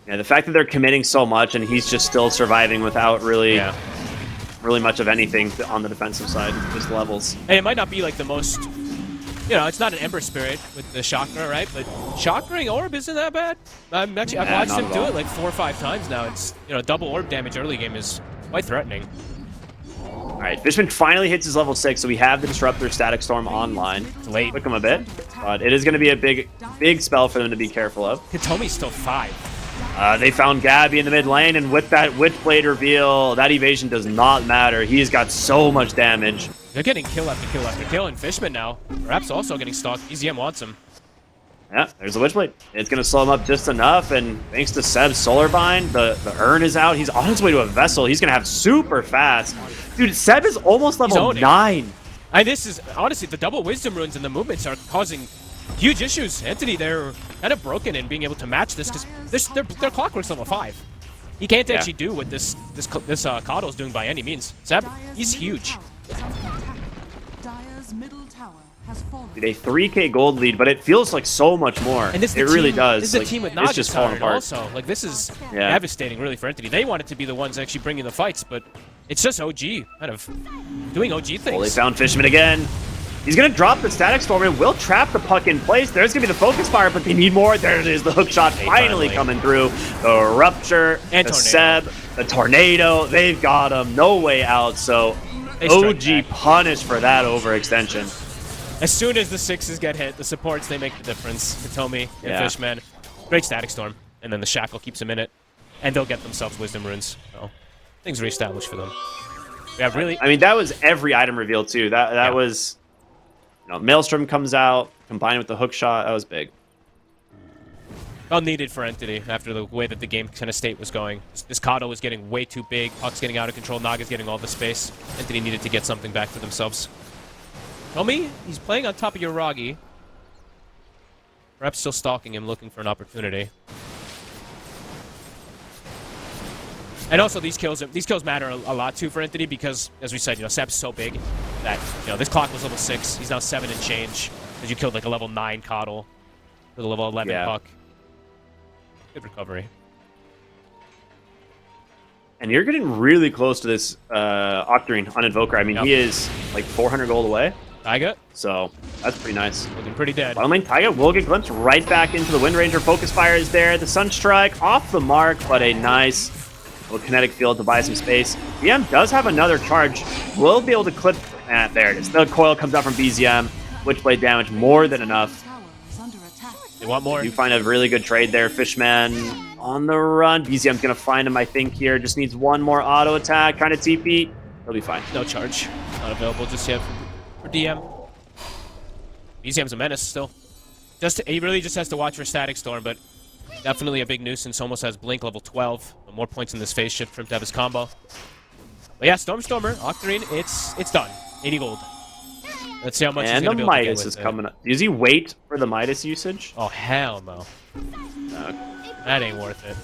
Yeah, the fact that they're committing so much and he's just still surviving without really much of anything on the defensive side, just levels. And it might not be like the most, you know, it's not an Ember Spirit with the Chakra, right? But Chakra-ing Orb isn't that bad. I've watched him do it like 4 or 5 times now. It's, you know, double Orb damage early game is quite threatening. All right, Fishman finally hits his level 6, so we have the Disruptor Static Storm online. It's late. Took him a bit, but it is going to be a big spell for them to be careful of. Katomi's still 5. They found Gabby in the mid lane, and with that Witchblade reveal, that evasion does not matter. He's got so much damage. They're getting kill after kill after kill, and Fishman now, perhaps also getting stalked. BZM wants him. Yeah, there's the Witchblade. It's going to slow him up just enough, and thanks to Seb's Solar Bind, the Urn is out. He's on his way to a Vessel. He's going to have super fast. Dude, Seb is almost level 9. And this is, honestly, the double Wisdom Runes and the movements are causing huge issues. Entity, they're kind of broken in being able to match this because their Clockwork's level 5. He can't actually do what this Coddle's doing by any means. Seb, he's huge. Dude, a 3k gold lead, but it feels like so much more. And this it really does. This is a team with Naga just falling apart. also. Like, this is devastating, really, for Entity. They wanted to be the ones actually bringing the fights, but it's just OG kind of doing OG things. Well, they found Fishman again. He's going to drop the Static Storm and will trap the puck in place. There's going to be the Focus Fire, but they need more. There it is, the hook shot finally coming through. The Rupture, and the Seb, the Tornado. They've got him. No way out. So OG punished for that overextension. As soon as the 6s get hit, the supports, they make the difference. Katomi and Fishman. Great Static Storm. And then the Shackle keeps them in it. And they'll get themselves Wisdom Runes. So things reestablished for them. Yeah, really. I mean, that was every item reveal, too. That was... You know, Maelstrom comes out, combined with the hook shot. That was big. Well needed for Entity after the way that the game kind of state was going. This Kato was getting way too big. Puck's getting out of control. Naga's getting all the space. Entity needed to get something back for themselves. Tomi, he's playing on top of Yuragi. Perhaps still stalking him, looking for an opportunity. And also, these kills matter a lot too for Entity because, as we said, you know, Seb's so big that, you know, this clock was level 6. He's now 7 and change because you killed like a level 9 Coddle with a level 11 puck. Good recovery. And you're getting really close to this Octarine on Invoker. I mean, he is like 400 gold away. Taiga So that's pretty nice. looking pretty dead. Bottom lane, Taiga will get glimpsed right back into the Wind Ranger. Focus Fire is there. The Sunstrike off the mark, but a nice little kinetic field to buy some space. BM does have another charge. Will be able to clip. There it is. The coil comes out from BZM. Witchblade damage more than enough. Tower is under attack. They want more. You find a really good trade there. Fishman on the run. BZM's going to find him, I think, here. Just needs one more auto attack. Trying to TP. He'll be fine. No charge. Not available just yet for DM. BZM's a menace still. He really just has to watch for Static Storm, but definitely a big nuisance. Almost has Blink level 12. More points in this phase shift for him to have his combo. But yeah, Stormer, Octarine, it's done. 80 gold. Let's see how much he's And gonna the be able to get Midas with is it. coming up. Does he wait for the Midas usage? Oh, hell no. That ain't worth it.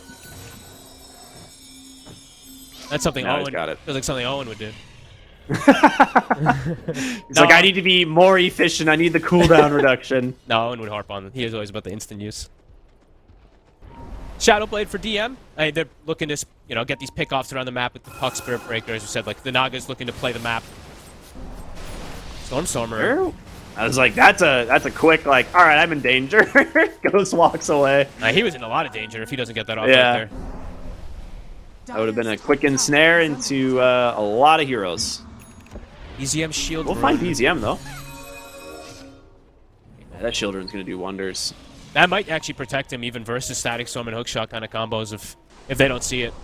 That's something No, he's Owen got it. feels like something Owen would do. He's like, I need to be more efficient. I need the cooldown reduction. No, Owen would harp on. He is always about the instant use. Shadowblade for DM. They're looking to, get these pickoffs around the map with the Puck Spirit Breaker, as you said. Like, the Naga's looking to play the map. Stormer. I was like, that's a quick, like, all right, I'm in danger. Ghost walks away. He was in a lot of danger if he doesn't get that off Yeah. right there. That would have been a quick ensnare into a lot of heroes. BZM shield. We'll find BZM, though. Yeah, that shield run's going to do wonders. That might actually protect him even versus Static Storm and Hookshot kind of combos if they don't see it.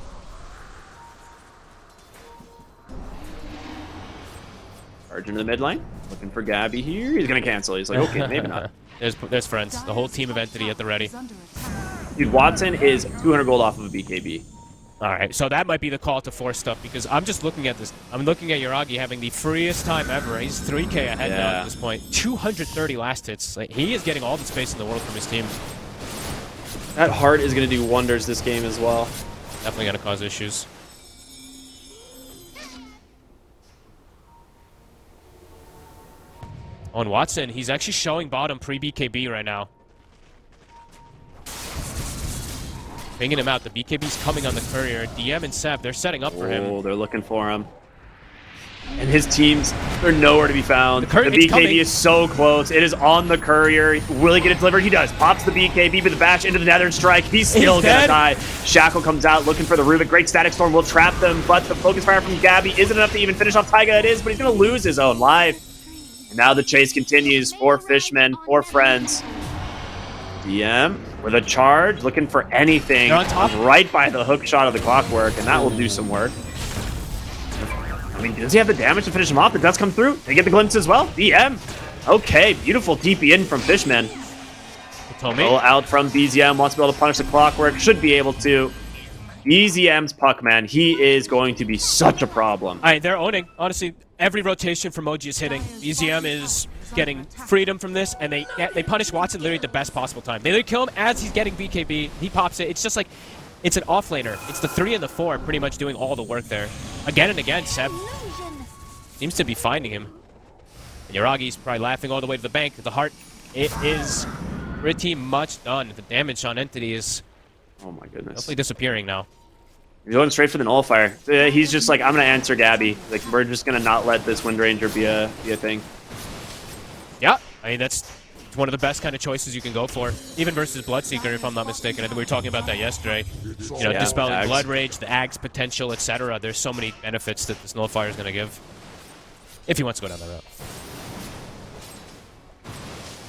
Charge into the mid lane. Looking for Gabby here. He's going to cancel. He's like, okay, maybe not. There's friends. The whole team of Entity at the ready. Is under attack. Dude, Watson is 200 gold off of a BKB. All right, so that might be the call to force stuff because I'm just looking at this. I'm looking at Yuragi having the freest time ever. He's 3K ahead now Yeah. at this point. 230 last hits. Like, he is getting all the space in the world from his team. That heart is going to do wonders this game as well. Definitely going to cause issues. On Watson, he's actually showing bottom pre-BKB right now. Bringing him out. The BKB's coming on the courier. DM and Seb, they're setting up for him. Oh, they're looking for him. And his teams, they're nowhere to be found. The it's BKB coming. is so close. It is on the courier. Will he get it delivered? He does. Pops the BKB with the bash into the Nether Strike. He's still He's gonna dead. die. Shackle comes out looking for the Rubik. Great Static Storm will trap them, but the Focus Fire from Gabby isn't enough to even finish off Taiga. It is, but he's gonna lose his own life. And now the chase continues. 4 fishmen, 4 friends. DM with a charge, looking for anything. They're on top. Right by the hook shot of the Clockwork, and that will do some work. I mean, does he have the damage to finish him off? It does come through. They get the glimpse as well. DM. Okay, beautiful TP in from Fishman. Told Roll me. out from BZM. Wants to be able to punish the Clockwork. Should be able to. BZM's puck, man. He is going to be such a problem. All right, they're owning. Honestly, every rotation from Moji is hitting. BZM is getting freedom from this, and they punish Watson literally at the best possible time. They literally kill him as he's getting BKB. He pops it. It's just like, it's an offlaner. It's the 3 and the 4 pretty much doing all the work there. Again and again, Seb seems to be finding him. And Yuragi's probably laughing all the way to the bank. The heart, it is pretty much done. The damage on Entity is Oh my goodness. definitely disappearing now. He's going straight for the nullifier. He's just like, I'm going to answer Gabby. Like, we're just going to not let this Wind Ranger be a thing. Yeah, I mean, it's one of the best kind of choices you can go for. Even versus Bloodseeker, if I'm not mistaken. I think we were talking about that yesterday. Yeah, Dispelling Ags. Blood Rage, the Ags potential, etc. There's so many benefits that this nullifier is going to give. If he wants to go down that route.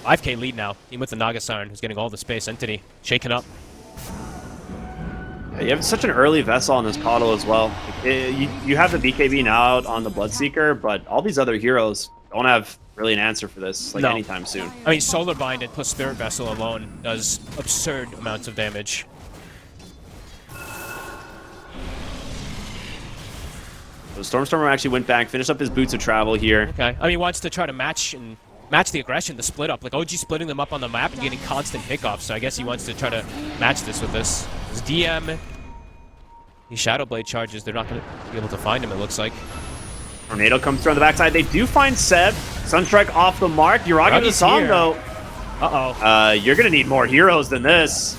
5k lead now. Team with the Naga Siren, who's getting all the space. Entity, shaken up. Yeah, you have such an early vessel on this Coddle as well. You have the BKB now out on the Bloodseeker, but all these other heroes don't have really an answer for this No. anytime soon. I mean, Solar Bind plus Spirit Vessel alone does absurd amounts of damage. So Stormstormer actually went back, finished up his Boots of Travel here. Okay. I mean, he wants to try to match the aggression, the split up. Like, OG splitting them up on the map and getting constant pickoffs. So I guess he wants to try to match this with this. His DM, he Shadowblade charges. They're not going to be able to find him, it looks like. Tornado comes through on the backside. They do find Seb. Sunstrike off the mark. Yuragi with the Yuragi's song, here. though. Uh-oh. You're going to need more heroes than this.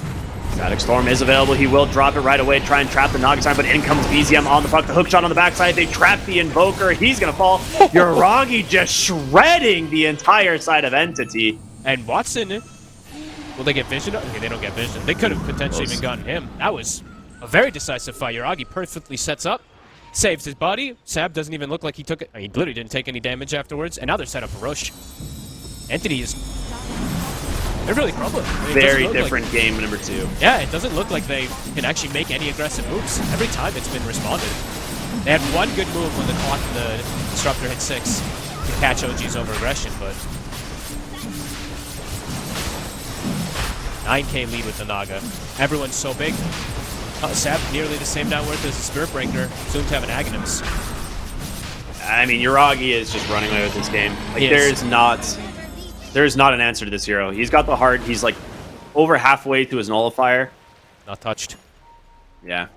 Static Storm is available. He will drop it right away, try and trap the Nagasine, but in comes BZM on the puck. The hook shot on the backside. They trap the Invoker. He's going to fall. Yuragi just shredding the entire side of Entity. And Watson, will they get vision? Okay, they don't get vision. They could have potentially even gotten him. That was a very decisive fight. Yuragi perfectly sets up, saves his body. Sab doesn't even look like he took it. He literally didn't take any damage afterwards. And now they're set up for Roche. Entity is... They're really crumbling. I mean, Very different game number 2. Yeah, it doesn't look like they can actually make any aggressive moves. Every time it's been responded. They had one good move when the clock and the disruptor hit 6 to catch OG's over-aggression, but 9k lead with the Naga. Everyone's so big. Sab nearly the same net worth as the Spirit Breaker, soon to have an Aghanims. I mean, Yuragi is just running away with this game. Like, there's not an answer to this hero. He's got the heart. He's like over halfway through his nullifier. Not touched. Yeah.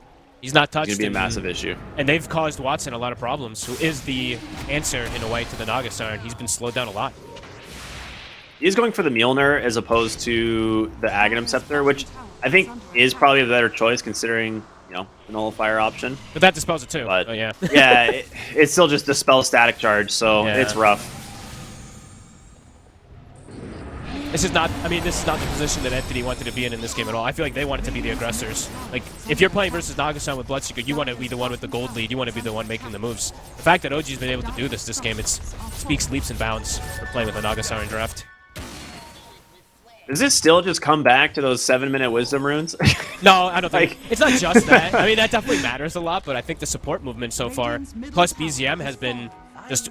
He's not touched. It's going to be a massive issue. And they've caused Watson a lot of problems, who is the answer, in a way, to the Naga Siren. He's been slowed down a lot. He's going for the Mjolnir as opposed to the Aghanim Scepter, which I think is probably a better choice considering, you know, the nullifier option. But that dispels it too. But oh, yeah. Yeah, it's still just dispel static charge, so Yeah. it's rough. This is not the position that Entity wanted to be in this game at all. I feel like they wanted to be the aggressors. Like, if you're playing versus Nagasan with Bloodseeker, you want to be the one with the gold lead. You want to be the one making the moves. The fact that OG's been able to do this game, it speaks leaps and bounds for playing with a Nagasan draft. Does it still just come back to those 7-minute wisdom runes? No, I don't think. It's not just that. I mean, that definitely matters a lot, but I think the support movement so far, plus BZM, has been just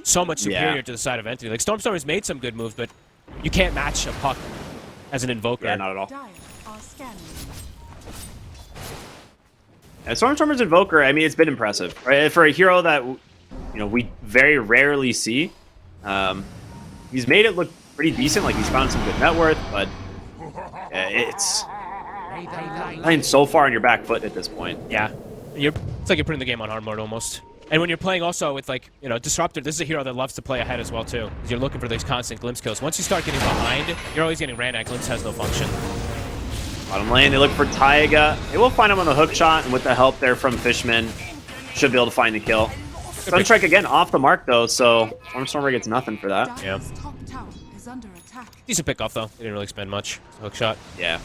so much superior to the side of Entity. Like, Stormstorm has made some good moves, but you can't match a puck as an Invoker. Yeah, not at all. Dire are scanning. And Stormstormer's Invoker, I mean, it's been impressive, right? For a hero that, you know, we very rarely see, he's made it look pretty decent. Like, he's found some good net worth, but it's playing so far on your back foot at this point. Yeah. It's like you're putting the game on hard mode almost. And when you're playing also with, like, you know, Disruptor, this is a hero that loves to play ahead as well, too. Because you're looking for these constant glimpse kills. Once you start getting behind, you're always getting ran at. Glimpse has no function. Bottom lane, they look for Taiga. They will find him on the hook shot, and with the help there from Fishman, should be able to find the kill. Sunstrike again off the mark, though, so Stormstormer gets nothing for that. Yeah. Dire's top tower is under attack. Decent pick off, though. They didn't really spend much. Hook shot. Yeah.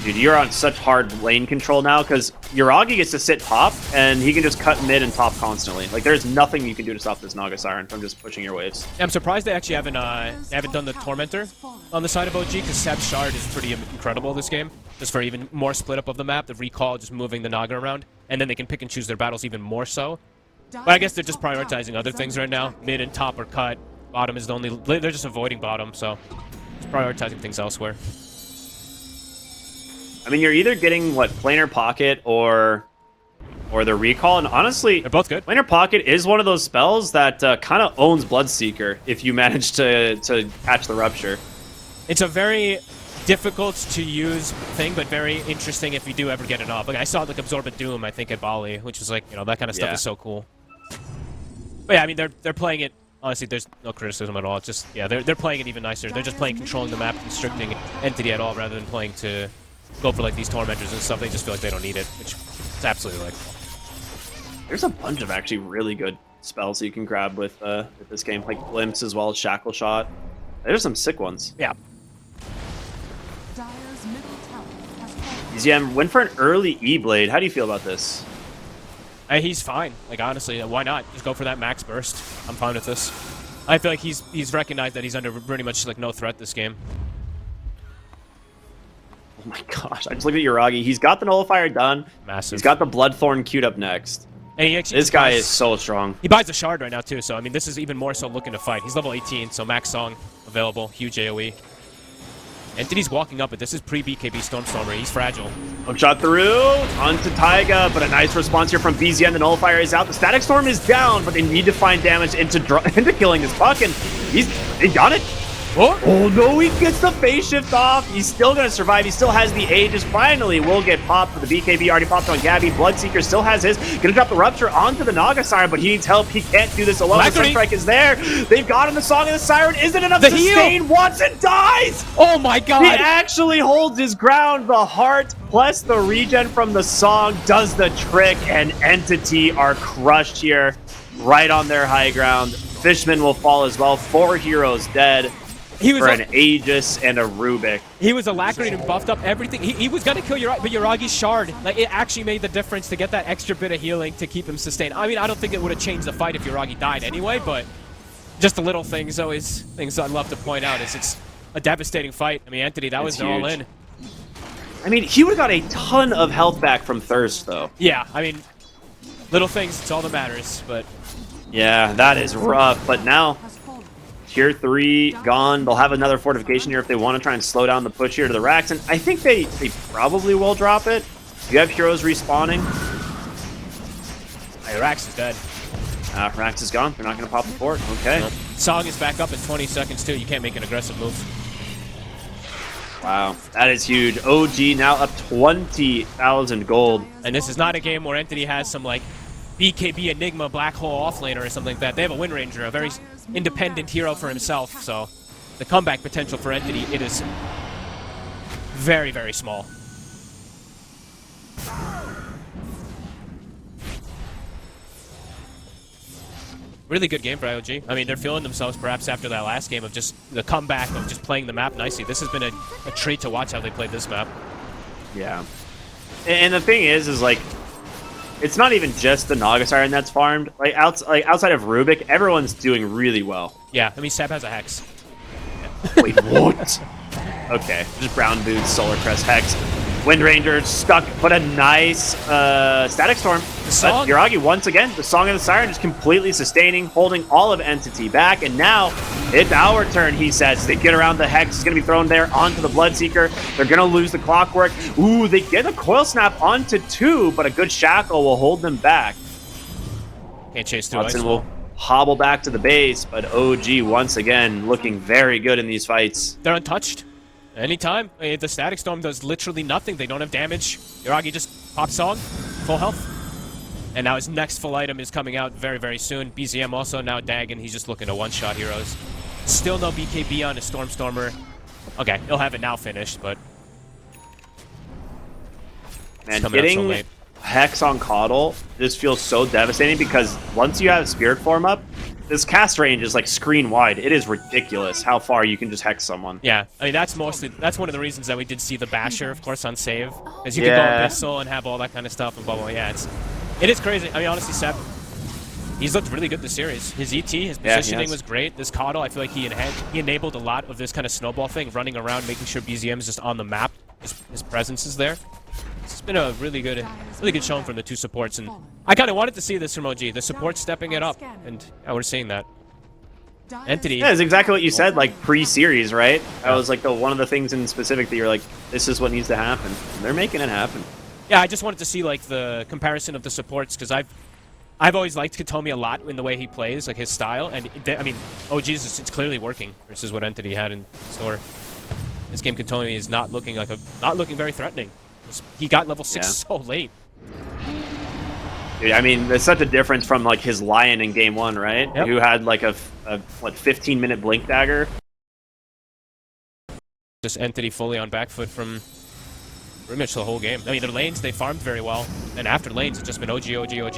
Dude, you're on such hard lane control now, because Yuragi gets to sit top, and he can just cut mid and top constantly. Like, there's nothing you can do to stop this Naga Siren from just pushing your waves. Yeah, I'm surprised they actually haven't done the Tormentor on the side of OG, because Sab's Shard is pretty incredible this game. Just for even more split up of the map, the recall, just moving the Naga around. And then they can pick and choose their battles even more so. But I guess they're just prioritizing other things right now. Mid and top are cut. Bottom is the only... They're just avoiding bottom, so... Just prioritizing things elsewhere. I mean, you're either getting, what, Planar Pocket or the Recall, and honestly... They're both good. Planar Pocket is one of those spells that kind of owns Bloodseeker if you manage to catch the Rupture. It's a very difficult to use thing, but very interesting if you do ever get it off. Like, I saw, like, Absorbent Doom, I think, at Bali, which is, like, you know, that kind of stuff is so cool. But yeah, I mean, they're playing it... Honestly, there's no criticism at all. It's just, yeah, they're playing it even nicer. They're just playing controlling the map, constricting Entity at all, rather than playing to go for, like, these Tormentors and stuff. They just feel like they don't need it, which is absolutely, like... There's a bunch of actually really good spells you can grab with this game, like Glimpse as well as Shackle Shot. There's some sick ones. Yeah. Dire's middle tower has fallen. EZM went for an early E-Blade. How do you feel about this? He's fine. Like, honestly, why not? Just go for that max burst. I'm fine with this. I feel like he's recognized that he's under pretty much, like, no threat this game. Oh my gosh, I just looked at Yuragi. He's got the Nullifier done. Massive. He's got the Bloodthorn queued up next. And he actually This guy is so strong. He buys the Shard right now, too, so, I mean, this is even more so looking to fight. He's level 18, so max song available. Huge AoE. Entity's walking up, but this is pre-BKB Stormstormer. He's fragile. Hook shot through onto Taiga, but a nice response here from BZN. The Nullifier is out. The Static Storm is down, but they need to find damage into killing this puck, and they got it. Oh no, he gets the phase shift off. He's still going to survive. He still has the Aegis. Finally will get popped for the BKB. Already popped on Gabby. Bloodseeker still has his. Going to drop the Rupture onto the Naga Siren, but he needs help. He can't do this alone. The Sunstrike is there. They've got him the Song of the Siren. Isn't enough to sustain. Watson dies. Oh my god. He actually holds his ground. The heart plus the regen from the Song does the trick, and Entity are crushed here right on their high ground. Fishman will fall as well. 4 heroes dead. He was for an Aegis and a Rubik. He was alacrity and buffed up everything. He was going to kill Yuragi, but Yuragi's shard, like, it actually made the difference to get that extra bit of healing to keep him sustained. I mean, I don't think it would have changed the fight if Yuragi died anyway, but just the little things, always things I love to point out is it's a devastating fight. I mean, Entity, that was all in. I mean, he would have got a ton of health back from Thirst, though. Yeah, I mean, little things, it's all that matters, but... Yeah, that is rough, but now... Tier 3 gone. They'll have another fortification here if they want to try and slow down the push here to the Rax, and I think they probably will drop it. You have heroes respawning. Hey, Rax is dead. Rax is gone. They're not going to pop the fort. Okay. Nope. Song is back up in 20 seconds, too. You can't make an aggressive move. Wow, that is huge. OG now up 20,000 gold. And this is not a game where Entity has some, like, BKB Enigma Black Hole offlaner or something like that. They have a Wind Ranger, a very independent hero for himself, so the comeback potential for Entity, it is very, very small. Really good game for IOG. I mean, they're feeling themselves perhaps after that last game of just the comeback of just playing the map nicely. This has been a treat to watch how they played this map. Yeah. And the thing is like, it's not even just the Naga Siren that's farmed. Like outside of Rubik, everyone's doing really well. Yeah, I mean, Seb has a Hex. Yeah. Wait, what? Okay, just Brown Boots, Solar Crest, Hex. Wind Ranger stuck, but a nice Static Storm. But Yuragi, once again, the Song of the Siren just completely sustaining, holding all of Entity back. And now it's our turn, he says. They get around the Hex. It's going to be thrown there onto the Bloodseeker. They're going to lose the Clockwork. Ooh, they get a Coil Snap onto 2, but a good Shackle will hold them back. Can't chase through. Hudson will hobble back to the base, but OG once again looking very good in these fights. They're untouched. Anytime. The Static Storm does literally nothing. They don't have damage. Yuragi just pops Song, full health. And now his next full item is coming out very, very soon. BZM also now Dagon. He's just looking to one-shot heroes. Still no BKB on his Stormstormer. Okay, he'll have it now finished, but... Man, getting Hex on Coddle just feels so devastating because once you have Spirit Form up, this cast range is like screen wide. It is ridiculous how far you can just hex someone. Yeah, I mean that's one of the reasons that we did see the Basher, of course, on save, as you can go Abyssal and have all that kind of stuff and blah blah. Yeah, it is crazy. I mean, honestly, Seb, he's looked really good this series. His ET, his positioning was great. This Coddle, I feel like he enabled a lot of this kind of snowball thing, running around, making sure BZM is just on the map. His presence is there. It's been a really good showing from the two supports, and I kind of wanted to see this from OG. The support stepping it up, and we're seeing that. Entity. Yeah, it's exactly what you said, like pre-series, right? That was like one of the things in specific that you're like, this is what needs to happen. And they're making it happen. Yeah, I just wanted to see like the comparison of the supports because I've always liked Katomi a lot in the way he plays, like his style, and I mean, OG's it's clearly working versus what Entity had in store. This game, Katomi is not looking very threatening. He got level 6 so late. Dude, I mean, there's such a difference from like his Lion in game 1, right? Yep. Who had like a 15-minute Blink Dagger. Just Entity fully on back foot from pretty much the whole game. I mean, their lanes, they farmed very well. And after lanes, it's just been OG, OG, OG.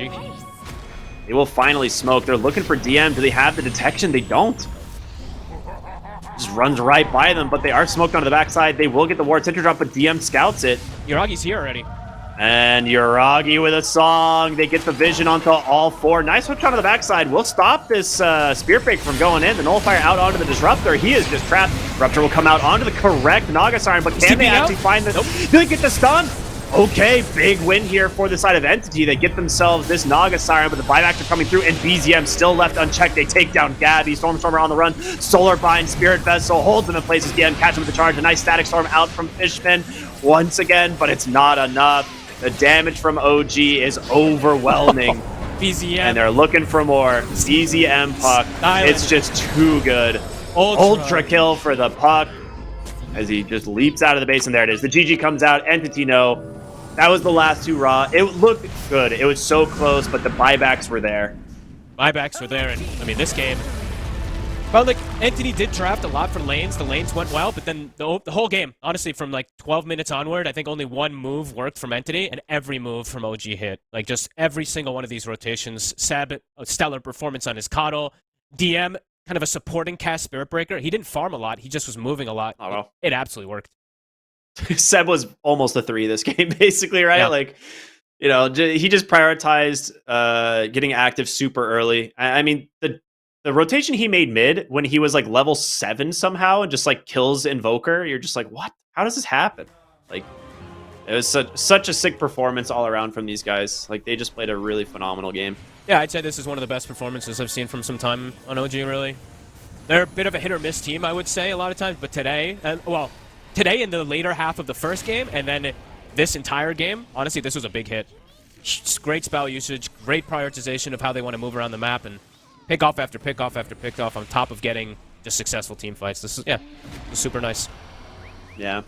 They will finally smoke. They're looking for DM. Do they have the detection? They don't. Just runs right by them, but they are smoked onto the backside. They will get the ward center drop, but DM scouts it. Yuragi's here already. And Yuragi with a song. They get the vision onto all 4. Nice switch onto the backside. We'll stop this Spear Break from going in. The Nullifier out onto the Disruptor. He is just trapped. Rupture will come out onto the correct Naga Siren, but can they actually find the... Nope. Do they get the stun? Okay, big win here for the side of Entity. They get themselves this Naga Siren, but the buybacks are coming through, and BZM still left unchecked. They take down Gabby. Stormstormer on the run. Solar Bind, Spirit Vessel holds them in place as DM catch him with the charge. A nice Static Storm out from Fishman once again, but it's not enough. The damage from OG is overwhelming. BZM. And they're looking for more. BZM puck. It's just too good. Ultra kill for the puck as he just leaps out of the base, and there it is. The GG comes out. Entity no. That was the last 2 raw. It looked good. It was so close, but the buybacks were there. Buybacks were there, and I mean, this game felt like Entity did draft a lot for lanes. The lanes went well, but then the whole game, honestly, from like 12 minutes onward, I think only one move worked from Entity, and every move from OG hit. Like, just every single one of these rotations. Seb, a stellar performance on his Coddle. DM, kind of a supporting cast Spirit Breaker. He didn't farm a lot. He just was moving a lot. Oh, well. It absolutely worked. Seb was almost a 3 this game, basically, right? Yeah. Like, you know, he just prioritized getting active super early. I mean, the rotation he made mid when he was like level 7 somehow and just like kills Invoker, you're just like, what? How does this happen? Like, it was such a sick performance all around from these guys. Like, they just played a really phenomenal game. Yeah, I'd say this is one of the best performances I've seen from some time on OG, really. They're a bit of a hit or miss team, I would say, a lot of times, but today, today in the later half of the first game, and then this entire game, honestly, this was a big hit. Great spell usage, great prioritization of how they want to move around the map, and pick off after pick off after pick off on top of getting just successful team fights. This is, yeah, this is super nice. Yeah.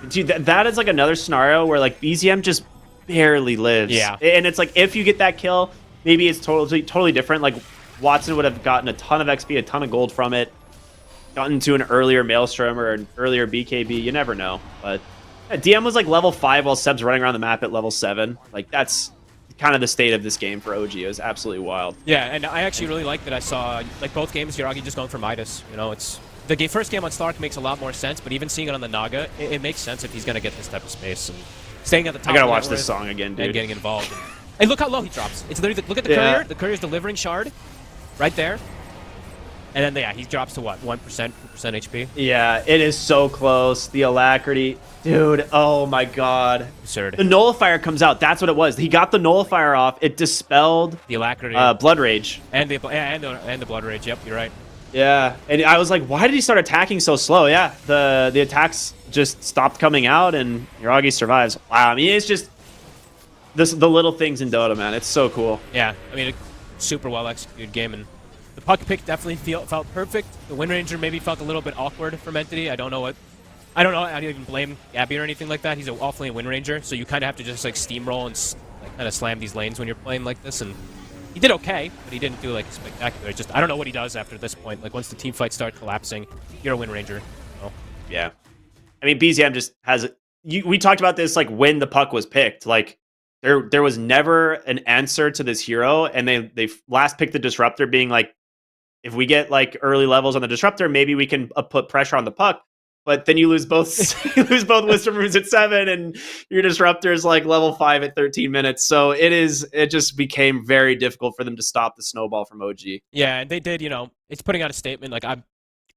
Dude, that is like another scenario where like BZM just barely lives. Yeah. And it's like, if you get that kill, maybe it's totally different. Like, Watson would have gotten a ton of XP, a ton of gold from it, gotten to an earlier Maelstrom or an earlier BKB. You never know. But yeah, DM was like level 5 while Seb's running around the map at level 7. Like, that's kind of the state of this game for OG. It was absolutely wild. Yeah, and I actually really like that I saw, like, both games, Yuragi just going for Midas. You know, it's... The first game on Stark makes a lot more sense, but even seeing it on the Naga, it makes sense if he's going to get this type of space. And staying at the top I gotta of the watch net this worth song again, dude. and getting involved. And look how low he drops. It's literally, look at the Yeah. courier. The courier's delivering shard right there. And then, yeah, he drops to what, 1%, 2% HP? Yeah, it is so close. The alacrity. Dude, oh my god. Absurd. The nullifier comes out. That's what it was. He got the nullifier off. It dispelled The alacrity. Blood Rage. and the Blood Rage. Yep, you're right. Yeah, and I was like, why did he start attacking so slow? Yeah, the attacks just stopped coming out, and Yuragi survives. Wow, I mean, it's just the little things in Dota, man. It's so cool. Yeah, I mean, a super well executed game, and the puck pick definitely felt perfect. The Wind Ranger maybe felt a little bit awkward from Entity. I don't know. I don't even blame Gabby or anything like that. He's an awfully Wind Ranger, so you kind of have to just like steamroll and like kind of slam these lanes when you're playing like this. And he did okay, but he didn't do like spectacular. Just I don't know what he does after this point. Like once the team fights start collapsing, you're a Wind Ranger. So. Yeah, I mean, BZM just has. We talked about this like when the puck was picked. Like there was never an answer to this hero, and they last picked the Disruptor, being like, if we get like early levels on the Disruptor, maybe we can put pressure on the puck. But then you lose both Wisdom Runes at 7, and your Disruptor is like level 5 at 13 minutes. So it just became very difficult for them to stop the snowball from OG. Yeah, and they did. You know, it's putting out a statement. Like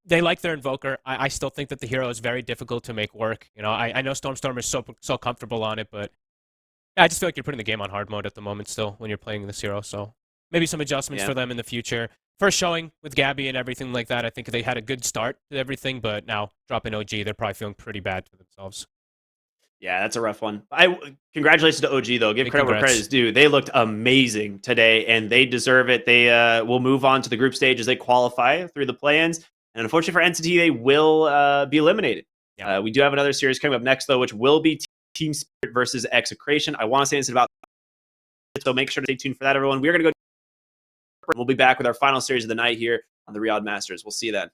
they like their Invoker. I still think that the hero is very difficult to make work. You know, I know Stormstorm is so comfortable on it, but I just feel like you're putting the game on hard mode at the moment still when you're playing this hero. So maybe some adjustments for them in the future. First showing with Gabby and everything like that, I think they had a good start to everything, but now dropping OG, they're probably feeling pretty bad for themselves. Yeah, that's a rough one. Congratulations to OG, though. Give Big credit where congrats. credit is due. They looked amazing today, and they deserve it. They will move on to the group stage as they qualify through the play-ins. And unfortunately for Entity, they will be eliminated. Yeah. We do have another series coming up next, though, which will be Team Spirit versus Execration. I want to say this about so make sure to stay tuned for that, everyone. We're going to go. We'll be back with our final series of the night here on the Riyadh Masters. We'll see you then.